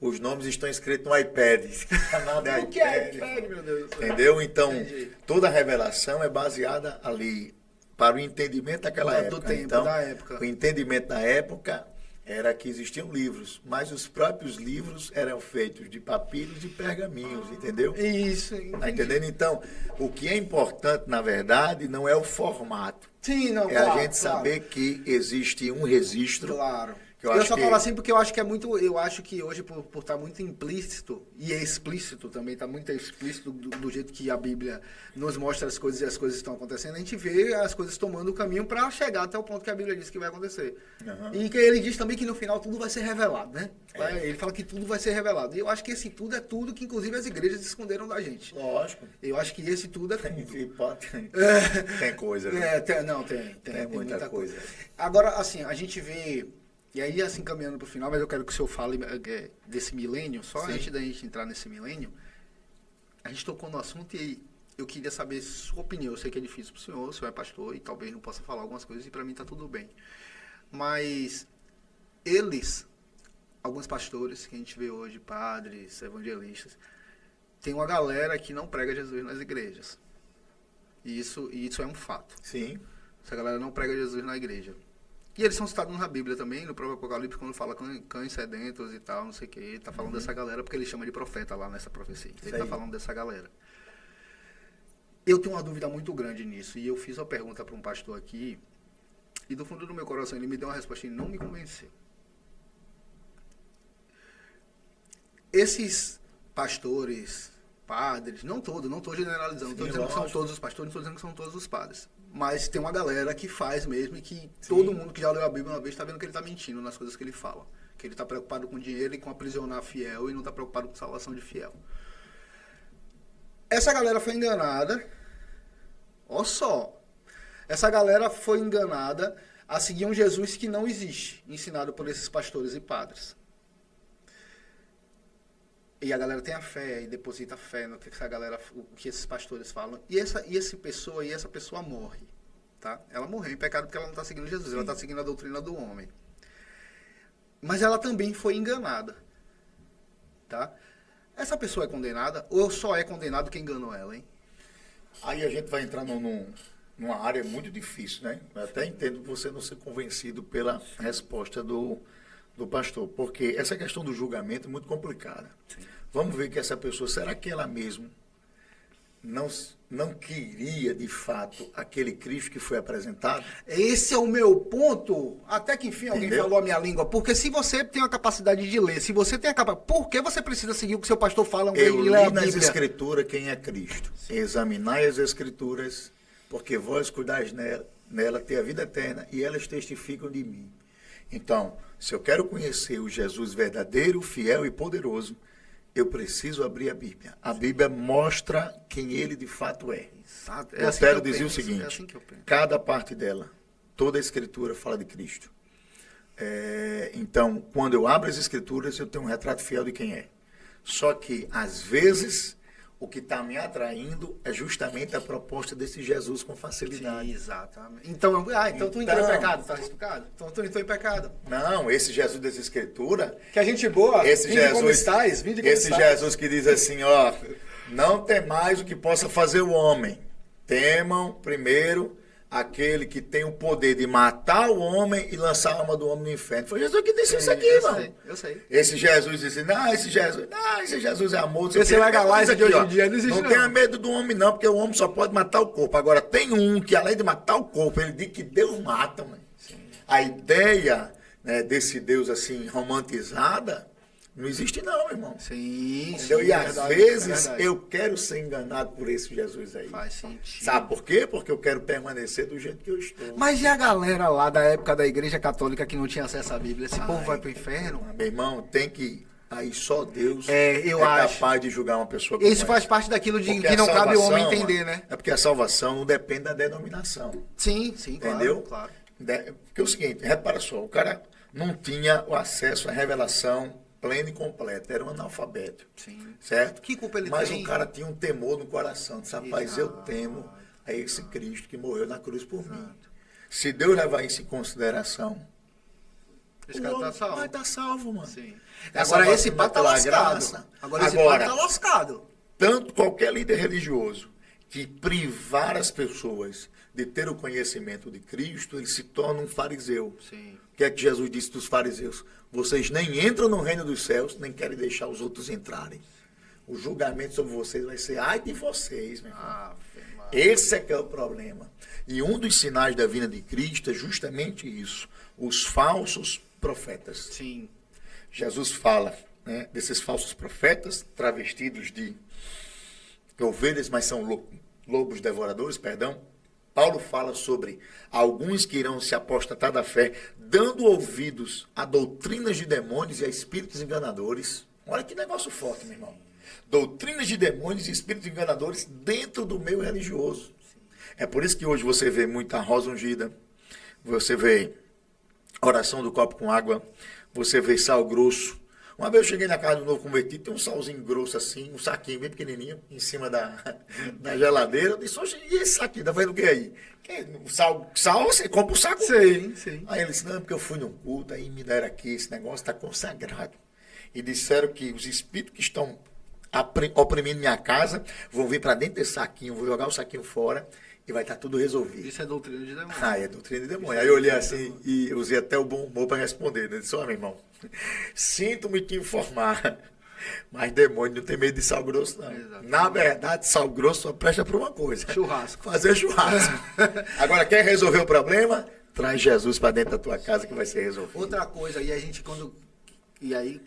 S2: os nomes estão escritos no iPad. Nada é
S1: O que é iPad, meu Deus do céu?
S2: Entendeu? Então,
S1: Entendi.
S2: toda a revelação é baseada ali para o entendimento daquela
S1: Do
S2: época.
S1: tempo,
S2: então,
S1: da época.
S2: o entendimento da época era que existiam livros, mas os próprios livros eram feitos de papiros e pergaminhos, entendeu?
S1: Isso,
S2: Tá
S1: entendi.
S2: entendendo? Então, o que é importante, na verdade, não é o formato.
S1: Sim, não,
S2: É
S1: claro,
S2: a gente saber que existe um registro.
S1: Claro.
S2: Que eu
S1: Eu
S2: acho
S1: só
S2: que-
S1: falo assim porque eu acho que é muito. Eu acho que hoje, por estar muito implícito, e é explícito também, está muito explícito do jeito que a Bíblia nos mostra as coisas e as coisas estão acontecendo, a gente vê as coisas tomando o caminho para chegar até o ponto que a Bíblia diz que vai acontecer.
S2: Uhum.
S1: E que ele diz também que no final tudo vai ser revelado, né?
S2: É.
S1: Ele fala que tudo vai ser revelado. E eu acho que esse tudo é tudo que, inclusive, as igrejas esconderam da gente.
S2: Lógico.
S1: Eu acho que esse tudo é tudo.
S2: Tem coisa, né?
S1: Tem
S2: muita coisa.
S1: Agora, assim, a gente vê, e aí assim caminhando para o final, mas eu quero que o senhor fale desse milênio, só
S2: Sim.
S1: antes da gente entrar nesse milênio, a gente tocou no assunto e eu queria saber sua opinião. Eu sei que é difícil para o senhor é pastor e talvez não possa falar algumas coisas e para mim está tudo bem. Mas alguns pastores que a gente vê hoje, padres, evangelistas, tem uma galera que não prega Jesus nas igrejas. E isso é um fato.
S2: Sim.
S1: Essa galera não prega Jesus na igreja. E eles são citados na Bíblia também, no próprio Apocalipse, quando fala cães sedentos e tal, não sei o que. Ele tá falando dessa galera porque ele chama de profeta lá nessa profecia. Ele tá falando dessa galera. Eu tenho uma dúvida muito grande nisso. E eu fiz uma pergunta para um pastor aqui. E do fundo do meu coração ele me deu uma resposta e não me convenceu. Esses pastores, padres, não estou generalizando, não estou dizendo que são
S2: lógico.
S1: todos os pastores, não estou dizendo que são todos os padres. Mas tem uma galera que faz mesmo e que todo mundo que já leu a Bíblia uma vez está vendo que ele está mentindo nas coisas que ele fala. Que ele está preocupado com dinheiro e com aprisionar fiel e não está preocupado com salvação de fiel. Essa galera foi enganada. Olha só. Essa galera foi enganada a seguir um Jesus que não existe, ensinado por esses pastores e padres. E a galera tem a fé e deposita fé no que essa galera, o que esses pastores falam. E essa pessoa morre, tá? Ela morreu em pecado porque ela não está seguindo Jesus, ela está seguindo a doutrina do homem. Mas ela também foi enganada, tá? Essa pessoa é condenada ou só é condenado quem enganou ela, hein?
S2: Aí a gente vai entrar numa área muito difícil, né? Eu até entendo você não ser convencido pela resposta do pastor, porque essa questão do julgamento é muito complicada.
S1: Sim.
S2: Vamos ver que essa pessoa, será que ela mesmo não queria, de fato, aquele Cristo que foi apresentado?
S1: Esse é o meu ponto. Até que enfim alguém
S2: Entendeu?
S1: falou a minha língua. Porque se você tem a capacidade de ler, se você tem a capacidade... Por que você precisa seguir o que seu pastor fala ao
S2: Eu
S1: invés de ler a
S2: li nas
S1: Bíblia?
S2: Escrituras quem é Cristo. Examinai as Escrituras, porque vós cuidais nela ter a vida eterna e elas testificam de mim. Então, se eu quero conhecer o Jesus verdadeiro, fiel e poderoso, eu preciso abrir a Bíblia. A Bíblia mostra quem ele de fato é.
S1: Exato.
S2: Lutero dizia o
S1: É
S2: seguinte,
S1: assim que eu penso.
S2: cada parte dela, toda a Escritura fala de Cristo. Então, quando eu abro as Escrituras, eu tenho um retrato fiel de quem é. Só que, às vezes, o que está me atraindo é justamente a proposta desse Jesus com facilidade.
S1: Sim, exatamente. Então tu entrou em pecado, tá explicado? Então tu entrou em pecado.
S2: Não, esse Jesus dessa Escritura,
S1: Que a gente boa,
S2: esse
S1: vinde como
S2: Jesus,
S1: estáis, vinde como
S2: esse
S1: estáis.
S2: Jesus que diz assim, ó, não temais o que possa fazer o homem. Temam primeiro aquele que tem o poder de matar o homem e lançar a alma do homem no inferno. Foi Jesus que disse isso aqui, irmão.
S1: Eu sei.
S2: Esse Jesus disse, esse Jesus é amor.
S1: Esse legalizer de hoje em dia não existe,
S2: não tenha medo do homem não, porque o homem só pode matar o corpo. Agora, tem um que além de matar o corpo, ele diz que Deus mata, mano. A ideia, né, desse Deus assim, romantizada, não existe não, irmão.
S1: Sim,
S2: Entendeu?
S1: sim,
S2: E
S1: é
S2: às
S1: verdade,
S2: vezes
S1: é verdade.
S2: eu quero ser enganado por esse Jesus aí.
S1: Faz sentido.
S2: Sabe por quê? Porque eu quero permanecer do jeito que eu estou.
S1: Mas e a galera lá da época da Igreja Católica que não tinha acesso à Bíblia? Esse povo vai pro inferno?
S2: Meu irmão, tem que... Aí só Deus
S1: eu acho.
S2: capaz de julgar uma pessoa como
S1: Isso faz parte daquilo de
S2: Porque
S1: que
S2: a
S1: não cabe o homem
S2: salvação,
S1: entender, né?
S2: É porque a salvação não depende da denominação.
S1: Sim,
S2: Entendeu?
S1: claro.
S2: Porque é o seguinte, repara só, o cara não tinha o acesso à revelação plena e completa, era um analfabeto.
S1: Sim.
S2: Certo?
S1: Que culpa ele
S2: Mas
S1: tem?
S2: o cara tinha um temor no coração. Disse, rapaz, eu
S1: Exato.
S2: temo a esse Cristo que morreu na cruz por mim. Se Deus levar isso em consideração,
S1: Esse cara tá salvo.
S2: vai estar salvo, mano.
S1: Sim.
S2: A
S1: Agora
S2: salvação
S1: esse
S2: não
S1: pá
S2: é
S1: tá
S2: pela
S1: lascado.
S2: graça.
S1: Agora esse
S2: Agora,
S1: pá tá lascado.
S2: tanto qualquer líder religioso que privar as pessoas de ter o conhecimento de Cristo, ele se torna um fariseu.
S1: Sim.
S2: O que é que Jesus disse dos fariseus? Vocês nem entram no reino dos céus, nem querem deixar os outros entrarem. O julgamento sobre vocês vai ser, ai de vocês, meu irmão. Esse é que é o problema. E um dos sinais da vinda de Cristo é justamente isso. Os falsos profetas.
S1: Sim.
S2: Jesus fala, né, desses falsos profetas, travestidos de ovelhas, mas são lobos devoradores, perdão. Paulo fala sobre alguns que irão se apostatar da fé, dando ouvidos a doutrinas de demônios e a espíritos enganadores. Olha que negócio forte, meu irmão. Doutrinas de demônios e espíritos enganadores dentro do meio religioso. É por isso que hoje você vê muita rosa ungida, você vê oração do copo com água, você vê sal grosso. Uma vez eu cheguei na casa do novo convertido, tem um salzinho grosso assim, um saquinho bem pequenininho, em cima da geladeira. Eu disse, oxe, e esse saquinho, tá vendo o que aí? Sal, você compra o saco.
S1: Sim.
S2: Aí ele disse, não, porque eu fui num culto, aí me deram aqui, esse negócio está consagrado. E disseram que os espíritos que estão oprimindo minha casa vão vir para dentro desse saquinho, vou jogar o saquinho fora e vai estar tudo resolvido.
S1: Isso é doutrina de demônio.
S2: É doutrina de demônio. Aí eu olhei assim e usei até o bom humor para responder. Né? Eu disse, ó, meu irmão, sinto-me te informar, mas demônio não tem medo de sal grosso, não.
S1: Exato.
S2: Na verdade, sal grosso só presta para uma coisa.
S1: Churrasco.
S2: Fazer churrasco. Agora, quer resolver o problema? Traz Jesus para dentro da tua casa que vai ser resolvido.
S1: Outra coisa, e a gente quando... E aí...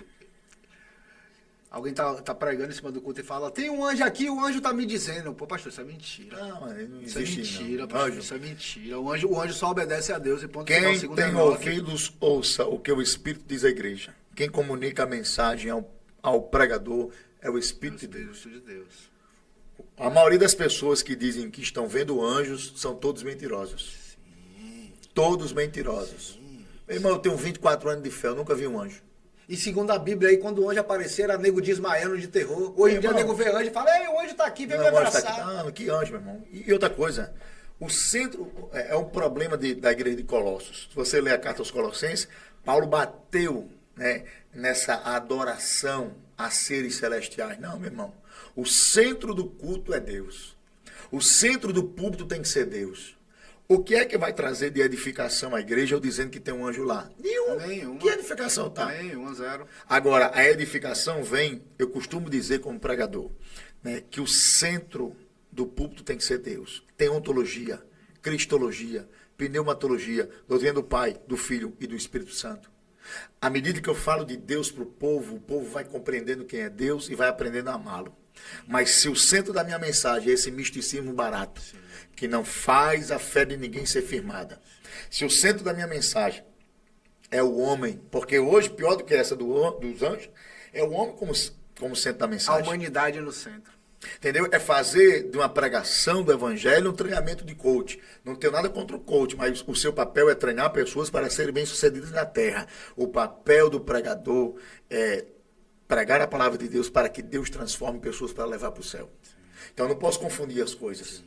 S1: Alguém tá pregando em cima do culto e fala, tem um anjo aqui, o anjo tá me dizendo. Pô, pastor, isso é mentira.
S2: Não, não
S1: Isso é
S2: existe
S1: mentira,
S2: não.
S1: pastor,
S2: Anjo.
S1: isso é mentira. O anjo só obedece a Deus e ponto
S2: Quem
S1: final, segundo
S2: tem
S1: é
S2: ouvidos, ouça o que o Espírito diz à igreja. Quem comunica a mensagem ao pregador é o Espírito de Deus.
S1: de Deus.
S2: A maioria das pessoas que dizem que estão vendo anjos são todos mentirosos.
S1: Sim.
S2: Todos mentirosos. Meu irmão, eu tenho 24 anos de fé, eu nunca vi um anjo.
S1: E segundo a Bíblia aí, quando o anjo aparecer, era nego desmaiando de terror. Hoje em dia,
S2: irmão,
S1: nego vê anjo e fala, ei, o anjo tá aqui, vem me
S2: Não, o anjo
S1: abraçar.
S2: tá aqui. Não, que anjo, meu irmão. E outra coisa, o centro é um problema da igreja de Colossos. Se você ler a carta aos Colossenses, Paulo bateu, né, nessa adoração a seres celestiais. Não, meu irmão. O centro do culto é Deus. O centro do púlpito tem que ser Deus. O que é que vai trazer de edificação à igreja eu dizendo que tem um anjo lá?
S1: Nenhuma.
S2: Que edificação tá?
S1: 1-0.
S2: Agora, a edificação vem, eu costumo dizer como pregador, né, que o centro do púlpito tem que ser Deus. Tem ontologia, cristologia, pneumatologia, doutrina do Pai, do Filho e do Espírito Santo. À medida que eu falo de Deus para o povo vai compreendendo quem é Deus e vai aprendendo a amá-lo. Mas se o centro da minha mensagem é esse misticismo barato, que não faz a fé de ninguém ser firmada, se o centro da minha mensagem é o homem, porque hoje, pior do que essa dos anjos, é o homem como centro da
S1: A
S2: mensagem.
S1: humanidade no centro.
S2: Entendeu? É fazer de uma pregação do evangelho um treinamento de coach. Não tenho nada contra o coach, mas o seu papel é treinar pessoas para serem bem-sucedidas na terra. O papel do pregador é pregar a palavra de Deus para que Deus transforme pessoas para levar para o céu. Então eu não posso confundir as coisas.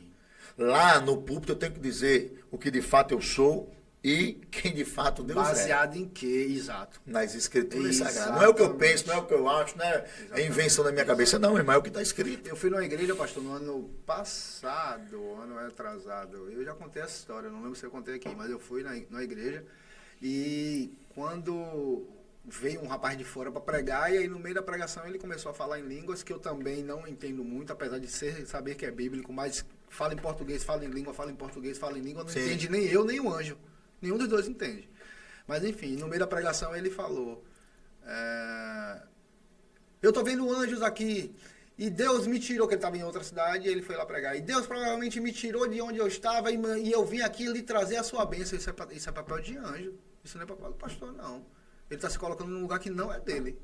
S2: Lá no púlpito eu tenho que dizer o que de fato eu sou e quem de fato Deus
S1: Baseado em quê? Exato.
S2: nas escrituras
S1: Exatamente.
S2: sagradas. Não é o que eu penso, não é o que eu acho, não é invenção da minha cabeça, não, irmão, é o que está escrito.
S1: Eu fui numa igreja, pastor, no ano passado, ano atrasado. Eu já contei essa história, não lembro se eu contei aqui, mas eu fui na igreja e quando veio um rapaz de fora para pregar, e aí no meio da pregação ele começou a falar em línguas que eu também não entendo muito, apesar de saber que é bíblico, mas fala em português, fala em língua, fala em português, fala em língua, não
S2: Sim.
S1: entende nem eu, nem o anjo. Nenhum dos dois entende. Mas enfim, no meio da pregação ele falou, eu tô vendo anjos aqui, e Deus me tirou, que ele estava em outra cidade, e ele foi lá pregar. E Deus provavelmente me tirou de onde eu estava e eu vim aqui lhe trazer a sua bênção. Isso é papel de anjo. Isso não é papel do pastor, não. Ele está se colocando num lugar que não é dele.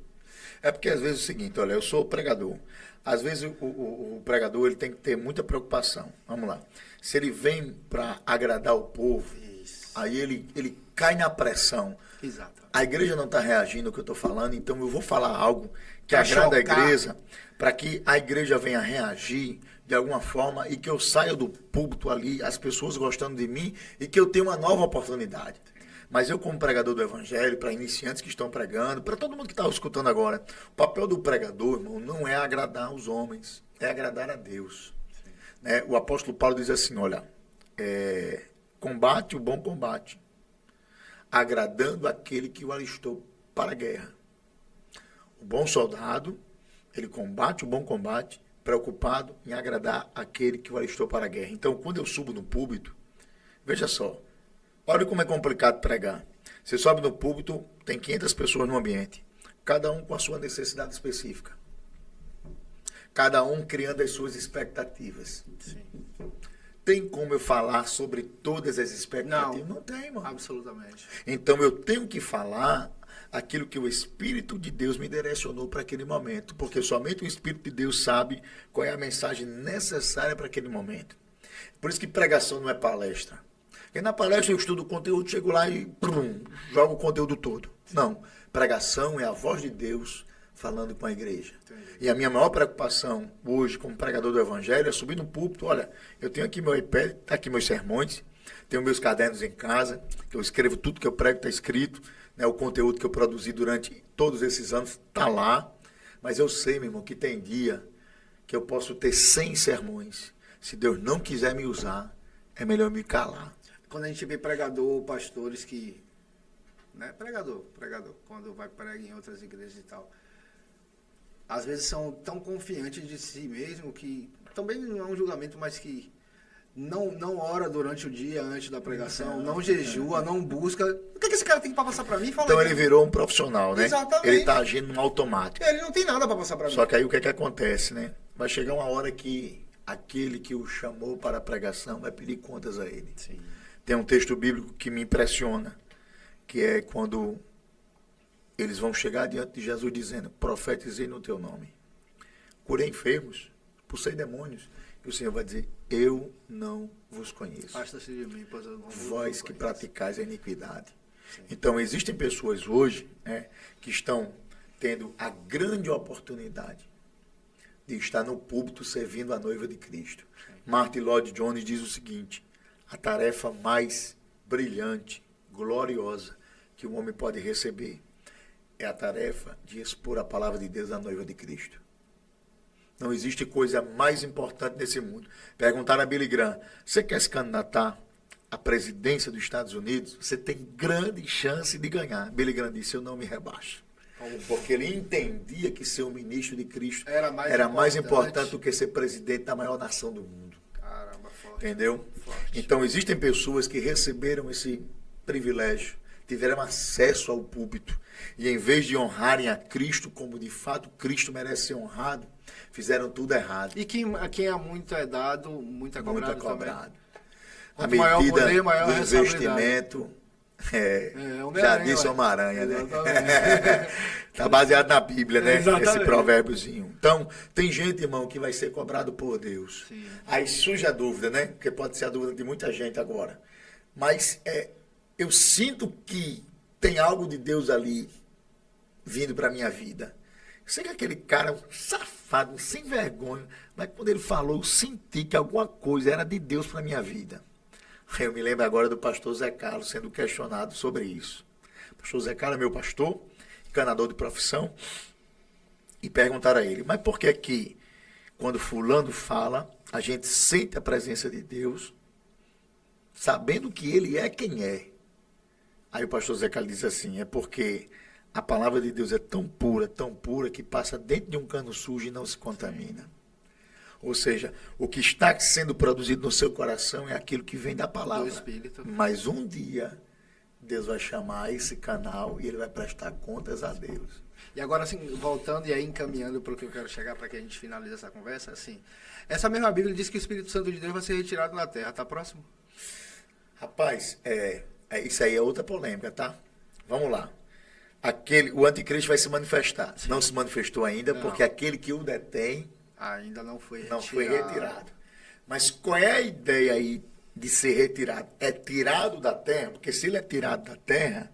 S2: É porque às vezes é o seguinte, olha, eu sou pregador. Às vezes o pregador ele tem que ter muita preocupação. Vamos lá. Se ele vem para agradar o povo,
S1: Isso.
S2: aí ele cai na pressão.
S1: Exato.
S2: A igreja não está reagindo ao que eu estou falando, então eu vou falar algo que
S1: Pra
S2: agrada a
S1: chocar.
S2: igreja, para que a igreja venha reagir de alguma forma e que eu saia do púlpito ali, as pessoas gostando de mim e que eu tenha uma nova oportunidade. Mas eu, como pregador do evangelho, para iniciantes que estão pregando, para todo mundo que está escutando agora, o papel do pregador, irmão, não é agradar os homens, é agradar a Deus. Né? O apóstolo Paulo diz assim, olha, combate o bom combate, agradando aquele que o alistou para a guerra. O bom soldado, ele combate o bom combate, preocupado em agradar aquele que o alistou para a guerra. Então, quando eu subo no púlpito, veja só, olha como é complicado pregar. Você sobe no púlpito, tem 500 pessoas no ambiente, cada um com a sua necessidade específica. Cada um criando as suas expectativas.
S1: Sim.
S2: Tem como eu falar sobre todas as expectativas? Não tem, mano.
S1: Absolutamente.
S2: Então eu tenho que falar aquilo que o Espírito de Deus me direcionou para aquele momento, porque somente o Espírito de Deus sabe qual é a mensagem necessária para aquele momento. Por isso que pregação não é palestra. Porque na palestra eu estudo o conteúdo, chego lá e jogo o conteúdo todo. Não, pregação é a voz de Deus falando com a igreja. Entendi. E a minha maior preocupação hoje como pregador do evangelho é subir no púlpito, olha, eu tenho aqui meu iPad, tá aqui meus sermões, tenho meus cadernos em casa, que eu escrevo tudo que eu prego, está escrito, né, o conteúdo que eu produzi durante todos esses anos está lá, mas eu sei, meu irmão, que tem dia que eu posso ter 100 sermões. Se Deus não quiser me usar, é melhor me calar.
S1: Quando a gente vê pregador, pastores que... Né, pregador, quando vai pregar em outras igrejas e tal, às vezes são tão confiantes de si mesmo que, também não é um julgamento, mas que não ora durante o dia antes da pregação, não jejua, não busca. O que esse cara tem para passar para mim? Fala
S2: Então
S1: aí,
S2: ele virou um profissional, né?
S1: Exatamente.
S2: Ele está agindo no automático.
S1: Ele não tem nada para passar para mim.
S2: Só que aí o que é que acontece, né? Vai chegar uma hora que aquele que o chamou para a pregação vai pedir contas a ele.
S1: Sim.
S2: Tem um texto bíblico que me impressiona, que é quando eles vão chegar diante de Jesus dizendo, profetizei no teu nome, curei enfermos, expulsei demônios, e o Senhor vai dizer, eu não vos conheço.
S1: Afasta-se de mim, pois eu não vos
S2: Vós que
S1: conheço.
S2: praticais a iniquidade.
S1: Sim.
S2: Então existem pessoas hoje, né, que estão tendo a grande oportunidade de estar no púlpito servindo a noiva de Cristo. Martin Lloyd Jones diz o seguinte, a tarefa mais brilhante, gloriosa que um homem pode receber é a tarefa de expor a palavra de Deus à noiva de Cristo. Não existe coisa mais importante nesse mundo. Perguntaram a Billy Graham, você quer se candidatar à presidência dos Estados Unidos? Você tem grande chance de ganhar. Billy Graham disse, eu não me rebaixo. Porque ele entendia que ser um ministro de Cristo
S1: Era
S2: mais importante do que ser presidente da maior nação do mundo.
S1: Caramba, forte.
S2: Entendeu?
S1: Forte.
S2: Então existem pessoas que receberam esse privilégio tiveram acesso ao púlpito. E em vez de honrarem a Cristo como de fato Cristo merece ser honrado, fizeram tudo errado.
S1: E quem é muito é dado, muito é cobrado,
S2: Muito é cobrado. A
S1: Quanto maior o
S2: medida
S1: poder, maior
S2: do
S1: a responsabilidade.
S2: investimento,
S1: Homem-Aranha,
S2: já disse
S1: ué.
S2: Homem-Aranha, né?
S1: Exatamente.
S2: Está baseado na Bíblia, né?
S1: Exatamente.
S2: Esse provérbiozinho. Então, tem gente, irmão, que vai ser cobrado por Deus.
S1: Sim.
S2: Aí surge a dúvida, né? Porque pode ser a dúvida de muita gente agora. Mas eu sinto que tem algo de Deus ali vindo para a minha vida. Eu sei que aquele cara, um safado, sem vergonha, mas quando ele falou, eu senti que alguma coisa era de Deus para a minha vida. Eu me lembro agora do pastor Zé Carlos sendo questionado sobre isso. O pastor Zé Carlos é meu pastor, encanador de profissão, e perguntaram a ele, mas por que que quando fulano fala, a gente sente a presença de Deus, sabendo que ele é quem é? Aí o pastor Zé Carlos disse assim, é porque a palavra de Deus é tão pura, que passa dentro de um cano sujo e não se contamina. Ou seja, o que está sendo produzido no seu coração é aquilo que vem da palavra.
S1: Do Espírito.
S2: Mas um dia, Deus vai chamar esse canal e ele vai prestar contas a Deus.
S1: E agora, assim, voltando e aí encaminhando para o que eu quero chegar, para que a gente finalize essa conversa, assim, essa mesma Bíblia diz que o Espírito Santo de Deus vai ser retirado da terra, tá próximo?
S2: Rapaz, isso aí é outra polêmica, tá? Vamos lá. O anticristo vai se manifestar.
S1: Sim.
S2: Não se manifestou ainda,
S1: Não.
S2: porque aquele que o detém
S1: Ainda não foi retirado.
S2: não foi retirado. Mas qual é a ideia aí de ser retirado? É tirado da terra? Porque se ele é tirado da terra,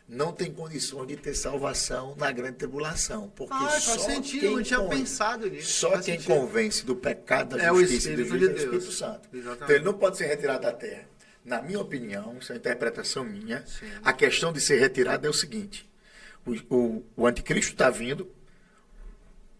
S2: não tem condições de ter salvação na grande tribulação. Porque
S1: Faz
S2: só
S1: sentido,
S2: quem
S1: eu não tinha pensado nisso.
S2: Só
S1: Faz
S2: quem
S1: sentido.
S2: convence do pecado, da
S1: É o
S2: justiça e do
S1: Espírito
S2: juízo
S1: de
S2: é o Espírito
S1: Deus.
S2: Santo.
S1: Exatamente.
S2: Então ele não pode ser retirado da terra. Na minha opinião, isso é uma interpretação minha,
S1: Sim.
S2: a questão de ser retirado é o seguinte, o anticristo está vindo,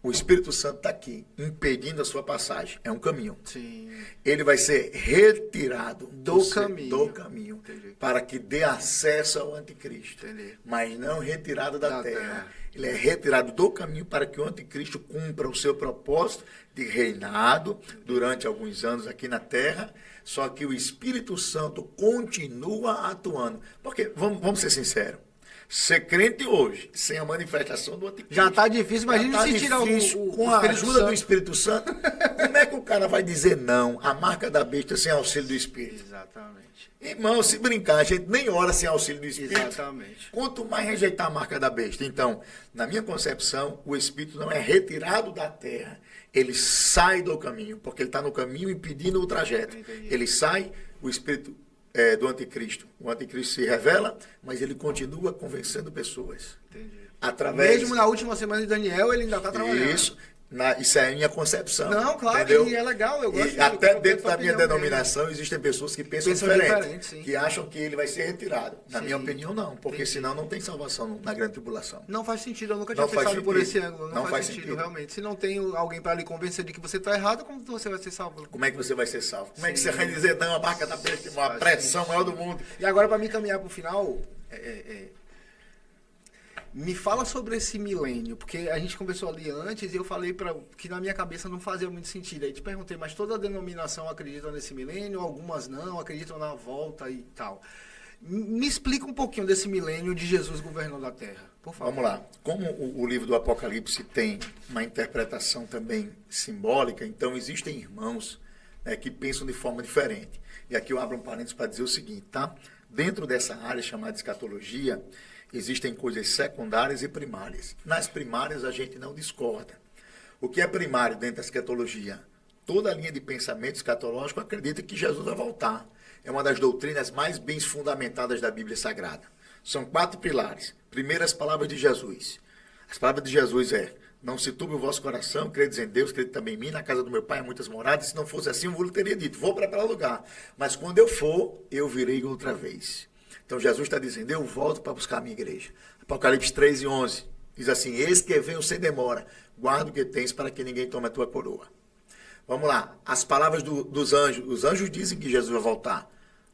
S2: o Espírito Santo está aqui, impedindo a sua passagem. É um caminho.
S1: Sim.
S2: Ele vai ser retirado
S1: Do caminho. Entendi.
S2: para que dê acesso ao anticristo.
S1: Entendi.
S2: Mas não retirado da
S1: Da
S2: terra.
S1: terra.
S2: Ele é retirado do caminho para que o anticristo cumpra o seu propósito de reinado durante alguns anos aqui na terra, só que o Espírito Santo continua atuando. Porque, vamos ser sinceros, ser crente hoje, sem a manifestação do anticristo.
S1: Já está difícil, imagina
S2: Já
S1: se
S2: tá
S1: tirar
S2: difícil.
S1: o
S2: Com a
S1: Espírito
S2: ajuda
S1: Santo.
S2: do Espírito Santo, como é que o cara vai dizer não à marca da besta sem auxílio do Espírito?
S1: Exatamente.
S2: Irmão, se brincar, a gente nem ora sem auxílio do Espírito.
S1: Exatamente.
S2: Quanto mais rejeitar a marca da besta. Então, na minha concepção, o Espírito não é retirado da terra. Ele sai do caminho, porque ele está no caminho impedindo o trajeto.
S1: Entendi.
S2: Ele sai, o Espírito do anticristo. O anticristo se revela, mas ele continua convencendo pessoas.
S1: Entendi.
S2: Através
S1: Mesmo na última semana de Daniel, ele ainda está trabalhando.
S2: Isso é a minha concepção.
S1: Não, claro,
S2: entendeu?
S1: e é legal, eu gosto
S2: E até
S1: eu
S2: dentro da minha
S1: opinião
S2: denominação existem pessoas que pensam
S1: Pensam
S2: diferente,
S1: diferente, sim.
S2: que acham que ele vai ser retirado. Na
S1: Sim.
S2: minha opinião, não, porque
S1: Entendi.
S2: senão não tem salvação na grande tribulação.
S1: Não faz sentido, eu nunca
S2: Não
S1: tinha
S2: faz
S1: pensado por
S2: sentido.
S1: esse ângulo. Não,
S2: Não
S1: faz
S2: faz
S1: sentido,
S2: sentido.
S1: realmente. Se não tem alguém para lhe convencer de que você está errado, como você vai ser salvo?
S2: Como é que você vai ser salvo? Como é que
S1: Sim.
S2: você vai dizer, não, a marca da besta, uma
S1: Faz
S2: pressão
S1: sentido.
S2: maior do mundo?
S1: E agora, para me caminhar para o final, me fala sobre esse milênio, porque a gente conversou ali antes e eu falei que na minha cabeça não fazia muito sentido. Aí te perguntei, mas toda denominação acredita nesse milênio, algumas não, acreditam na volta e tal. Me explica um pouquinho desse milênio de Jesus governando a Terra, por favor.
S2: Vamos lá. Como o livro do Apocalipse tem uma interpretação também simbólica, então existem irmãos, né, que pensam de forma diferente. E aqui eu abro um parênteses para dizer o seguinte, tá? Dentro dessa área chamada escatologia, existem coisas secundárias e primárias. Nas primárias a gente não discorda. O que é primário dentro da escatologia? Toda a linha de pensamento escatológico acredita que Jesus vai voltar. É uma das doutrinas mais bem fundamentadas da Bíblia Sagrada. São 4 pilares. Primeiro, as palavras de Jesus. As palavras de Jesus não se turbe o vosso coração, credes em Deus, crede também em mim, na casa do meu pai há muitas moradas, se não fosse assim, eu vos teria dito, vou preparar lugar. Mas quando eu for, eu virei outra vez. Então Jesus está dizendo, eu volto para buscar a minha igreja. Apocalipse 3:11 diz assim, eis que venho sem demora, guarda o que tens para que ninguém tome a tua coroa. Vamos lá, as palavras dos anjos. Os anjos dizem que Jesus vai voltar.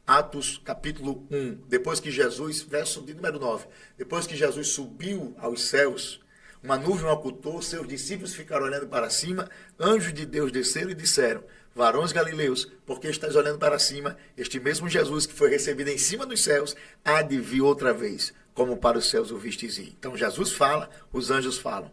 S2: Atos capítulo 1, depois que Jesus, verso de número 9, depois que Jesus subiu aos céus, Uma nuvem o ocultou, seus discípulos ficaram olhando para cima, anjos de Deus desceram e disseram: varões galileus, porque estáis olhando para cima? Este mesmo Jesus que foi recebido em cima dos céus, há de vir outra vez, como para os céus o vistes ir. Então Jesus fala, os anjos falam.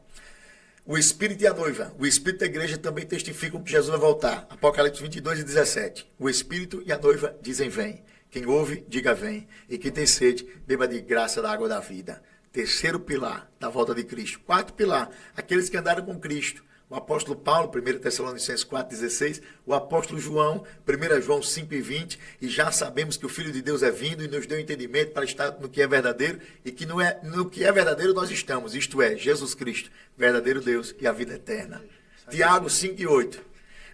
S2: O Espírito e a noiva, o Espírito da igreja também testificam que Jesus vai voltar. Apocalipse 22 e 17. O Espírito e a noiva dizem: vem. Quem ouve, diga vem. E quem tem sede, beba de graça da água da vida. Terceiro pilar da volta de Cristo. Quarto pilar, aqueles que andaram com Cristo. O apóstolo Paulo, 1 Tessalonicenses 4,16, o apóstolo João, 1 João 5,20, e já sabemos que o Filho de Deus é vindo e nos deu entendimento para estar no que é verdadeiro, e que no que é verdadeiro nós estamos, isto é, Jesus Cristo, verdadeiro Deus e a vida eterna. Tiago 5,8.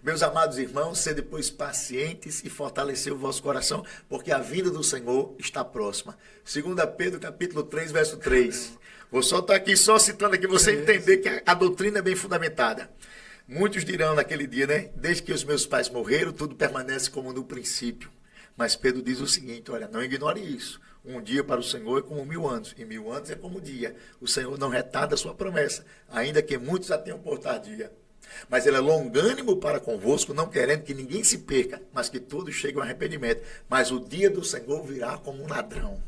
S2: Meus amados irmãos, sede depois pacientes e fortalecei o vosso coração, porque a vinda do Senhor está próxima. 2 Pedro capítulo 3, verso 3. Vou só estar aqui só citando aqui, você entender que a doutrina é bem fundamentada. Muitos dirão naquele dia, né? Desde que os meus pais morreram, tudo permanece como no princípio. Mas Pedro diz o seguinte: olha, não ignore isso. Um dia para o Senhor é como 1000 anos, e 1000 anos é como um dia. O Senhor não retarda a sua promessa, ainda que muitos a tenham por tardia. Mas ele é longânimo para convosco, não querendo que ninguém se perca, mas que todos cheguem ao arrependimento. Mas o dia do Senhor virá como um ladrão.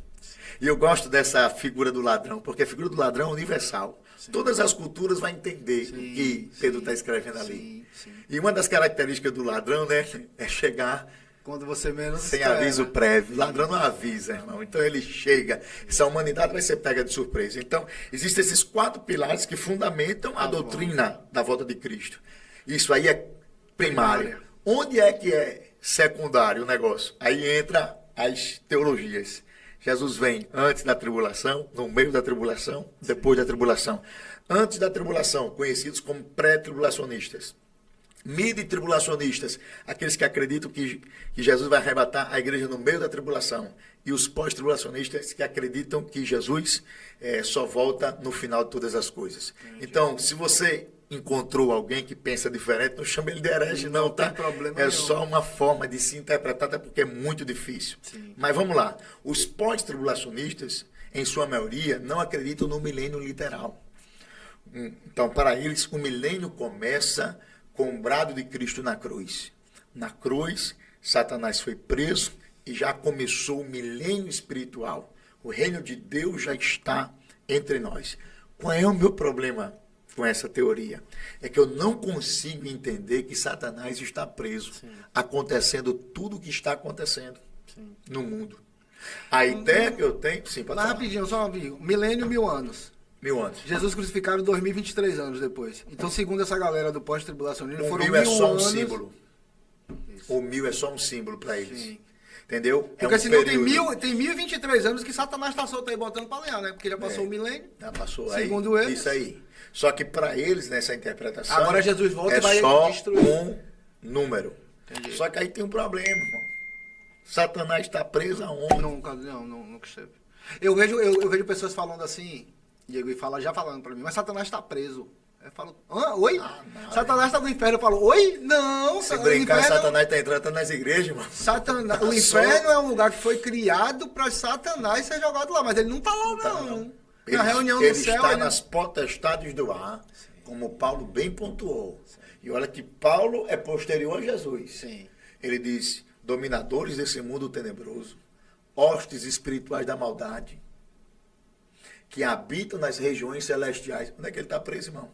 S2: E eu gosto dessa figura do ladrão, porque a figura do ladrão é universal. Sim. Todas as culturas vão entender o que Pedro está escrevendo ali. Sim. E uma das características do ladrão, né, é chegar
S1: quando você menos
S2: sem aviso prévio. O ladrão não avisa, irmão. Então ele chega. Essa humanidade vai ser pega de surpresa. Então, existem esses 4 pilares que fundamentam a doutrina da volta de Cristo. Isso aí é primário. Onde é que é secundário o negócio? Aí entra as teologias. Jesus vem antes da tribulação, no meio da tribulação, depois da tribulação. Antes da tribulação, conhecidos como pré-tribulacionistas. Midi-tribulacionistas, aqueles que acreditam que Jesus vai arrebatar a igreja no meio da tribulação. E os pós-tribulacionistas que acreditam que Jesus só volta no final de todas as coisas. Então, se você encontrou alguém que pensa diferente, não chama ele de herege, não, tá?
S1: Tem problema
S2: é
S1: nenhum. Só
S2: uma forma de se interpretar, até porque é muito difícil. Sim. Mas vamos lá. Os pós-tribulacionistas, em sua maioria, não acreditam no milênio literal. Então, para eles, o milênio começa com o brado de Cristo na cruz. Na cruz, Satanás foi preso e já começou o milênio espiritual. O reino de Deus já está entre nós. Qual é o meu problema com essa teoria? É que eu não consigo entender que Satanás está preso, acontecendo tudo o que está acontecendo no mundo. A ideia que eu tenho... Sim, pode falar.
S1: Rapidinho, só rapidinho. Milênio, 1000 anos.
S2: 1000 anos.
S1: Jesus crucificado 2023 anos depois. Então, segundo essa galera do pós-tribulacionismo, foram
S2: 1000 é só um
S1: anos...
S2: símbolo. Isso. O 1000 é só um símbolo para eles. Sim. Entendeu?
S1: Porque senão tem 1023 anos que Satanás está solto aí botando para lenhar, né? Porque já passou o milênio.
S2: Já passou aí.
S1: Segundo eles.
S2: Isso aí. Só que para eles, nessa interpretação,
S1: agora Jesus volta e vai
S2: só
S1: destruir.
S2: Um número. Entendi. Só que aí tem um problema, irmão. Satanás está preso aonde?
S1: Nunca esteve. Eu vejo pessoas falando assim, Diego, e já falando para mim, mas Satanás está preso. Eu falo, oi? Satanás está no inferno. Eu falo, oi? Não.
S2: Se brincar, inferno, Satanás está entrando nas igrejas, mano.
S1: O inferno é um lugar que foi criado para Satanás ser jogado lá, mas ele não está lá, não. Na reunião do céu...
S2: Ele está nas potestades do ar, como Paulo bem pontuou. E olha que Paulo é posterior a Jesus.
S1: Sim.
S2: Ele diz, dominadores desse mundo tenebroso, hostes espirituais da maldade, que habitam nas regiões celestiais. Onde é que ele está preso, irmão?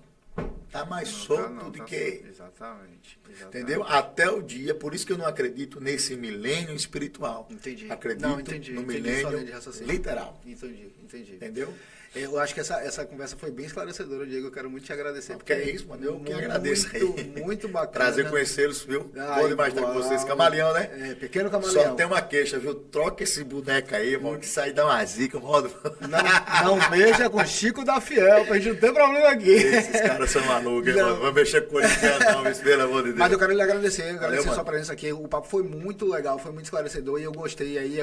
S2: Está mais solto do que...
S1: Exatamente.
S2: Entendeu? Até o dia, por isso que eu não acredito nesse milênio espiritual.
S1: Entendi.
S2: Acredito no milênio literal.
S1: Entendi.
S2: Entendeu?
S1: Eu acho que essa conversa foi bem esclarecedora, Diego. Eu quero muito te agradecer.
S2: Porque é isso, mano. Eu que agradeço aí.
S1: Muito bacana.
S2: Prazer conhecê-los, viu? Bom demais estar com vocês. Camaleão, né?
S1: Pequeno camaleão.
S2: Só tem uma queixa, viu? Troca esse boneco aí, irmão, que isso aí dá uma zica, modo.
S1: Não mexa com Chico da Fiel, pra gente não ter problema aqui.
S2: Esses caras são malucos, irmão. Vou mexer com eles, não, pelo amor de Deus.
S1: Mas eu quero lhe agradecer, sua presença aqui. O papo foi muito legal, foi muito esclarecedor e eu gostei aí,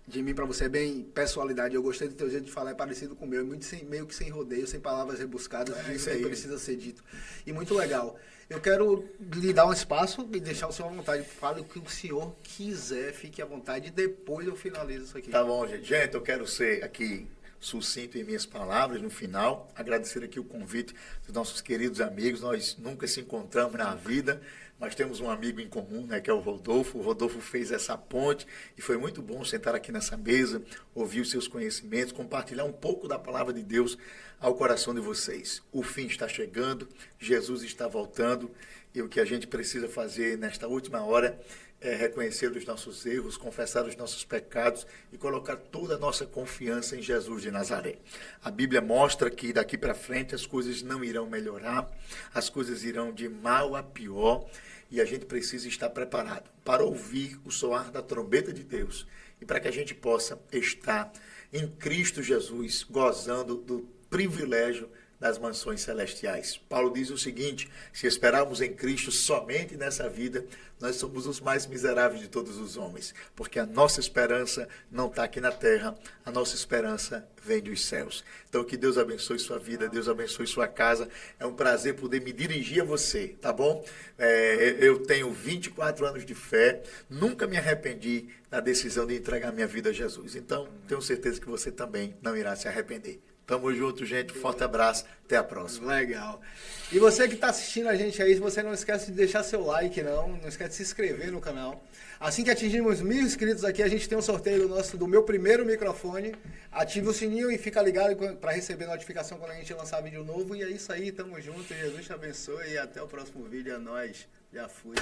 S1: de mim para você é bem personalidade. Eu gostei do teu jeito de falar, é parecido com o meu, meio que sem rodeio, sem palavras rebuscadas, isso aí precisa ser dito. E muito legal. Eu quero lhe dar um espaço e deixar o senhor à vontade. Fale o que o senhor quiser, fique à vontade e depois eu finalizo isso aqui.
S2: Tá bom, gente. Gente, eu quero ser aqui sucinto em minhas palavras no final. Agradecer aqui o convite dos nossos queridos amigos. Nós nunca se encontramos na vida, mas temos um amigo em comum, né, que é o Rodolfo. O Rodolfo fez essa ponte e foi muito bom sentar aqui nessa mesa, ouvir os seus conhecimentos, compartilhar um pouco da palavra de Deus ao coração de vocês. O fim está chegando, Jesus está voltando e o que a gente precisa fazer nesta última hora é reconhecer os nossos erros, confessar os nossos pecados e colocar toda a nossa confiança em Jesus de Nazaré. A Bíblia mostra que daqui para frente as coisas não irão melhorar, as coisas irão de mal a pior e a gente precisa estar preparado para ouvir o soar da trombeta de Deus e para que a gente possa estar em Cristo Jesus, gozando do privilégio das mansões celestiais. Paulo diz o seguinte: se esperarmos em Cristo somente nessa vida, nós somos os mais miseráveis de todos os homens, porque a nossa esperança não está aqui na terra, a nossa esperança vem dos céus. Então que Deus abençoe sua vida, Deus abençoe sua casa. É um prazer poder me dirigir a você, tá bom? Eu tenho 24 anos de fé, nunca me arrependi da decisão de entregar minha vida a Jesus. Então tenho certeza que você também não irá se arrepender. Tamo junto, gente. Forte abraço. Até a próxima.
S1: Legal. E você que está assistindo a gente aí, você não esquece de deixar seu like, não esquece de se inscrever no canal. Assim que atingirmos 1000 inscritos aqui, a gente tem um sorteio do meu primeiro microfone. Ative o sininho e fica ligado para receber notificação quando a gente lançar vídeo novo. E é isso aí, tamo junto. Jesus te abençoe e até o próximo vídeo. É nóis. Já fui.